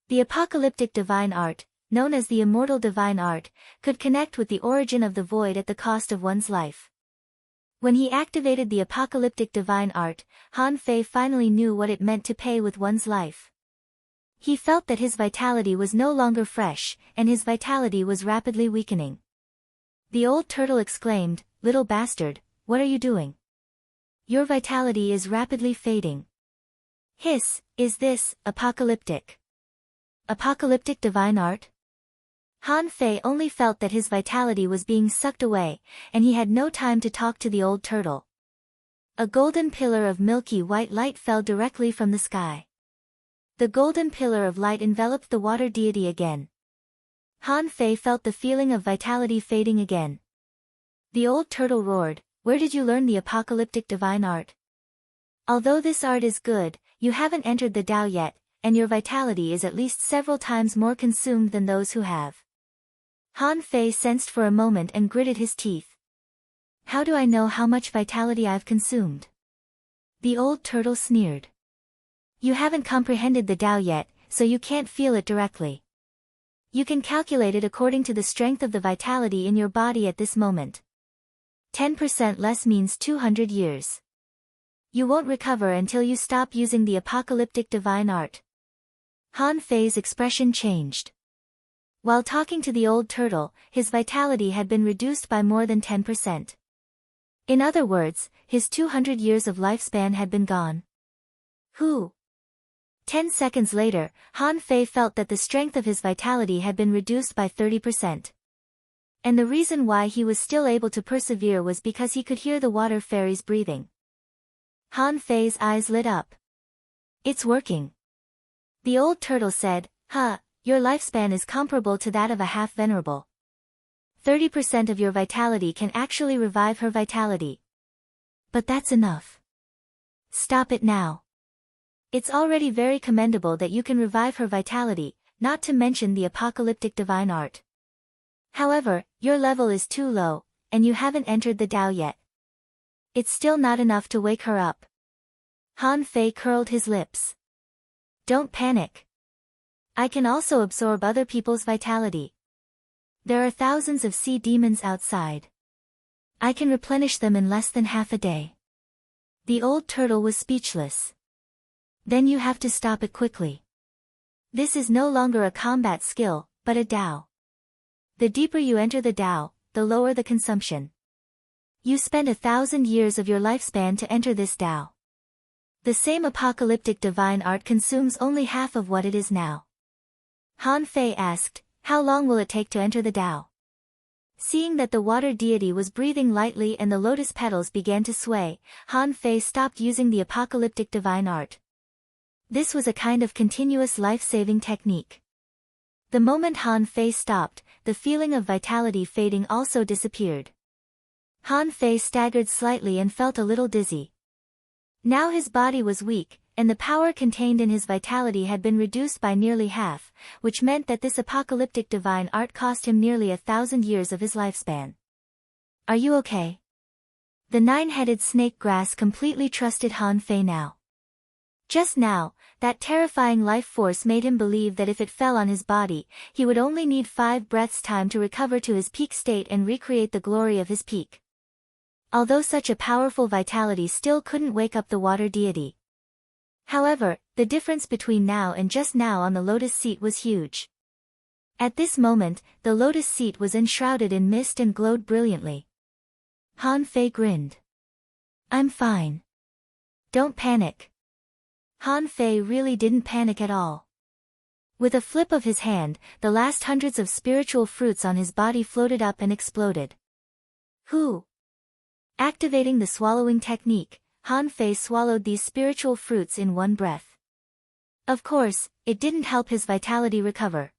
The apocalyptic divine art, known as the immortal divine art, could connect with the origin of the void at the cost of one's life. When he activated the apocalyptic divine art, Han Fei finally knew what it meant to pay with one's life. He felt that his vitality was no longer fresh, and his vitality was rapidly weakening. The old turtle exclaimed, "Little bastard, what are you doing? Your vitality is rapidly fading." Hiss, is this apocalyptic? Apocalyptic divine art? Han Fei only felt that his vitality was being sucked away, and he had no time to talk to the old turtle. A golden pillar of milky white light fell directly from the sky. The golden pillar of light enveloped the water deity again. Han Fei felt the feeling of vitality fading again. The old turtle roared, "Where did you learn the apocalyptic divine art? Although this art is good, you haven't entered the Tao yet, and your vitality is at least several times more consumed than those who have." Han Fei sensed for a moment and gritted his teeth. How do I know how much vitality I've consumed? The old turtle sneered. You haven't comprehended the Tao yet, so you can't feel it directly. You can calculate it according to the strength of the vitality in your body at this moment. 10% less means 200 years. You won't recover until you stop using the apocalyptic divine art. Han Fei's expression changed. While talking to the old turtle, his vitality had been reduced by more than 10%. In other words, his 200 years of lifespan had been gone. Who? 10 seconds later, Han Fei felt that the strength of his vitality had been reduced by 30%. And the reason why he was still able to persevere was because he could hear the water fairies breathing. Han Fei's eyes lit up. It's working. The old turtle said, "Huh, your lifespan is comparable to that of a half-venerable. 30% of your vitality can actually revive her vitality. But that's enough. Stop it now. It's already very commendable that you can revive her vitality, not to mention the apocalyptic divine art. However, your level is too low, and you haven't entered the Tao yet. It's still not enough to wake her up. Han Fei curled his lips. Don't panic. I can also absorb other people's vitality. There are thousands of sea demons outside. I can replenish them in less than half a day. The old turtle was speechless. Then you have to stop it quickly. This is no longer a combat skill, but a Tao. The deeper you enter the Tao, the lower the consumption. You spend 1,000 years of your lifespan to enter this Tao. The same apocalyptic divine art consumes only half of what it is now. Han Fei asked, how long will it take to enter the Tao? Seeing that the water deity was breathing lightly and the lotus petals began to sway, Han Fei stopped using the apocalyptic divine art. This was a kind of continuous life-saving technique. The moment Han Fei stopped, the feeling of vitality fading also disappeared. Han Fei staggered slightly and felt a little dizzy. Now his body was weak, and the power contained in his vitality had been reduced by nearly half, which meant that this apocalyptic divine art cost him nearly 1,000 years of his lifespan. Are you okay? The nine-headed snake grass completely trusted Han Fei now. Just now, that terrifying life force made him believe that if it fell on his body, he would only need 5 breaths' time to recover to his peak state and recreate the glory of his peak. Although such a powerful vitality still couldn't wake up the water deity. However, the difference between now and just now on the lotus seat was huge. At this moment, the lotus seat was enshrouded in mist and glowed brilliantly. Han Fei grinned. I'm fine. Don't panic. Han Fei really didn't panic at all. With a flip of his hand, the last hundreds of spiritual fruits on his body floated up and exploded. Who? Activating the swallowing technique, Han Fei swallowed these spiritual fruits in one breath. Of course, it didn't help his vitality recover.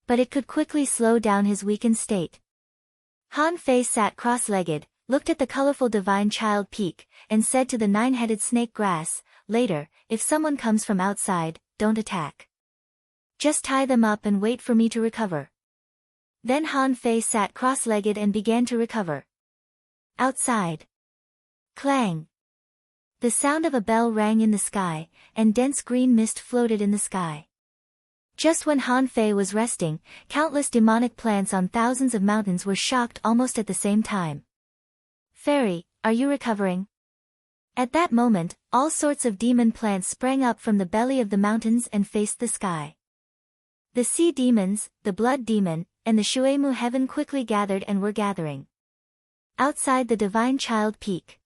But it could quickly slow down his weakened state. Han Fei sat cross-legged, looked at the colorful divine child peak, and said to the nine-headed snake grass, later, if someone comes from outside, don't attack. Just tie them up and wait for me to recover. Then Han Fei sat cross-legged and began to recover. Outside. Clang. The sound of a bell rang in the sky, and dense green mist floated in the sky. Just when Han Fei was resting, countless demonic plants on thousands of mountains were shocked almost at the same time. Fairy, are you recovering? At that moment, all sorts of demon plants sprang up from the belly of the mountains and faced the sky. The sea demons, the blood demon, and the Shuemu heaven quickly gathered and were gathering. Outside the divine child peak.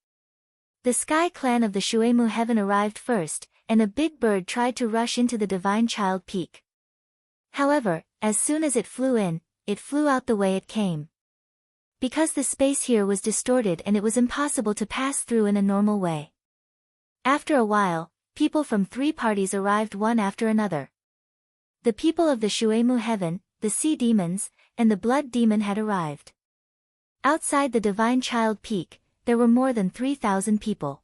The sky clan of the Shuemu heaven arrived first, and a big bird tried to rush into the divine child peak. However, as soon as it flew in, it flew out the way it came. Because the space here was distorted and it was impossible to pass through in a normal way. After a while, people from 3 parties arrived one after another. The people of the Shuemu heaven, the sea demons, and the blood demon had arrived. Outside the divine child peak, there were more than 3,000 people.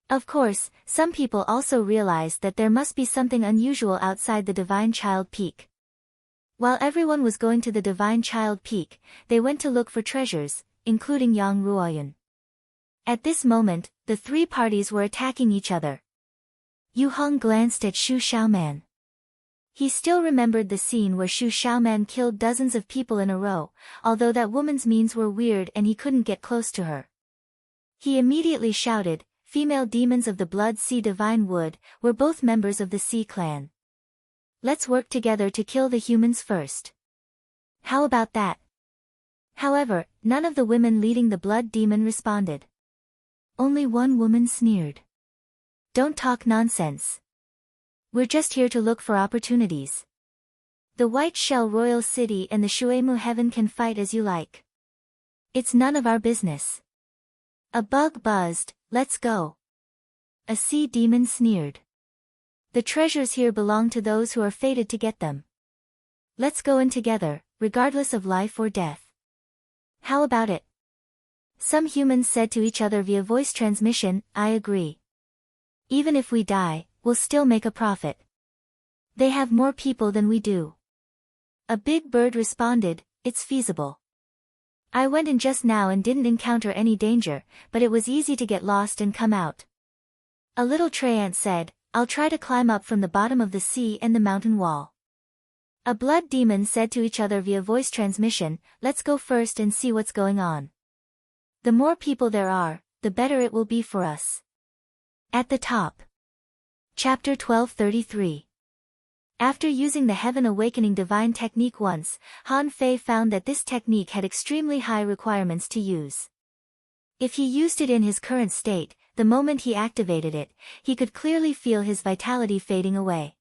Of course, some people also realized that there must be something unusual outside the divine child peak. While everyone was going to the divine child peak, they went to look for treasures, including Yang Ruoyun. At this moment, the 3 parties were attacking each other. Yu Hong glanced at Xu Xiaoman. He still remembered the scene where Xu Xiaoman killed dozens of people in a row, although that woman's means were weird and he couldn't get close to her. He immediately shouted, female demons of the blood sea divine wood, were both members of the sea clan. Let's work together to kill the humans first. How about that? However, none of the women leading the blood demon responded. Only one woman sneered. Don't talk nonsense. We're just here to look for opportunities. The White Shell Royal City and the Shuemu Heaven can fight as you like. It's none of our business. A bug buzzed, let's go. A sea demon sneered. The treasures here belong to those who are fated to get them. Let's go in together, regardless of life or death. How about it? Some humans said to each other via voice transmission, I agree. Even if we die, we'll still make a profit. They have more people than we do. A big bird responded, it's feasible. I went in just now and didn't encounter any danger, but it was easy to get lost and come out. A little tree ant said, I'll try to climb up from the bottom of the sea and the mountain wall. A blood demon said to each other via voice transmission, let's go first and see what's going on. The more people there are, the better it will be for us. At the top. Chapter 1233. After using the Heaven Awakening Divine Technique once, Han Fei found that this technique had extremely high requirements to use. If he used it in his current state, the moment he activated it, he could clearly feel his vitality fading away.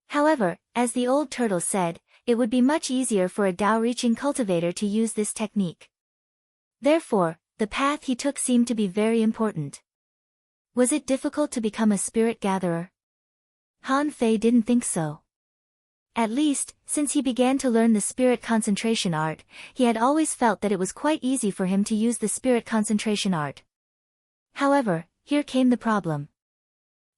However, as the old turtle said, it would be much easier for a Tao-reaching cultivator to use this technique. Therefore, the path he took seemed to be very important. Was it difficult to become a spirit gatherer? Han Fei didn't think so. At least, since he began to learn the spirit concentration art, he had always felt that it was quite easy for him to use the spirit concentration art. However, here came the problem.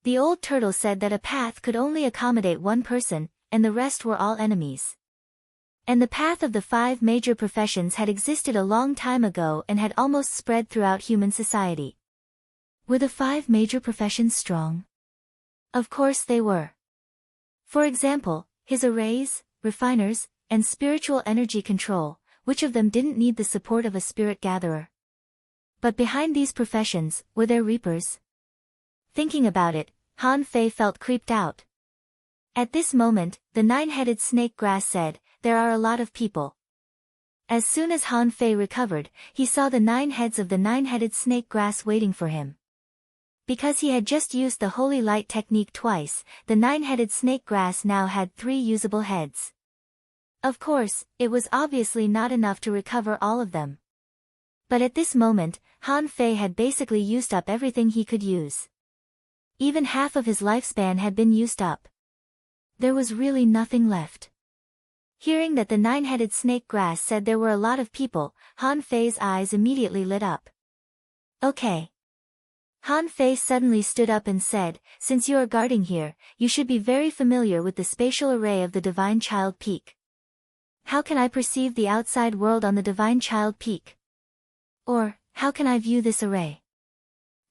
The old turtle said that a path could only accommodate one person, and the rest were all enemies. And the path of the 5 major professions had existed a long time ago and had almost spread throughout human society. Were the 5 major professions strong? Of course they were. For example, his arrays, refiners, and spiritual energy control, which of them didn't need the support of a spirit gatherer? But behind these professions, were there reapers? Thinking about it, Han Fei felt creeped out. At this moment, the 9-headed snake grass said, there are a lot of people. As soon as Han Fei recovered, he saw the 9 heads of the 9-headed snake grass waiting for him. Because he had just used the Holy Light technique twice, the 9-headed snake grass now had 3 usable heads. Of course, it was obviously not enough to recover all of them. But at this moment, Han Fei had basically used up everything he could use. Even half of his lifespan had been used up. There was really nothing left. Hearing that the 9-headed snake grass said there were a lot of people, Han Fei's eyes immediately lit up. Okay. Han Fei suddenly stood up and said, since you are guarding here, you should be very familiar with the spatial array of the Divine Child Peak. How can I perceive the outside world on the Divine Child Peak? Or, how can I view this array?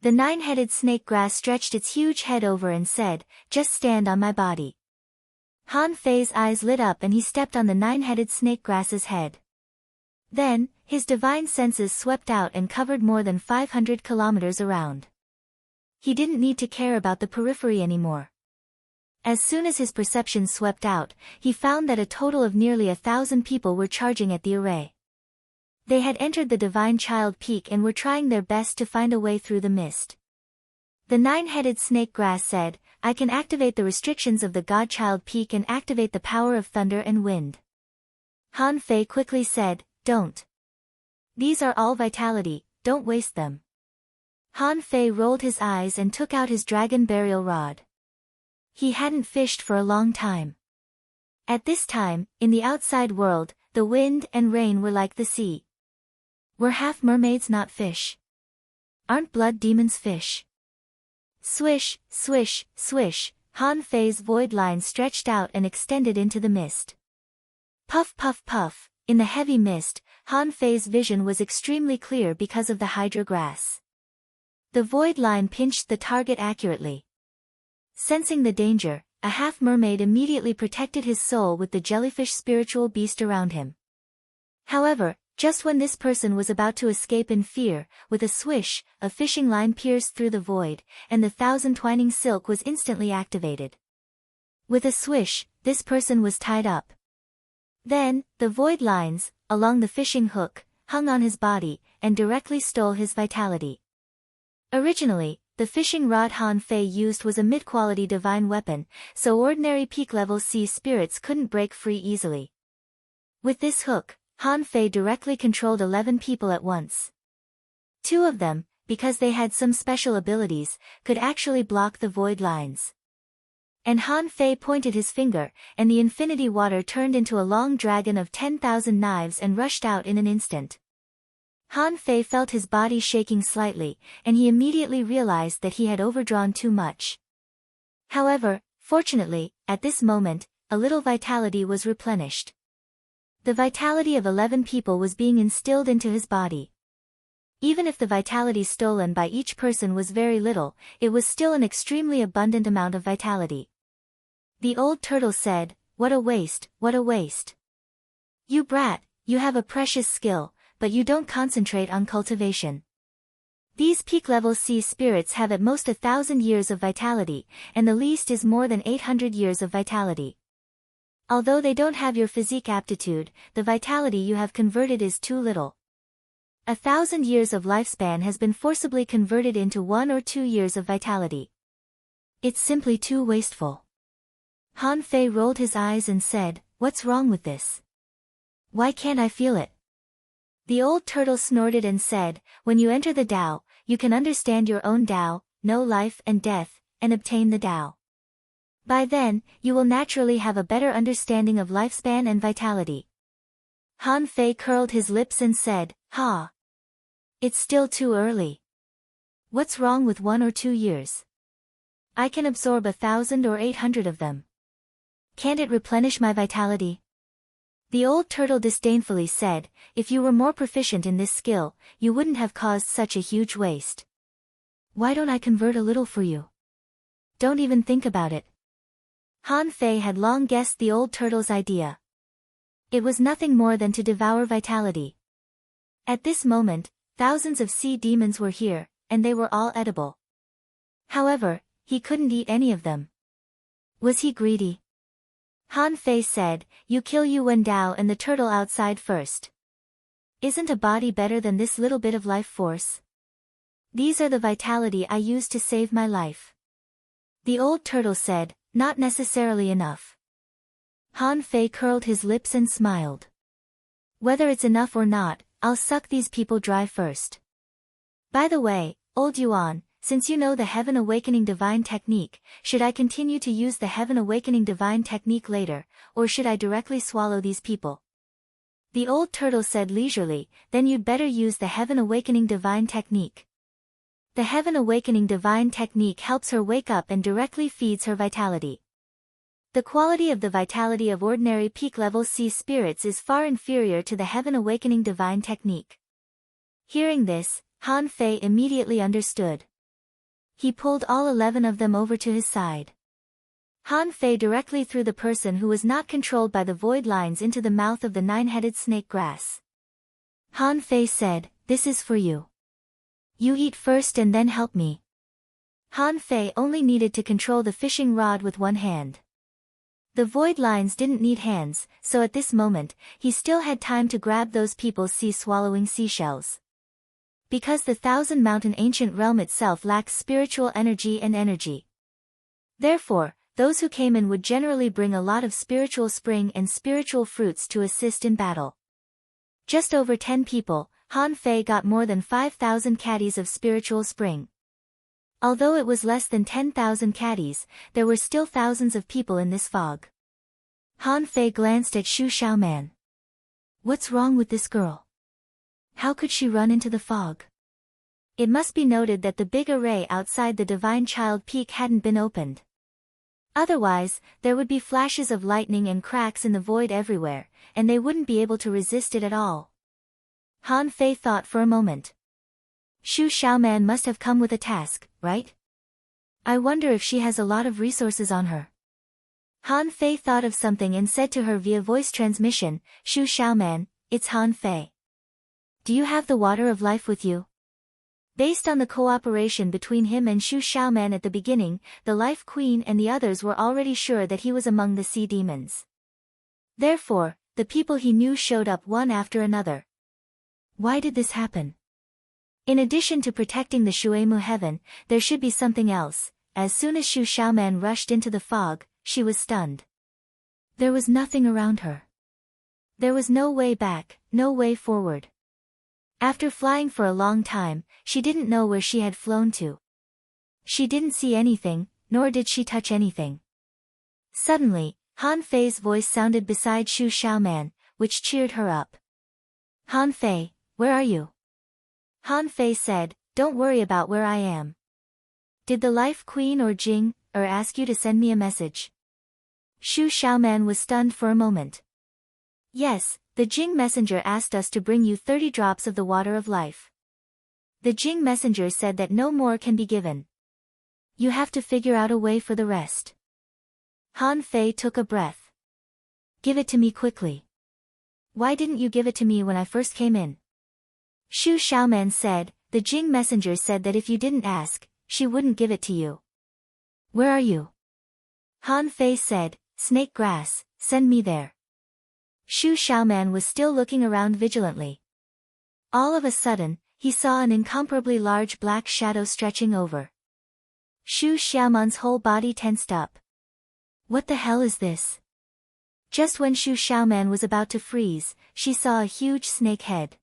The 9-headed snake grass stretched its huge head over and said, just stand on my body. Han Fei's eyes lit up and he stepped on the 9-headed snake grass's head. Then, his divine senses swept out and covered more than 500 kilometers around. He didn't need to care about the periphery anymore. As soon as his perception swept out, he found that a total of nearly 1,000 people were charging at the array. They had entered the Divine Child Peak and were trying their best to find a way through the mist. The 9-headed snake grass said, I can activate the restrictions of the Godchild Peak and activate the power of thunder and wind. Han Fei quickly said, don't. These are all vitality, don't waste them. Han Fei rolled his eyes and took out his dragon burial rod. He hadn't fished for a long time. At this time, in the outside world, the wind and rain were like the sea. Were half mermaids not fish? Aren't blood demons fish? Swish, swish, swish, Han Fei's void line stretched out and extended into the mist. Puff puff puff, in the heavy mist, Han Fei's vision was extremely clear because of the hydra grass. The void line pinched the target accurately. Sensing the danger, a half-mermaid immediately protected his soul with the jellyfish spiritual beast around him. However, just when this person was about to escape in fear, with a swish, a fishing line pierced through the void, and the 1,000 twining silk was instantly activated. With a swish, this person was tied up. Then, the void lines, along the fishing hook, hung on his body, and directly stole his vitality. Originally, the fishing rod Han Fei used was a mid-quality divine weapon, so ordinary peak-level sea spirits couldn't break free easily. With this hook, Han Fei directly controlled 11 people at once. 2 of them, because they had some special abilities, could actually block the void lines. And Han Fei pointed his finger, and the infinity water turned into a long dragon of 10,000 knives and rushed out in an instant. Han Fei felt his body shaking slightly, and he immediately realized that he had overdrawn too much. However, fortunately, at this moment, a little vitality was replenished. The vitality of 11 people was being instilled into his body. Even if the vitality stolen by each person was very little, it was still an extremely abundant amount of vitality. The old turtle said, "What a waste, what a waste. You brat, you have a precious skill, but you don't concentrate on cultivation. These peak-level sea spirits have at most 1,000 years of vitality, and the least is more than 800 years of vitality. Although they don't have your physique aptitude, the vitality you have converted is too little. 1,000 years of lifespan has been forcibly converted into 1 or 2 years of vitality. It's simply too wasteful." Han Fei rolled his eyes and said, "What's wrong with this? Why can't I feel it?" The old turtle snorted and said, "When you enter the Tao, you can understand your own Tao, know life and death, and obtain the Tao. By then, you will naturally have a better understanding of lifespan and vitality." Han Fei curled his lips and said, "Ha! It's still too early. What's wrong with 1 or 2 years? I can absorb 1,000 or 800 of them. Can't it replenish my vitality?" The old turtle disdainfully said, "If you were more proficient in this skill, you wouldn't have caused such a huge waste. Why don't I convert a little for you? Don't even think about it." Han Fei had long guessed the old turtle's idea. It was nothing more than to devour vitality. At this moment, thousands of sea demons were here, and they were all edible. However, he couldn't eat any of them. Was he greedy? Han Fei said, "You kill Yuan Dao and the turtle outside first. Isn't a body better than this little bit of life force? These are the vitality I use to save my life." The old turtle said, "Not necessarily enough." Han Fei curled his lips and smiled. "Whether it's enough or not, I'll suck these people dry first. By the way, old Yuan, since you know the Heaven Awakening Divine Technique, should I continue to use the Heaven Awakening Divine Technique later, or should I directly swallow these people?" The old turtle said leisurely, "Then you'd better use the Heaven Awakening Divine Technique. The Heaven Awakening Divine Technique helps her wake up and directly feeds her vitality. The quality of the vitality of ordinary peak-level sea spirits is far inferior to the Heaven Awakening Divine Technique." Hearing this, Han Fei immediately understood. He pulled all 11 of them over to his side. Han Fei directly threw the person who was not controlled by the void lines into the mouth of the 9-headed snake grass. Han Fei said, "This is for you. You eat first and then help me." Han Fei only needed to control the fishing rod with one hand. The void lines didn't need hands, so at this moment, he still had time to grab those people sea-swallowing seashells. Because the Thousand Mountain ancient realm itself lacks spiritual energy and energy. Therefore, those who came in would generally bring a lot of spiritual spring and spiritual fruits to assist in battle. Just over 10 people, Han Fei got more than 5,000 caddies of spiritual spring. Although it was less than 10,000 caddies, there were still thousands of people in this fog. Han Fei glanced at Shu Xiaoman. What's wrong with this girl? How could she run into the fog? It must be noted that the big array outside the Divine Child Peak hadn't been opened. Otherwise, there would be flashes of lightning and cracks in the void everywhere, and they wouldn't be able to resist it at all. Han Fei thought for a moment. Shu Xiaoman must have come with a task, right? I wonder if she has a lot of resources on her. Han Fei thought of something and said to her via voice transmission, "Shu Xiaoman, it's Han Fei. Do you have the water of life with you?" Based on the cooperation between him and Shu Xiaoman at the beginning, the Life Queen and the others were already sure that he was among the sea demons. Therefore, the people he knew showed up one after another. Why did this happen? In addition to protecting the Shuemu heaven, there should be something else. As soon as Shu Xiaoman rushed into the fog, she was stunned. There was nothing around her. There was no way back, no way forward. After flying for a long time, she didn't know where she had flown to. She didn't see anything, nor did she touch anything. Suddenly, Han Fei's voice sounded beside Shu Xiaoman, which cheered her up. Han Fei, where are you? Han Fei said, don't worry about where I am. Did the Life Queen or Jing, ask you to send me a message? Shu Xiaoman was stunned for a moment. Yes, the Jing messenger asked us to bring you 30 drops of the water of life. The Jing messenger said that no more can be given. You have to figure out a way for the rest. Han Fei took a breath. Give it to me quickly. Why didn't you give it to me when I first came in? Shu Xiaoman said, the Jing messenger said that if you didn't ask, she wouldn't give it to you. Where are you? Han Fei said, snake grass, send me there. Shu Xiaoman was still looking around vigilantly. All of a sudden, he saw an incomparably large black shadow stretching over. Shu Xiaoman's whole body tensed up. What the hell is this? Just when Shu Xiaoman was about to freeze, she saw a huge snake head.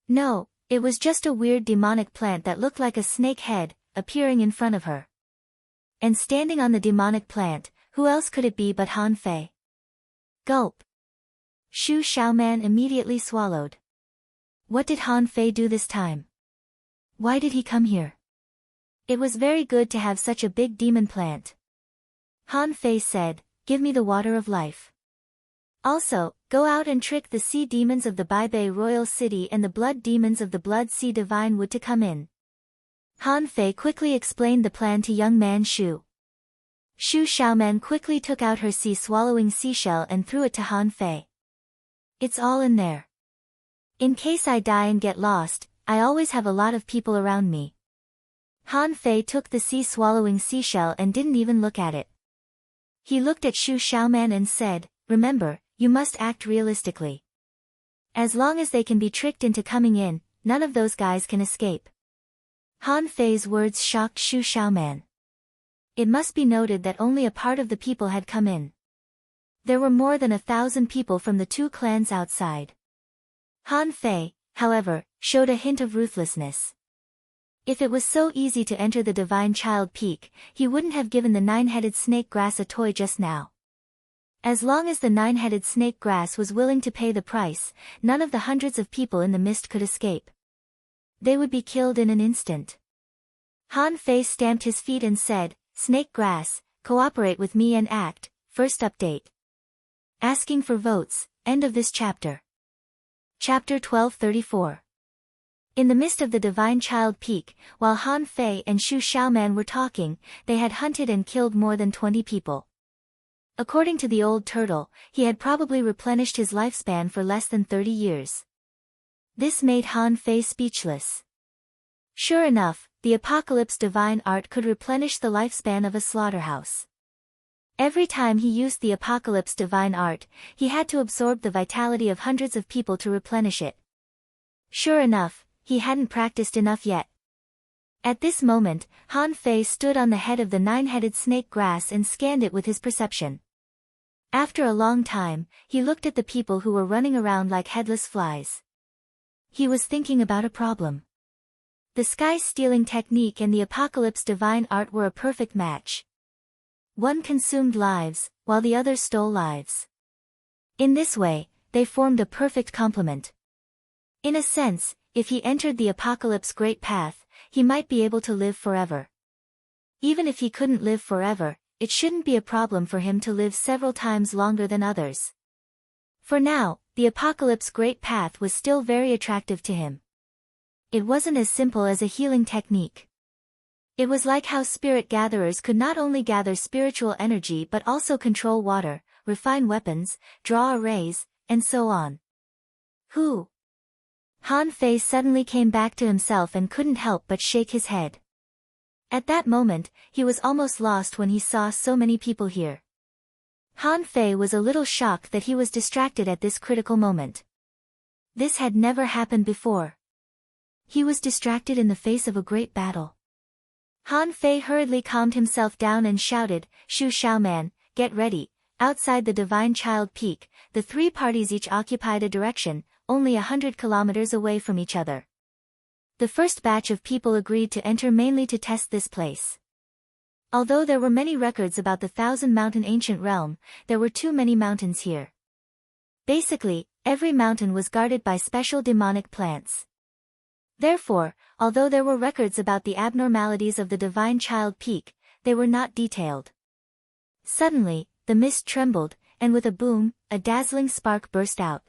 No, it was just a weird demonic plant that looked like a snake head, appearing in front of her. And standing on the demonic plant, who else could it be but Han Fei? Gulp. Shu Xiaoman immediately swallowed. What did Han Fei do this time? Why did he come here? It was very good to have such a big demon plant. Han Fei said, give me the water of life. Also, go out and trick the sea demons of the Baibei royal city and the blood demons of the blood sea divine wood to come in. Han Fei quickly explained the plan to young man Shu. Shu Xiaoman quickly took out her sea-swallowing seashell and threw it to Han Fei. It's all in there. In case I die and get lost, I always have a lot of people around me. Han Fei took the sea-swallowing seashell and didn't even look at it. He looked at Shu Xiaoman and said, remember, you must act realistically. As long as they can be tricked into coming in, none of those guys can escape. Han Fei's words shocked Shu Xiaoman. It must be noted that only a part of the people had come in. There were more than 1,000 people from the two clans outside. Han Fei, however, showed a hint of ruthlessness. If it was so easy to enter the Divine Child Peak, he wouldn't have given the nine-headed snake grass a toy just now. As long as the nine-headed snake grass was willing to pay the price, none of the hundreds of people in the mist could escape. They would be killed in an instant. Han Fei stamped his feet and said, snake grass, cooperate with me and act. First update. Asking for votes, end of this chapter. Chapter 1234. In the midst of the Divine Child Peak, while Han Fei and Shu Xiaoman were talking, they had hunted and killed more than 20 people. According to the old turtle, he had probably replenished his lifespan for less than 30 years. This made Han Fei speechless. Sure enough, the Apocalypse Divine Art could replenish the lifespan of a slaughterhouse. Every time he used the Apocalypse Divine Art, he had to absorb the vitality of hundreds of people to replenish it. Sure enough, he hadn't practiced enough yet. At this moment, Han Fei stood on the head of the nine-headed snake grass and scanned it with his perception. After a long time, he looked at the people who were running around like headless flies. He was thinking about a problem. The sky-stealing technique and the Apocalypse Divine Art were a perfect match. One consumed lives, while the other stole lives. In this way, they formed a perfect complement. In a sense, if he entered the Apocalypse Great Path, he might be able to live forever. Even if he couldn't live forever, it shouldn't be a problem for him to live several times longer than others. For now, the Apocalypse Great Path was still very attractive to him. It wasn't as simple as a healing technique. It was like how spirit gatherers could not only gather spiritual energy but also control water, refine weapons, draw arrays, and so on. Who? Han Fei suddenly came back to himself and couldn't help but shake his head. At that moment, he was almost lost when he saw so many people here. Han Fei was a little shocked that he was distracted at this critical moment. This had never happened before. He was distracted in the face of a great battle. Han Fei hurriedly calmed himself down and shouted, Shu Xiaoman, get ready. Outside the Divine Child Peak, the three parties each occupied a direction, only 100 kilometers away from each other. The first batch of people agreed to enter mainly to test this place. Although there were many records about the Thousand Mountain ancient realm, there were too many mountains here. Basically, every mountain was guarded by special demonic plants. Therefore, although there were records about the abnormalities of the Divine Child Peak, they were not detailed. Suddenly, the mist trembled, and with a boom, a dazzling spark burst out.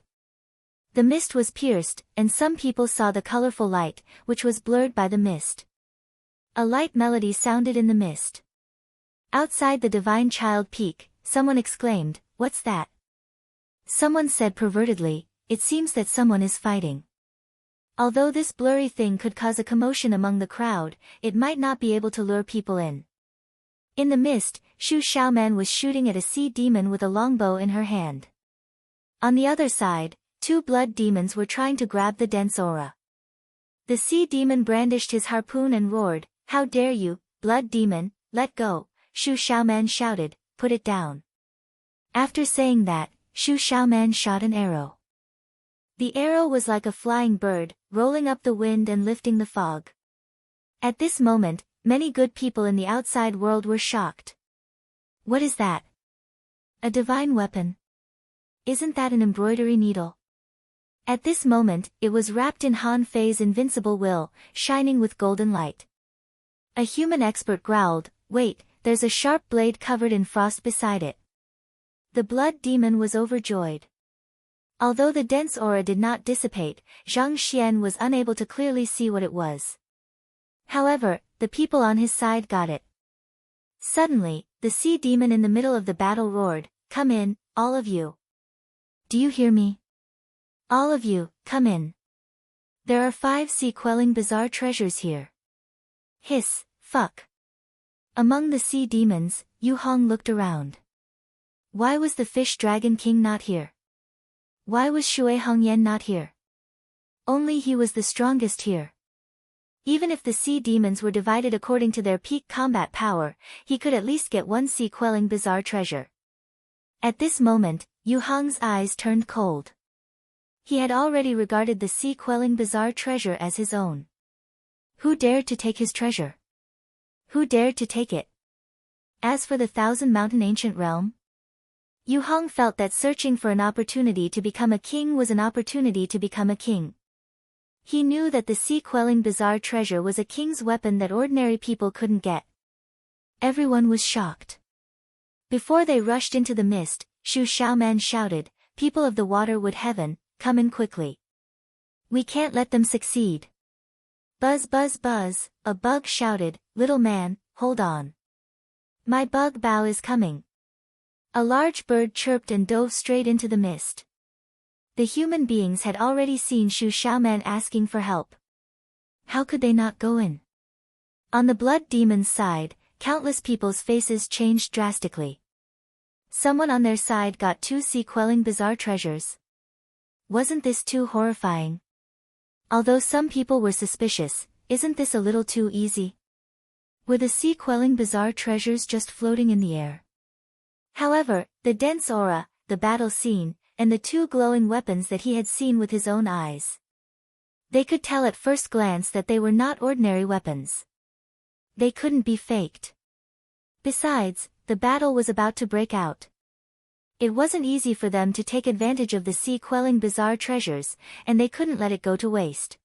The mist was pierced, and some people saw the colorful light, which was blurred by the mist. A light melody sounded in the mist. Outside the Divine Child Peak, someone exclaimed, "What's that?" Someone said pervertedly, "It seems that someone is fighting." Although this blurry thing could cause a commotion among the crowd, it might not be able to lure people in. In the mist, Shu Xiaoman was shooting at a sea demon with a longbow in her hand. On the other side, two blood demons were trying to grab the dense aura. The sea demon brandished his harpoon and roared, "How dare you, blood demon, let go!" Shu Xiaoman shouted, "Put it down." After saying that, Shu Xiaoman shot an arrow. The arrow was like a flying bird, rolling up the wind and lifting the fog. At this moment, many good people in the outside world were shocked. What is that? A divine weapon? Isn't that an embroidery needle? At this moment, it was wrapped in Han Fei's invincible will, shining with golden light. A human expert growled, "Wait, there's a sharp blade covered in frost beside it." The blood demon was overjoyed. Although the dense aura did not dissipate, Zhang Xian was unable to clearly see what it was. However, the people on his side got it. Suddenly, the sea demon in the middle of the battle roared, "Come in, all of you. Do you hear me? All of you, come in. There are 5 sea-quelling bizarre treasures here." Hiss, fuck. Among the sea demons, Yu Hong looked around. Why was the fish dragon king not here? Why was Shui Hongyan not here? Only he was the strongest here. Even if the sea demons were divided according to their peak combat power, he could at least get 1 sea-quelling bizarre treasure. At this moment, Yu Hong's eyes turned cold. He had already regarded the sea-quelling bizarre treasure as his own. Who dared to take his treasure? Who dared to take it? As for the Thousand Mountain ancient realm? Yu Hong felt that searching for an opportunity to become a king was an opportunity to become a king. He knew that the sea-quelling bizarre treasure was a king's weapon that ordinary people couldn't get. Everyone was shocked. Before they rushed into the mist, Shu Xiaoman shouted, "People of the waterwood heaven, come in quickly. We can't let them succeed." Buzz buzz buzz, a bug shouted, "Little man, hold on. My bug bow is coming." A large bird chirped and dove straight into the mist. The human beings had already seen Shu Xiaoman asking for help. How could they not go in? On the blood demon's side, countless people's faces changed drastically. Someone on their side got 2 sea-quelling bizarre treasures. Wasn't this too horrifying? Although some people were suspicious, isn't this a little too easy? Were the sea-quelling bizarre treasures just floating in the air? However, the dense aura, the battle scene, and the 2 glowing weapons that he had seen with his own eyes. They could tell at first glance that they were not ordinary weapons. They couldn't be faked. Besides, the battle was about to break out. It wasn't easy for them to take advantage of the sea-quelling bizarre treasures, and they couldn't let it go to waste.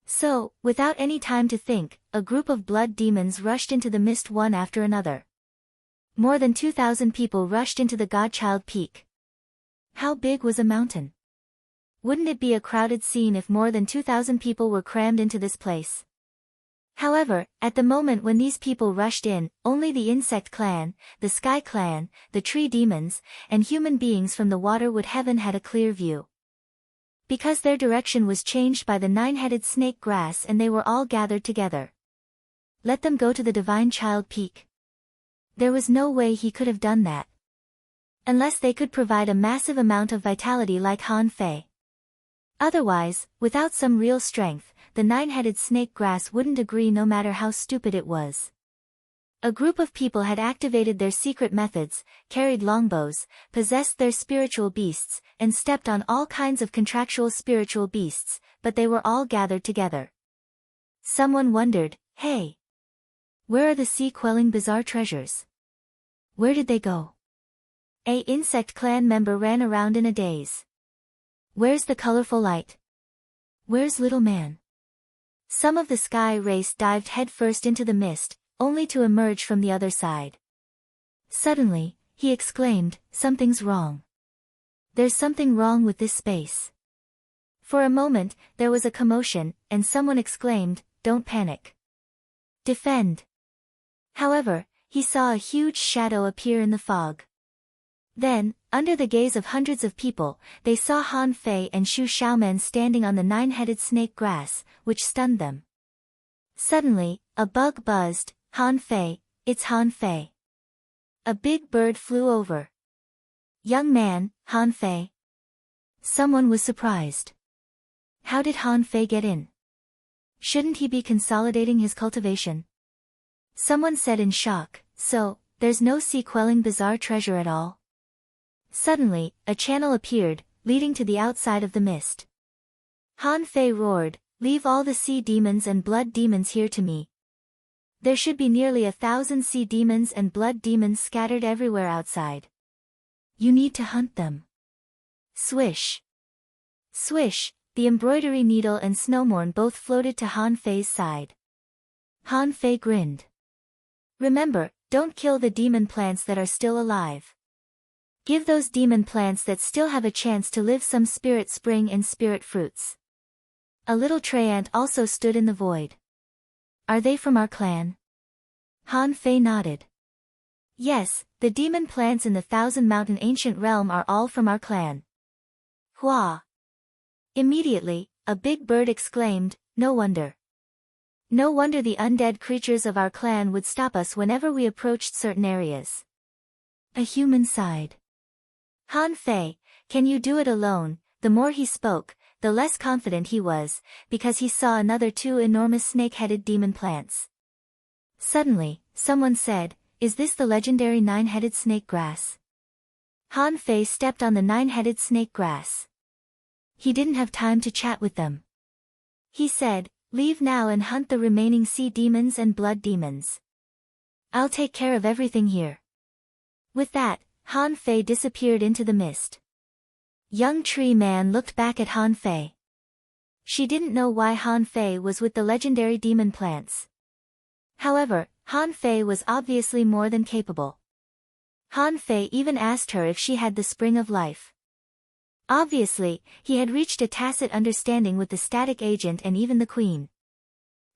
So, without any time to think, a group of blood demons rushed into the mist one after another. More than 2,000 people rushed into the Godchild Peak. How big was a mountain? Wouldn't it be a crowded scene if more than 2,000 people were crammed into this place? However, at the moment when these people rushed in, only the insect clan, the sky clan, the tree demons, and human beings from the waterwood heaven had a clear view. Because their direction was changed by the 9-headed snake grass and they were all gathered together. Let them go to the Divine Child Peak. There was no way he could have done that. Unless they could provide a massive amount of vitality like Han Fei. Otherwise, without some real strength, the 9-headed snake grass wouldn't agree no matter how stupid it was. A group of people had activated their secret methods, carried longbows, possessed their spiritual beasts, and stepped on all kinds of contractual spiritual beasts, but they were all gathered together. Someone wondered, "Hey, Where are the sea-quelling bizarre treasures? Where did they go? A insect clan member ran around in a daze. Where's the colorful light? Where's little man? Some of the sky race dived headfirst into the mist, only to emerge from the other side. Suddenly, he exclaimed, "Something's wrong. There's something wrong with this space." For a moment, there was a commotion, and someone exclaimed, "Don't panic. Defend." However, he saw a huge shadow appear in the fog. Then, under the gaze of hundreds of people, they saw Han Fei and Shu Xiaomen standing on the nine-headed snake grass, which stunned them. Suddenly, a bug buzzed. "Han Fei, it's Han Fei." A big bird flew over. "Young man, Han Fei." Someone was surprised. How did Han Fei get in? Shouldn't he be consolidating his cultivation? Someone said in shock, "So, there's no sea-quelling bizarre treasure at all?" Suddenly, a channel appeared, leading to the outside of the mist. Han Fei roared, "Leave all the sea demons and blood demons here to me." There should be nearly 1,000 sea demons and blood demons scattered everywhere outside. You need to hunt them. Swish. Swish, the embroidery needle and snowmorn both floated to Han Fei's side. Han Fei grinned. "Remember, don't kill the demon plants that are still alive. Give those demon plants that still have a chance to live some spirit spring and spirit fruits." A little tree ant also stood in the void. "Are they from our clan?" Han Fei nodded. "Yes, the demon plants in the Thousand Mountain Ancient Realm are all from our clan." Hua! Immediately, a big bird exclaimed, "No wonder. No wonder the undead creatures of our clan would stop us whenever we approached certain areas." A human sighed. "Han Fei, can you do it alone?" The more he spoke, the less confident he was, because he saw another two enormous snake-headed demon plants. Suddenly, someone said, "Is this the legendary nine-headed snake grass?" Han Fei stepped on the nine-headed snake grass. He didn't have time to chat with them. He said, "Leave now and hunt the remaining sea demons and blood demons. I'll take care of everything here." With that, Han Fei disappeared into the mist. Young Tree Man looked back at Han Fei. She didn't know why Han Fei was with the legendary demon plants. However, Han Fei was obviously more than capable. Han Fei even asked her if she had the spring of life. Obviously, he had reached a tacit understanding with the static agent and even the queen.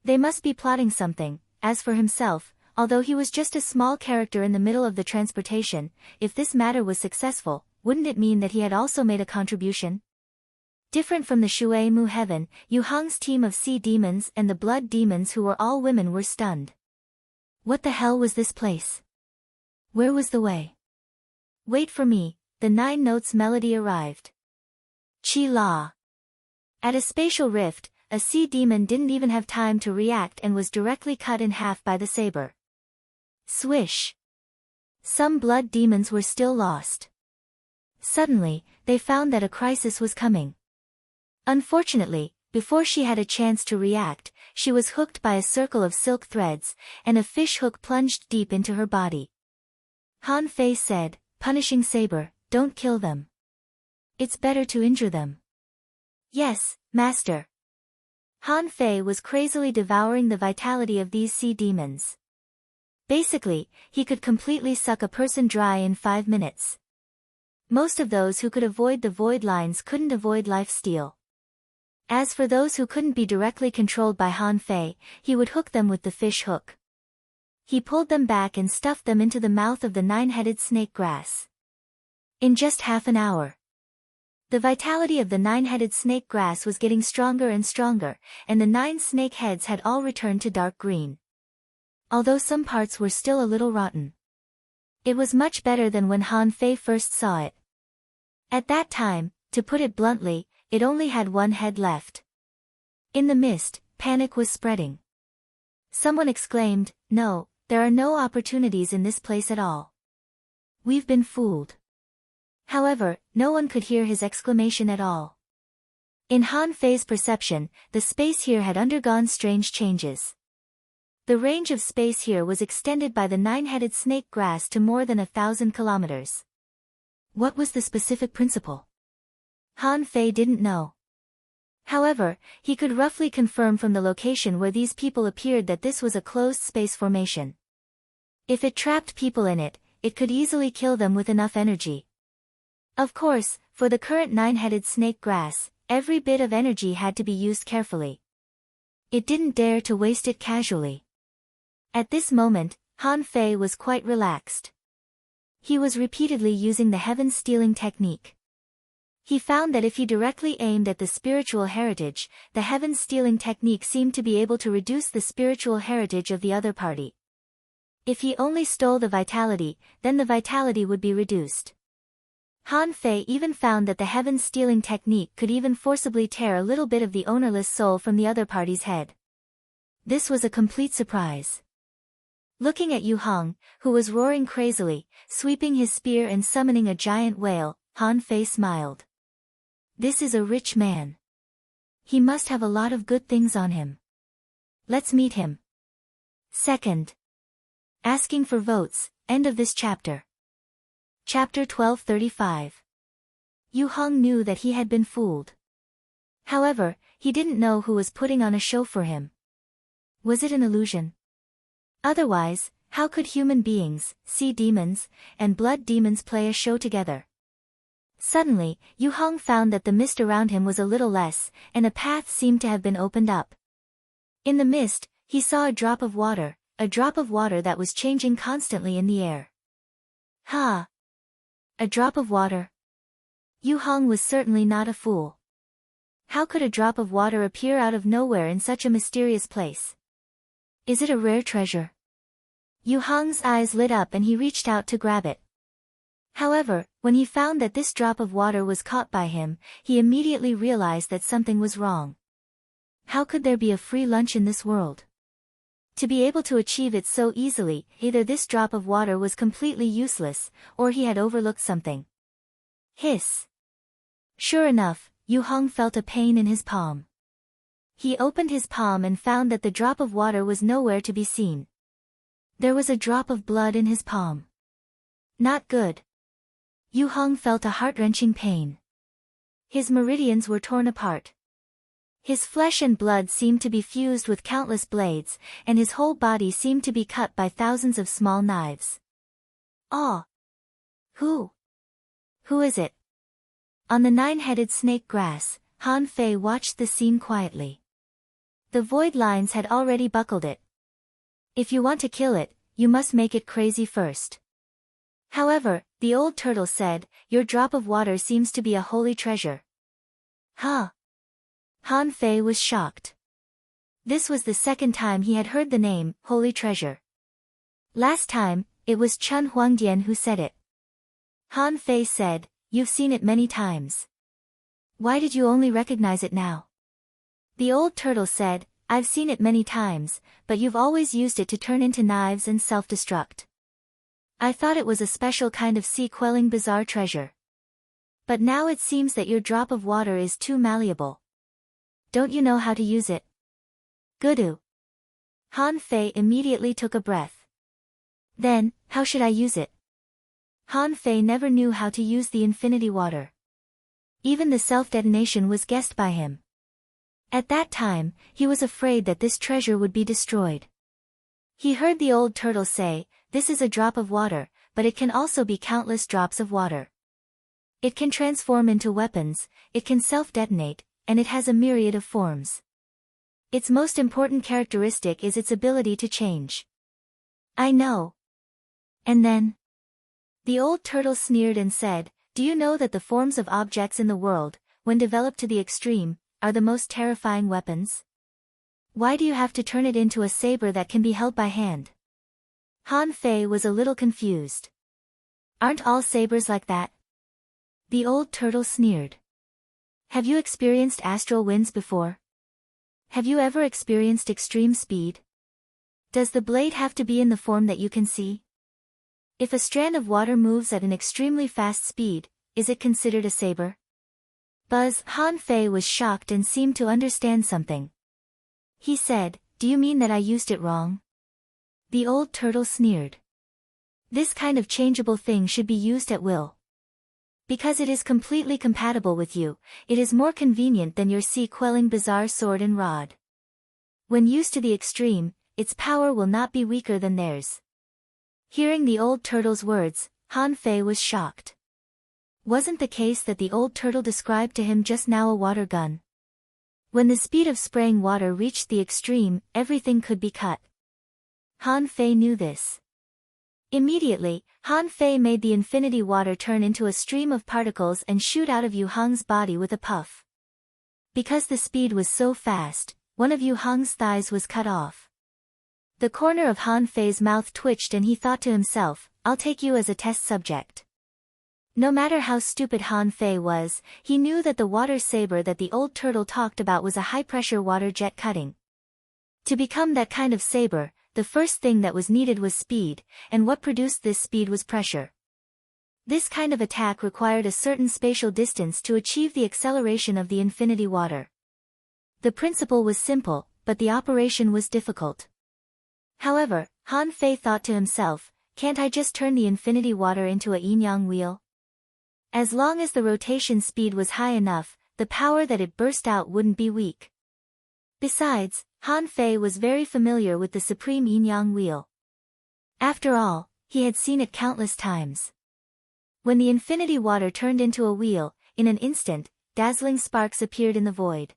They must be plotting something. As for himself, although he was just a small character in the middle of the transportation, if this matter was successful, wouldn't it mean that he had also made a contribution? Different from the Shui Mu Heaven, Yu Hong's team of sea demons and the blood demons who were all women were stunned. What the hell was this place? Where was the way? Wait for me, the 9 notes melody arrived. Chi La. At a spatial rift, a sea demon didn't even have time to react and was directly cut in half by the saber. Swish. Some blood demons were still lost. Suddenly, they found that a crisis was coming. Unfortunately, before she had a chance to react, she was hooked by a circle of silk threads, and a fish hook plunged deep into her body. Han Fei said, "Punishing saber, don't kill them. It's better to injure them." "Yes, master." Han Fei was crazily devouring the vitality of these sea demons. Basically, he could completely suck a person dry in 5 minutes. Most of those who could avoid the void lines couldn't avoid lifesteal. As for those who couldn't be directly controlled by Han Fei, he would hook them with the fish hook. He pulled them back and stuffed them into the mouth of the 9-headed snake grass. In just half an hour, the vitality of the 9-headed snake grass was getting stronger and stronger, and the 9 snake heads had all returned to dark green. Although some parts were still a little rotten. It was much better than when Han Fei first saw it. At that time, to put it bluntly, it only had 1 head left. In the mist, panic was spreading. Someone exclaimed, "No, there are no opportunities in this place at all. We've been fooled." However, no one could hear his exclamation at all. In Han Fei's perception, the space here had undergone strange changes. The range of space here was extended by the nine-headed snake grass to more than 1,000 kilometers. What was the specific principle? Han Fei didn't know. However, he could roughly confirm from the location where these people appeared that this was a closed space formation. If it trapped people in it, it could easily kill them with enough energy. Of course, for the current nine-headed snake grass, every bit of energy had to be used carefully. It didn't dare to waste it casually. At this moment, Han Fei was quite relaxed. He was repeatedly using the heaven-stealing technique. He found that if he directly aimed at the spiritual heritage, the heaven-stealing technique seemed to be able to reduce the spiritual heritage of the other party. If he only stole the vitality, then the vitality would be reduced. Han Fei even found that the heaven-stealing technique could even forcibly tear a little bit of the ownerless soul from the other party's head. This was a complete surprise. Looking at Yu Hong, who was roaring crazily, sweeping his spear and summoning a giant whale, Han Fei smiled. This is a rich man. He must have a lot of good things on him. Let's meet him. Second. Asking for votes, end of this chapter. Chapter 1235. Yu Hong knew that he had been fooled. However, he didn't know who was putting on a show for him. Was it an illusion? Otherwise, how could human beings, sea demons, and blood demons play a show together? Suddenly, Yu Hong found that the mist around him was a little less, and a path seemed to have been opened up. In the mist, he saw a drop of water that was changing constantly in the air. Ha! A drop of water? Yu Hong was certainly not a fool. How could a drop of water appear out of nowhere in such a mysterious place? Is it a rare treasure? Yu Hong's eyes lit up and he reached out to grab it. However, when he found that this drop of water was caught by him, he immediately realized that something was wrong. How could there be a free lunch in this world? To be able to achieve it so easily, either this drop of water was completely useless, or he had overlooked something. Hiss! Sure enough, Yu Hong felt a pain in his palm. He opened his palm and found that the drop of water was nowhere to be seen. There was a drop of blood in his palm. Not good. Yu Hong felt a heart-wrenching pain. His meridians were torn apart. His flesh and blood seemed to be fused with countless blades, and his whole body seemed to be cut by thousands of small knives. Ah! Who is it? On the nine-headed snake grass, Han Fei watched the scene quietly. The void lines had already buckled it. If you want to kill it, you must make it crazy first. However, the old turtle said, your drop of water seems to be a holy treasure. Huh? Han Fei was shocked. This was the second time he had heard the name, holy treasure. Last time, it was Chun Huangdian who said it. Han Fei said, you've seen it many times. Why did you only recognize it now? The old turtle said, I've seen it many times, but you've always used it to turn into knives and self-destruct. I thought it was a special kind of sea-quelling bizarre treasure. But now it seems that your drop of water is too malleable. Don't you know how to use it? Goodoo. Han Fei immediately took a breath. Then, how should I use it? Han Fei never knew how to use the infinity water. Even the self-detonation was guessed by him. At that time, he was afraid that this treasure would be destroyed. He heard the old turtle say, this is a drop of water, but it can also be countless drops of water. It can transform into weapons, it can self-detonate, and it has a myriad of forms. Its most important characteristic is its ability to change. I know. And then? The old turtle sneered and said, do you know that the forms of objects in the world, when developed to the extreme, are the most terrifying weapons? Why do you have to turn it into a saber that can be held by hand? Han Fei was a little confused. Aren't all sabers like that? The old turtle sneered. Have you experienced astral winds before? Have you ever experienced extreme speed? Does the blade have to be in the form that you can see? If a strand of water moves at an extremely fast speed, is it considered a saber? Buzz, Han Fei was shocked and seemed to understand something. He said, do you mean that I used it wrong? The old turtle sneered. This kind of changeable thing should be used at will. Because it is completely compatible with you, it is more convenient than your sea-quelling bizarre sword and rod. When used to the extreme, its power will not be weaker than theirs. Hearing the old turtle's words, Han Fei was shocked. Wasn't the case that the old turtle described to him just now a water gun? When the speed of spraying water reached the extreme, everything could be cut. Han Fei knew this. Immediately, Han Fei made the infinity water turn into a stream of particles and shoot out of Yu Hong's body with a puff. Because the speed was so fast, one of Yu Hong's thighs was cut off. The corner of Han Fei's mouth twitched and he thought to himself, I'll take you as a test subject. No matter how stupid Han Fei was, he knew that the water saber that the old turtle talked about was a high-pressure water jet cutting. To become that kind of saber, the first thing that was needed was speed, and what produced this speed was pressure. This kind of attack required a certain spatial distance to achieve the acceleration of the infinity water. The principle was simple, but the operation was difficult. However, Han Fei thought to himself, can't I just turn the infinity water into a yin-yang wheel? As long as the rotation speed was high enough, the power that it burst out wouldn't be weak. Besides, Han Fei was very familiar with the supreme yin-yang wheel. After all, he had seen it countless times. When the infinity water turned into a wheel, in an instant, dazzling sparks appeared in the void.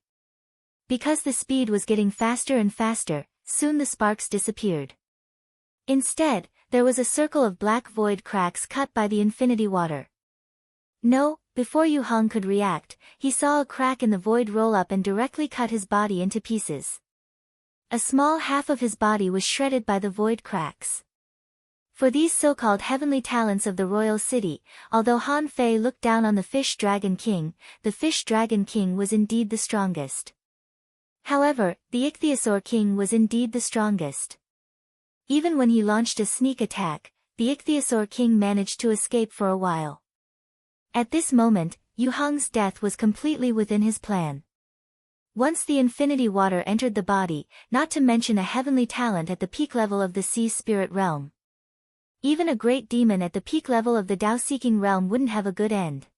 Because the speed was getting faster and faster, soon the sparks disappeared. Instead, there was a circle of black void cracks cut by the infinity water. No, before Yu Hong could react, he saw a crack in the void roll up and directly cut his body into pieces. A small half of his body was shredded by the void cracks. For these so-called heavenly talents of the royal city, although Han Fei looked down on the Fish Dragon King, the Fish Dragon King was indeed the strongest. However, the Ichthyosaur King was indeed the strongest. Even when he launched a sneak attack, the Ichthyosaur King managed to escape for a while. At this moment, Yu Hong's death was completely within his plan. Once the infinity water entered the body, not to mention a heavenly talent at the peak level of the sea spirit realm. Even a great demon at the peak level of the Tao-seeking realm wouldn't have a good end.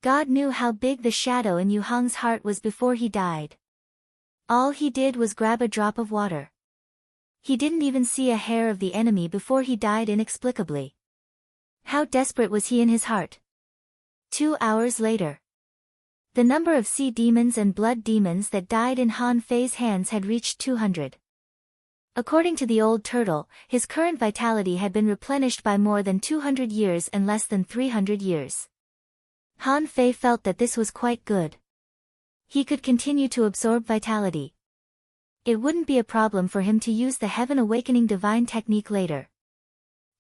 God knew how big the shadow in Yu Hong's heart was before he died. All he did was grab a drop of water. He didn't even see a hair of the enemy before he died inexplicably. How desperate was he in his heart? 2 hours later. The number of sea demons and blood demons that died in Han Fei's hands had reached 200. According to the old turtle, his current vitality had been replenished by more than 200 years and less than 300 years. Han Fei felt that this was quite good. He could continue to absorb vitality. It wouldn't be a problem for him to use the Heaven Awakening Divine technique later.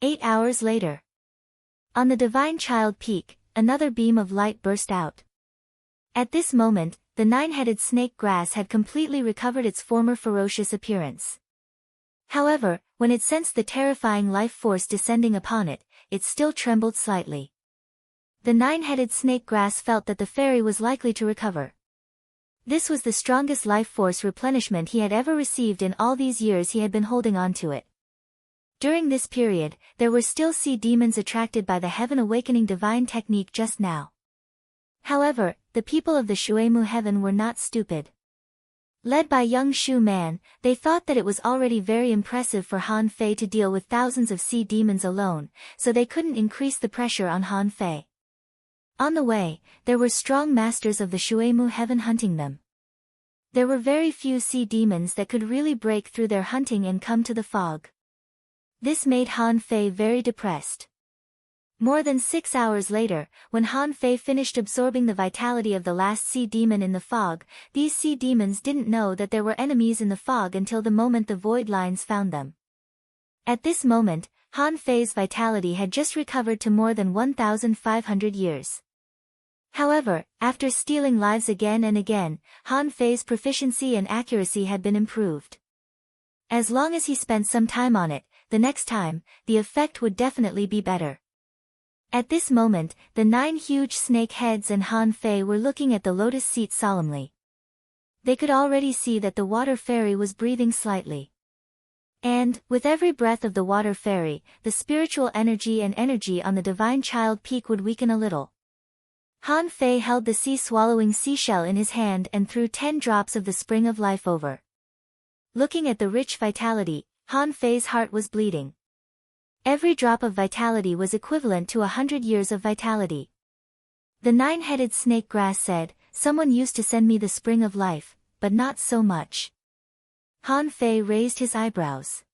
8 hours later. On the Divine Child Peak, another beam of light burst out. At this moment, the nine-headed snake grass had completely recovered its former ferocious appearance. However, when it sensed the terrifying life force descending upon it, it still trembled slightly. The nine-headed snake grass felt that the fairy was likely to recover. This was the strongest life force replenishment he had ever received in all these years he had been holding on to it. During this period, there were still sea demons attracted by the Heaven Awakening Divine technique just now. However, the people of the Shuemu Heaven were not stupid. Led by young Shu Man, they thought that it was already very impressive for Han Fei to deal with thousands of sea demons alone, so they couldn't increase the pressure on Han Fei. On the way, there were strong masters of the Shuemu Heaven hunting them. There were very few sea demons that could really break through their hunting and come to the fog. This made Han Fei very depressed. More than 6 hours later, when Han Fei finished absorbing the vitality of the last sea demon in the fog, these sea demons didn't know that there were enemies in the fog until the moment the void lines found them. At this moment, Han Fei's vitality had just recovered to more than 1,500 years. However, after stealing lives again and again, Han Fei's proficiency and accuracy had been improved. As long as he spent some time on it, the next time, the effect would definitely be better. At this moment, the 9 huge snake heads and Han Fei were looking at the lotus seat solemnly. They could already see that the water fairy was breathing slightly. And, with every breath of the water fairy, the spiritual energy and energy on the divine child peak would weaken a little. Han Fei held the sea-swallowing seashell in his hand and threw 10 drops of the spring of life over. Looking at the rich vitality, Han Fei's heart was bleeding. Every drop of vitality was equivalent to 100 years of vitality. The nine-headed snake grass said, "Someone used to send me the spring of life, but not so much." Han Fei raised his eyebrows.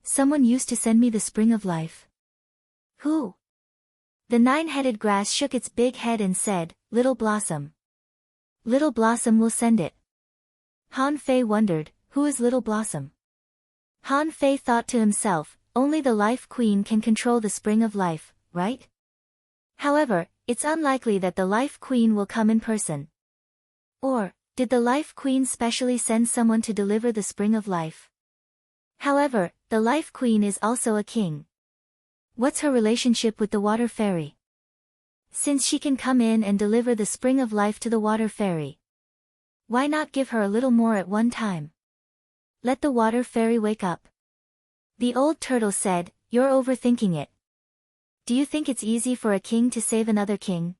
"Someone used to send me the spring of life? Who?" The nine-headed grass shook its big head and said, "Little Blossom. Little Blossom will send it." Han Fei wondered, who is Little Blossom? Han Fei thought to himself, only the Life Queen can control the spring of life, right? However, it's unlikely that the Life Queen will come in person. Or, did the Life Queen specially send someone to deliver the spring of life? However, the Life Queen is also a king. What's her relationship with the water fairy? Since she can come in and deliver the spring of life to the water fairy, why not give her a little more at one time? Let the water fairy wake up. The old turtle said, "You're overthinking it. Do you think it's easy for a king to save another king?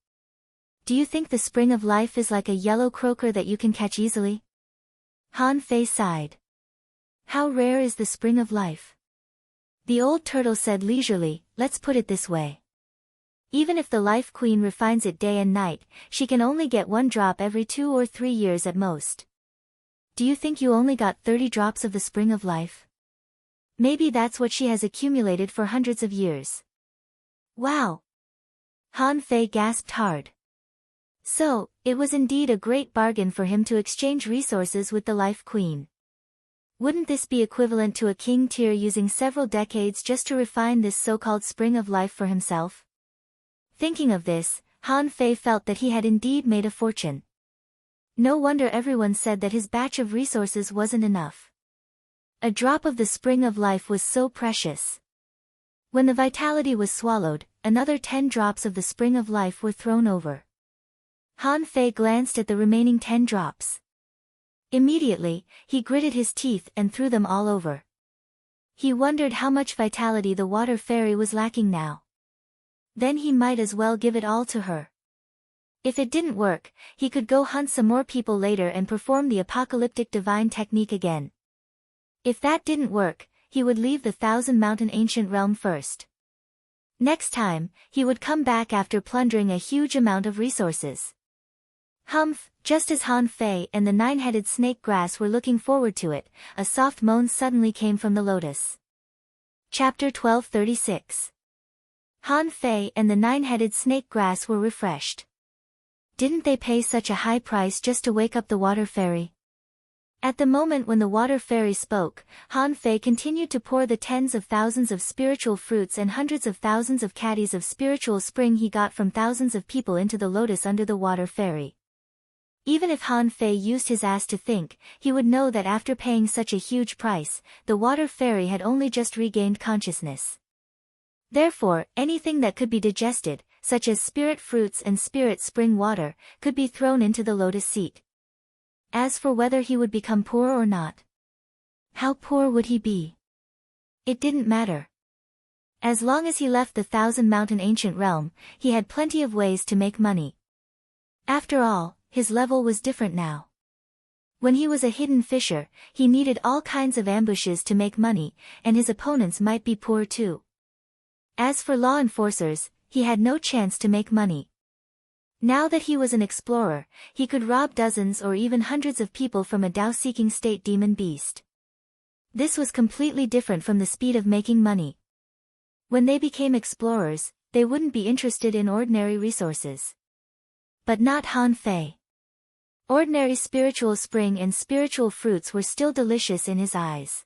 Do you think the spring of life is like a yellow croaker that you can catch easily?" Han Fei sighed. "How rare is the spring of life?" The old turtle said leisurely, "Let's put it this way. Even if the Life Queen refines it day and night, she can only get 1 drop every 2 or 3 years at most. Do you think you only got 30 drops of the spring of life? Maybe that's what she has accumulated for hundreds of years." Wow! Han Fei gasped hard. So, it was indeed a great bargain for him to exchange resources with the Life Queen. Wouldn't this be equivalent to a king tier using several decades just to refine this so-called spring of life for himself? Thinking of this, Han Fei felt that he had indeed made a fortune. No wonder everyone said that his batch of resources wasn't enough. A drop of the spring of life was so precious. When the vitality was swallowed, another 10 drops of the spring of life were thrown over. Han Fei glanced at the remaining 10 drops. Immediately, he gritted his teeth and threw them all over. He wondered how much vitality the water fairy was lacking now. Then he might as well give it all to her. If it didn't work, he could go hunt some more people later and perform the apocalyptic divine technique again. If that didn't work, he would leave the 1,000-mountain ancient realm first. Next time, he would come back after plundering a huge amount of resources. Humph! Just as Han Fei and the nine-headed snake grass were looking forward to it, a soft moan suddenly came from the lotus. Chapter 1236. Han Fei and the nine-headed snake grass were refreshed. Didn't they pay such a high price just to wake up the water fairy? At the moment when the water fairy spoke, Han Fei continued to pour the tens of thousands of spiritual fruits and hundreds of thousands of caddies of spiritual spring he got from thousands of people into the lotus under the water fairy. Even if Han Fei used his ass to think, he would know that after paying such a huge price, the water fairy had only just regained consciousness. Therefore, anything that could be digested, such as spirit fruits and spirit spring water, could be thrown into the lotus seat. As for whether he would become poor or not, how poor would he be? It didn't matter. As long as he left the 1,000-mountain ancient realm, he had plenty of ways to make money. After all, his level was different now. When he was a hidden fisher, he needed all kinds of ambushes to make money, and his opponents might be poor too. As for law enforcers, he had no chance to make money. Now that he was an explorer, he could rob dozens or even hundreds of people from a Tao-seeking state demon beast. This was completely different from the speed of making money. When they became explorers, they wouldn't be interested in ordinary resources. But not Han Fei. Ordinary spiritual spring and spiritual fruits were still delicious in his eyes.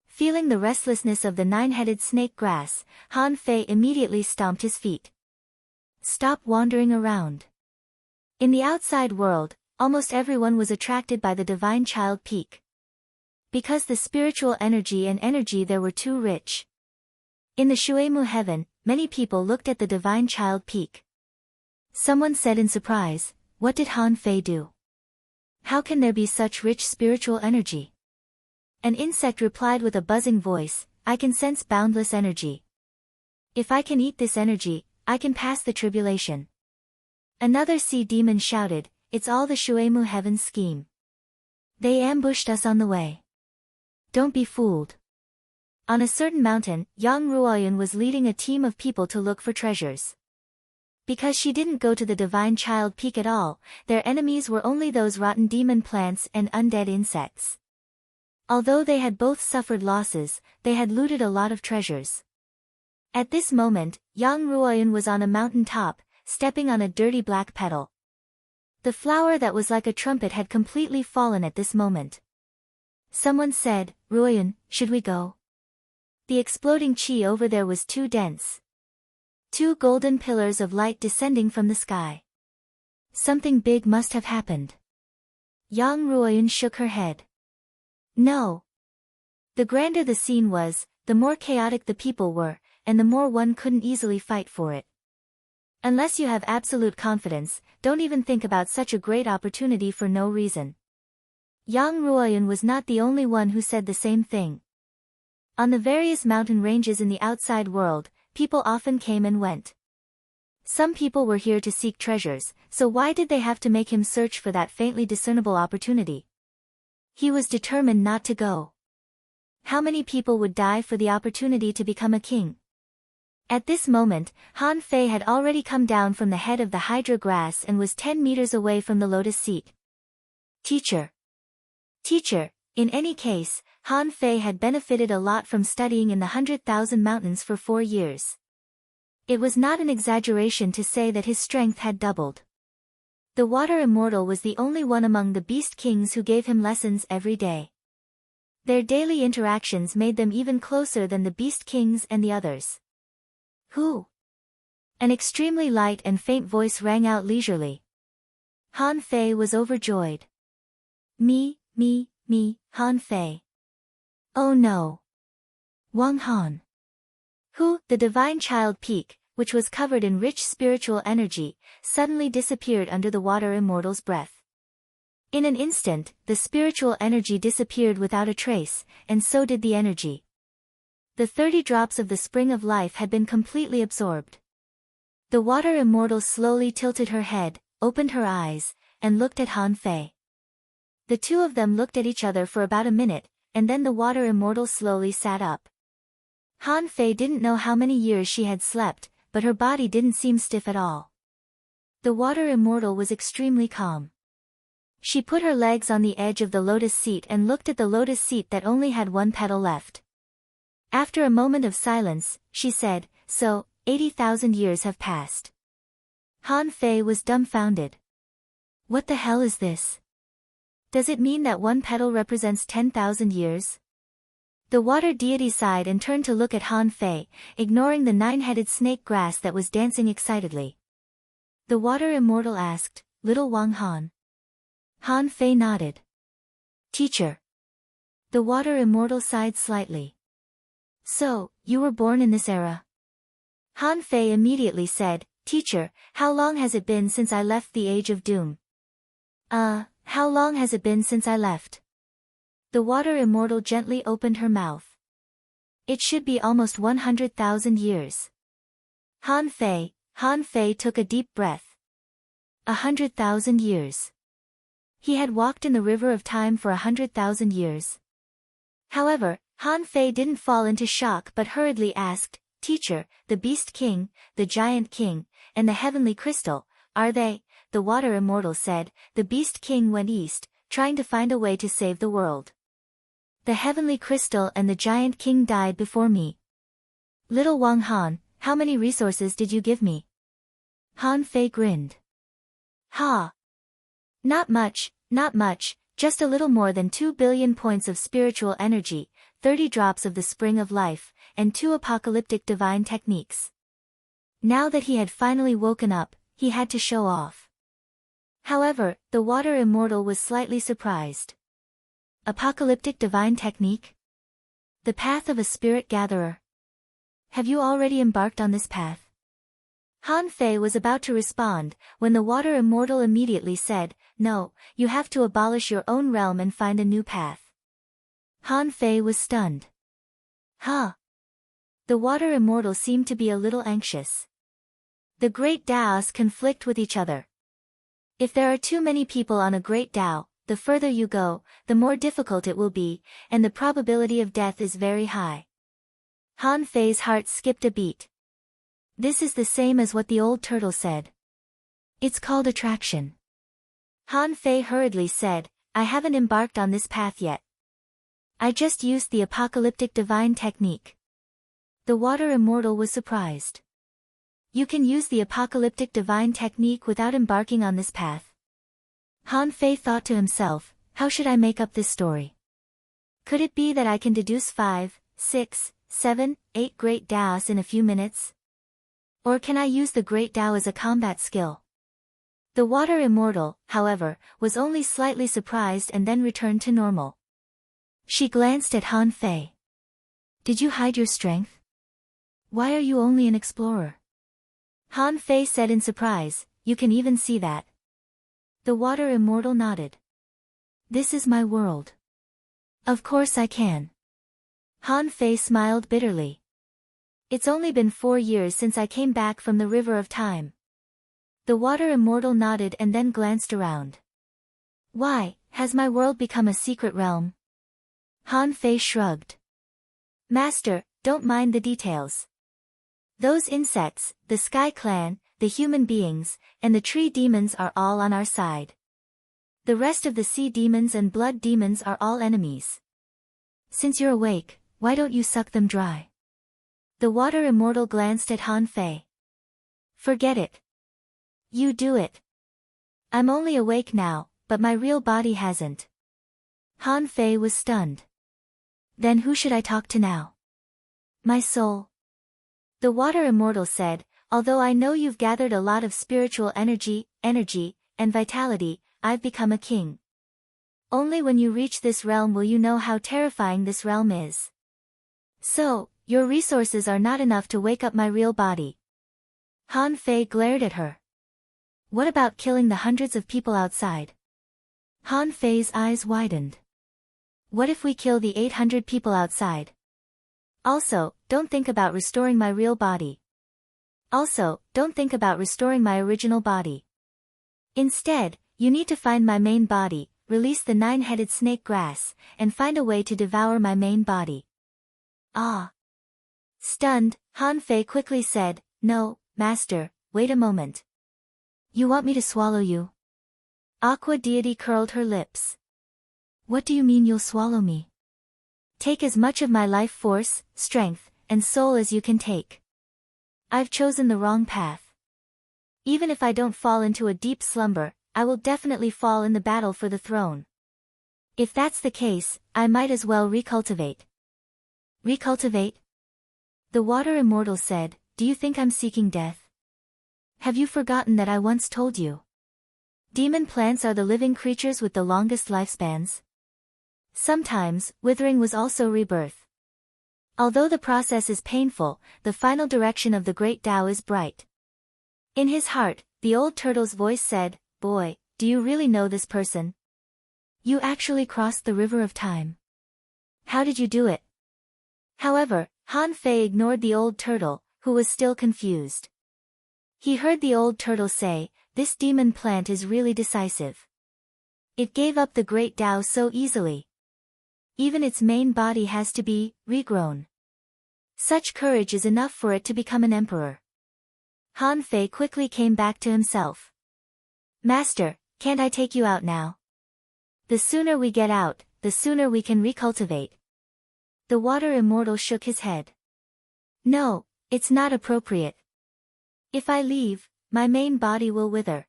Feeling the restlessness of the nine-headed snake grass, Han Fei immediately stomped his feet. Stop wandering around. In the outside world, almost everyone was attracted by the divine child peak. Because the spiritual energy and energy there were too rich. In the Shuemu heaven, many people looked at the divine child peak. Someone said in surprise, "What did Han Fei do? How can there be such rich spiritual energy? An insect replied with a buzzing voice, I can sense boundless energy. If I can eat this energy, I can pass the tribulation. Another sea demon shouted, it's all the Shuemu heaven's scheme. They ambushed us on the way. Don't be fooled. On a certain mountain, Yang Ruoyun was leading a team of people to look for treasures. Because she didn't go to the Divine Child Peak at all, their enemies were only those rotten demon plants and undead insects. Although they had both suffered losses, they had looted a lot of treasures. At this moment, Yang Ruoyun was on a mountain top, stepping on a dirty black petal. The flower that was like a trumpet had completely fallen at this moment. Someone said, Ruoyun, should we go? The exploding chi over there was too dense. 2 golden pillars of light descending from the sky. Something big must have happened. Yang Ruoyun shook her head. No. The grander the scene was, the more chaotic the people were, and the more one couldn't easily fight for it. Unless you have absolute confidence, don't even think about such a great opportunity for no reason. Yang Ruoyun was not the only one who said the same thing. On the various mountain ranges in the outside world, people often came and went. Some people were here to seek treasures, so why did they have to make him search for that faintly discernible opportunity? He was determined not to go. How many people would die for the opportunity to become a king? At this moment, Han Fei had already come down from the head of the hydra grass and was 10 meters away from the lotus seat. Teacher. In any case, Han Fei had benefited a lot from studying in the 100,000 mountains for 4 years. It was not an exaggeration to say that his strength had doubled. The water immortal was the only one among the beast kings who gave him lessons every day. Their daily interactions made them even closer than the beast kings and the others. Who? An extremely light and faint voice rang out leisurely. Han Fei was overjoyed. Me, Han Fei. Oh no. Wang Han. Who? The Divine Child Peak, which was covered in rich spiritual energy, suddenly disappeared under the water immortal's breath. In an instant, the spiritual energy disappeared without a trace, and so did the energy. The 30 drops of the spring of life had been completely absorbed. The water immortal slowly tilted her head, opened her eyes, and looked at Han Fei. The two of them looked at each other for about a minute, and then the water immortal slowly sat up. Han Fei didn't know how many years she had slept, but her body didn't seem stiff at all. The water immortal was extremely calm. She put her legs on the edge of the lotus seat and looked at the lotus seat that only had 1 petal left. After a moment of silence, she said, so, 80,000 years have passed. Han Fei was dumbfounded. What the hell is this? Does it mean that 1 petal represents 10,000 years? The water deity sighed and turned to look at Han Fei, ignoring the 9-headed snake grass that was dancing excitedly. The water immortal asked, Little Wang Han. Han Fei nodded. Teacher. The water immortal sighed slightly. So, you were born in this era? Han Fei immediately said, Teacher, how long has it been since I left the Age of Doom? How long has it been since I left? The water immortal gently opened her mouth. It should be almost 100,000 years. Han Fei took a deep breath. 100,000 years. He had walked in the river of time for 100,000 years. However, Han Fei didn't fall into shock but hurriedly asked, Teacher, the Beast King, the Giant King, and the Heavenly Crystal, are they? The water immortal said, the Beast King went east, trying to find a way to save the world. The Heavenly Crystal and the Giant King died before me. Little Wang Han, how many resources did you give me? Han Fei grinned. Ha! Not much, just a little more than 2 billion points of spiritual energy, 30 drops of the spring of life, and 2 apocalyptic divine techniques. Now that he had finally woken up, he had to show off. However, the water immortal was slightly surprised. Apocalyptic divine technique? The path of a spirit gatherer. Have you already embarked on this path? Han Fei was about to respond, when the water immortal immediately said, No, you have to abolish your own realm and find a new path. Han Fei was stunned. Huh? The water immortal seemed to be a little anxious. The great Daos conflict with each other. If there are too many people on a great Dao, the further you go, the more difficult it will be, and the probability of death is very high. Han Fei's heart skipped a beat. This is the same as what the old turtle said. It's called attraction. Han Fei hurriedly said, I haven't embarked on this path yet. I just used the apocalyptic divine technique. The water immortal was surprised. You can use the apocalyptic divine technique without embarking on this path. Han Fei thought to himself, how should I make up this story? Could it be that I can deduce 5, 6, 7, 8 great Daos in a few minutes? Or can I use the great Dao as a combat skill? The water immortal, however, was only slightly surprised and then returned to normal. She glanced at Han Fei. Did you hide your strength? Why are you only an explorer? Han Fei said in surprise, you can even see that. The water immortal nodded. This is my world. Of course I can. Han Fei smiled bitterly. It's only been 4 years since I came back from the river of time. The water immortal nodded and then glanced around. Why, has my world become a secret realm? Han Fei shrugged. Master, don't mind the details. Those insects, the Sky Clan, the human beings, and the tree demons are all on our side. The rest of the sea demons and blood demons are all enemies. Since you're awake, why don't you suck them dry? The water immortal glanced at Han Fei. Forget it. You do it. I'm only awake now, but my real body hasn't. Han Fei was stunned. Then who should I talk to now? My soul. The water immortal said, although I know you've gathered a lot of spiritual energy, and vitality, I've become a king. Only when you reach this realm will you know how terrifying this realm is. So, your resources are not enough to wake up my real body. Han Fei glared at her. What about killing the hundreds of people outside? Han Fei's eyes widened. What if we kill the 800 people outside? Also, don't think about restoring my real body. Also, don't think about restoring my original body. Instead, you need to find my main body, release the 9-headed snake grass, and find a way to devour my main body. Ah. Stunned, Han Fei quickly said, no, master, wait a moment. You want me to swallow you? Aqua deity curled her lips. What do you mean you'll swallow me? Take as much of my life force, strength, and soul as you can take. I've chosen the wrong path. Even if I don't fall into a deep slumber, I will definitely fall in the battle for the throne. If that's the case, I might as well recultivate. Recultivate? The water immortal said, do you think I'm seeking death? Have you forgotten that I once told you? Demon plants are the living creatures with the longest lifespans. Sometimes, withering was also rebirth. Although the process is painful, the final direction of the great Tao is bright. In his heart, the old turtle's voice said, boy, do you really know this person? You actually crossed the river of time. How did you do it? However, Han Fei ignored the old turtle, who was still confused. He heard the old turtle say, this demon plant is really decisive. It gave up the great Tao so easily. Even its main body has to be regrown. Such courage is enough for it to become an emperor. Han Fei quickly came back to himself. Master, can't I take you out now? The sooner we get out, the sooner we can recultivate. The water immortal shook his head. No, it's not appropriate. If I leave, my main body will wither.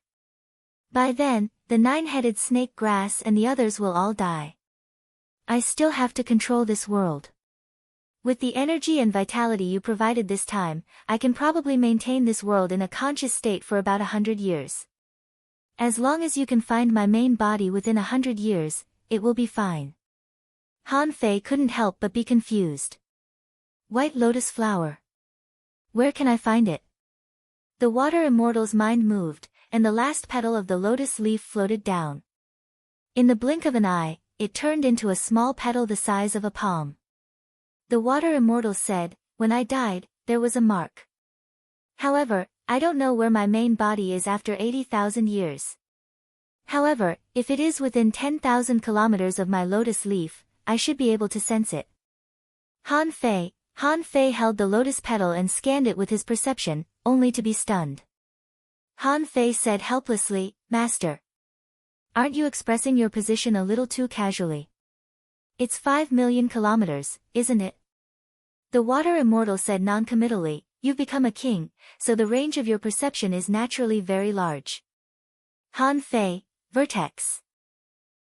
By then, the 9-headed snake grass and the others will all die. I still have to control this world. With the energy and vitality you provided this time, I can probably maintain this world in a conscious state for about 100 years. As long as you can find my main body within 100 years, it will be fine. Han Fei couldn't help but be confused. White lotus flower. Where can I find it? The water immortal's mind moved, and the last petal of the lotus leaf floated down. In the blink of an eye, it turned into a small petal the size of a palm. The water immortal said, "When I died, there was a mark. However, I don't know where my main body is after 80,000 years. However, if it is within 10,000 kilometers of my lotus leaf, I should be able to sense it." Han Fei held the lotus petal and scanned it with his perception, only to be stunned. Han Fei said helplessly, "Master. Aren't you expressing your position a little too casually? It's 5 million kilometers, isn't it?" The water immortal said noncommittally, "You've become a king, so the range of your perception is naturally very large." Han Fei, Vertex.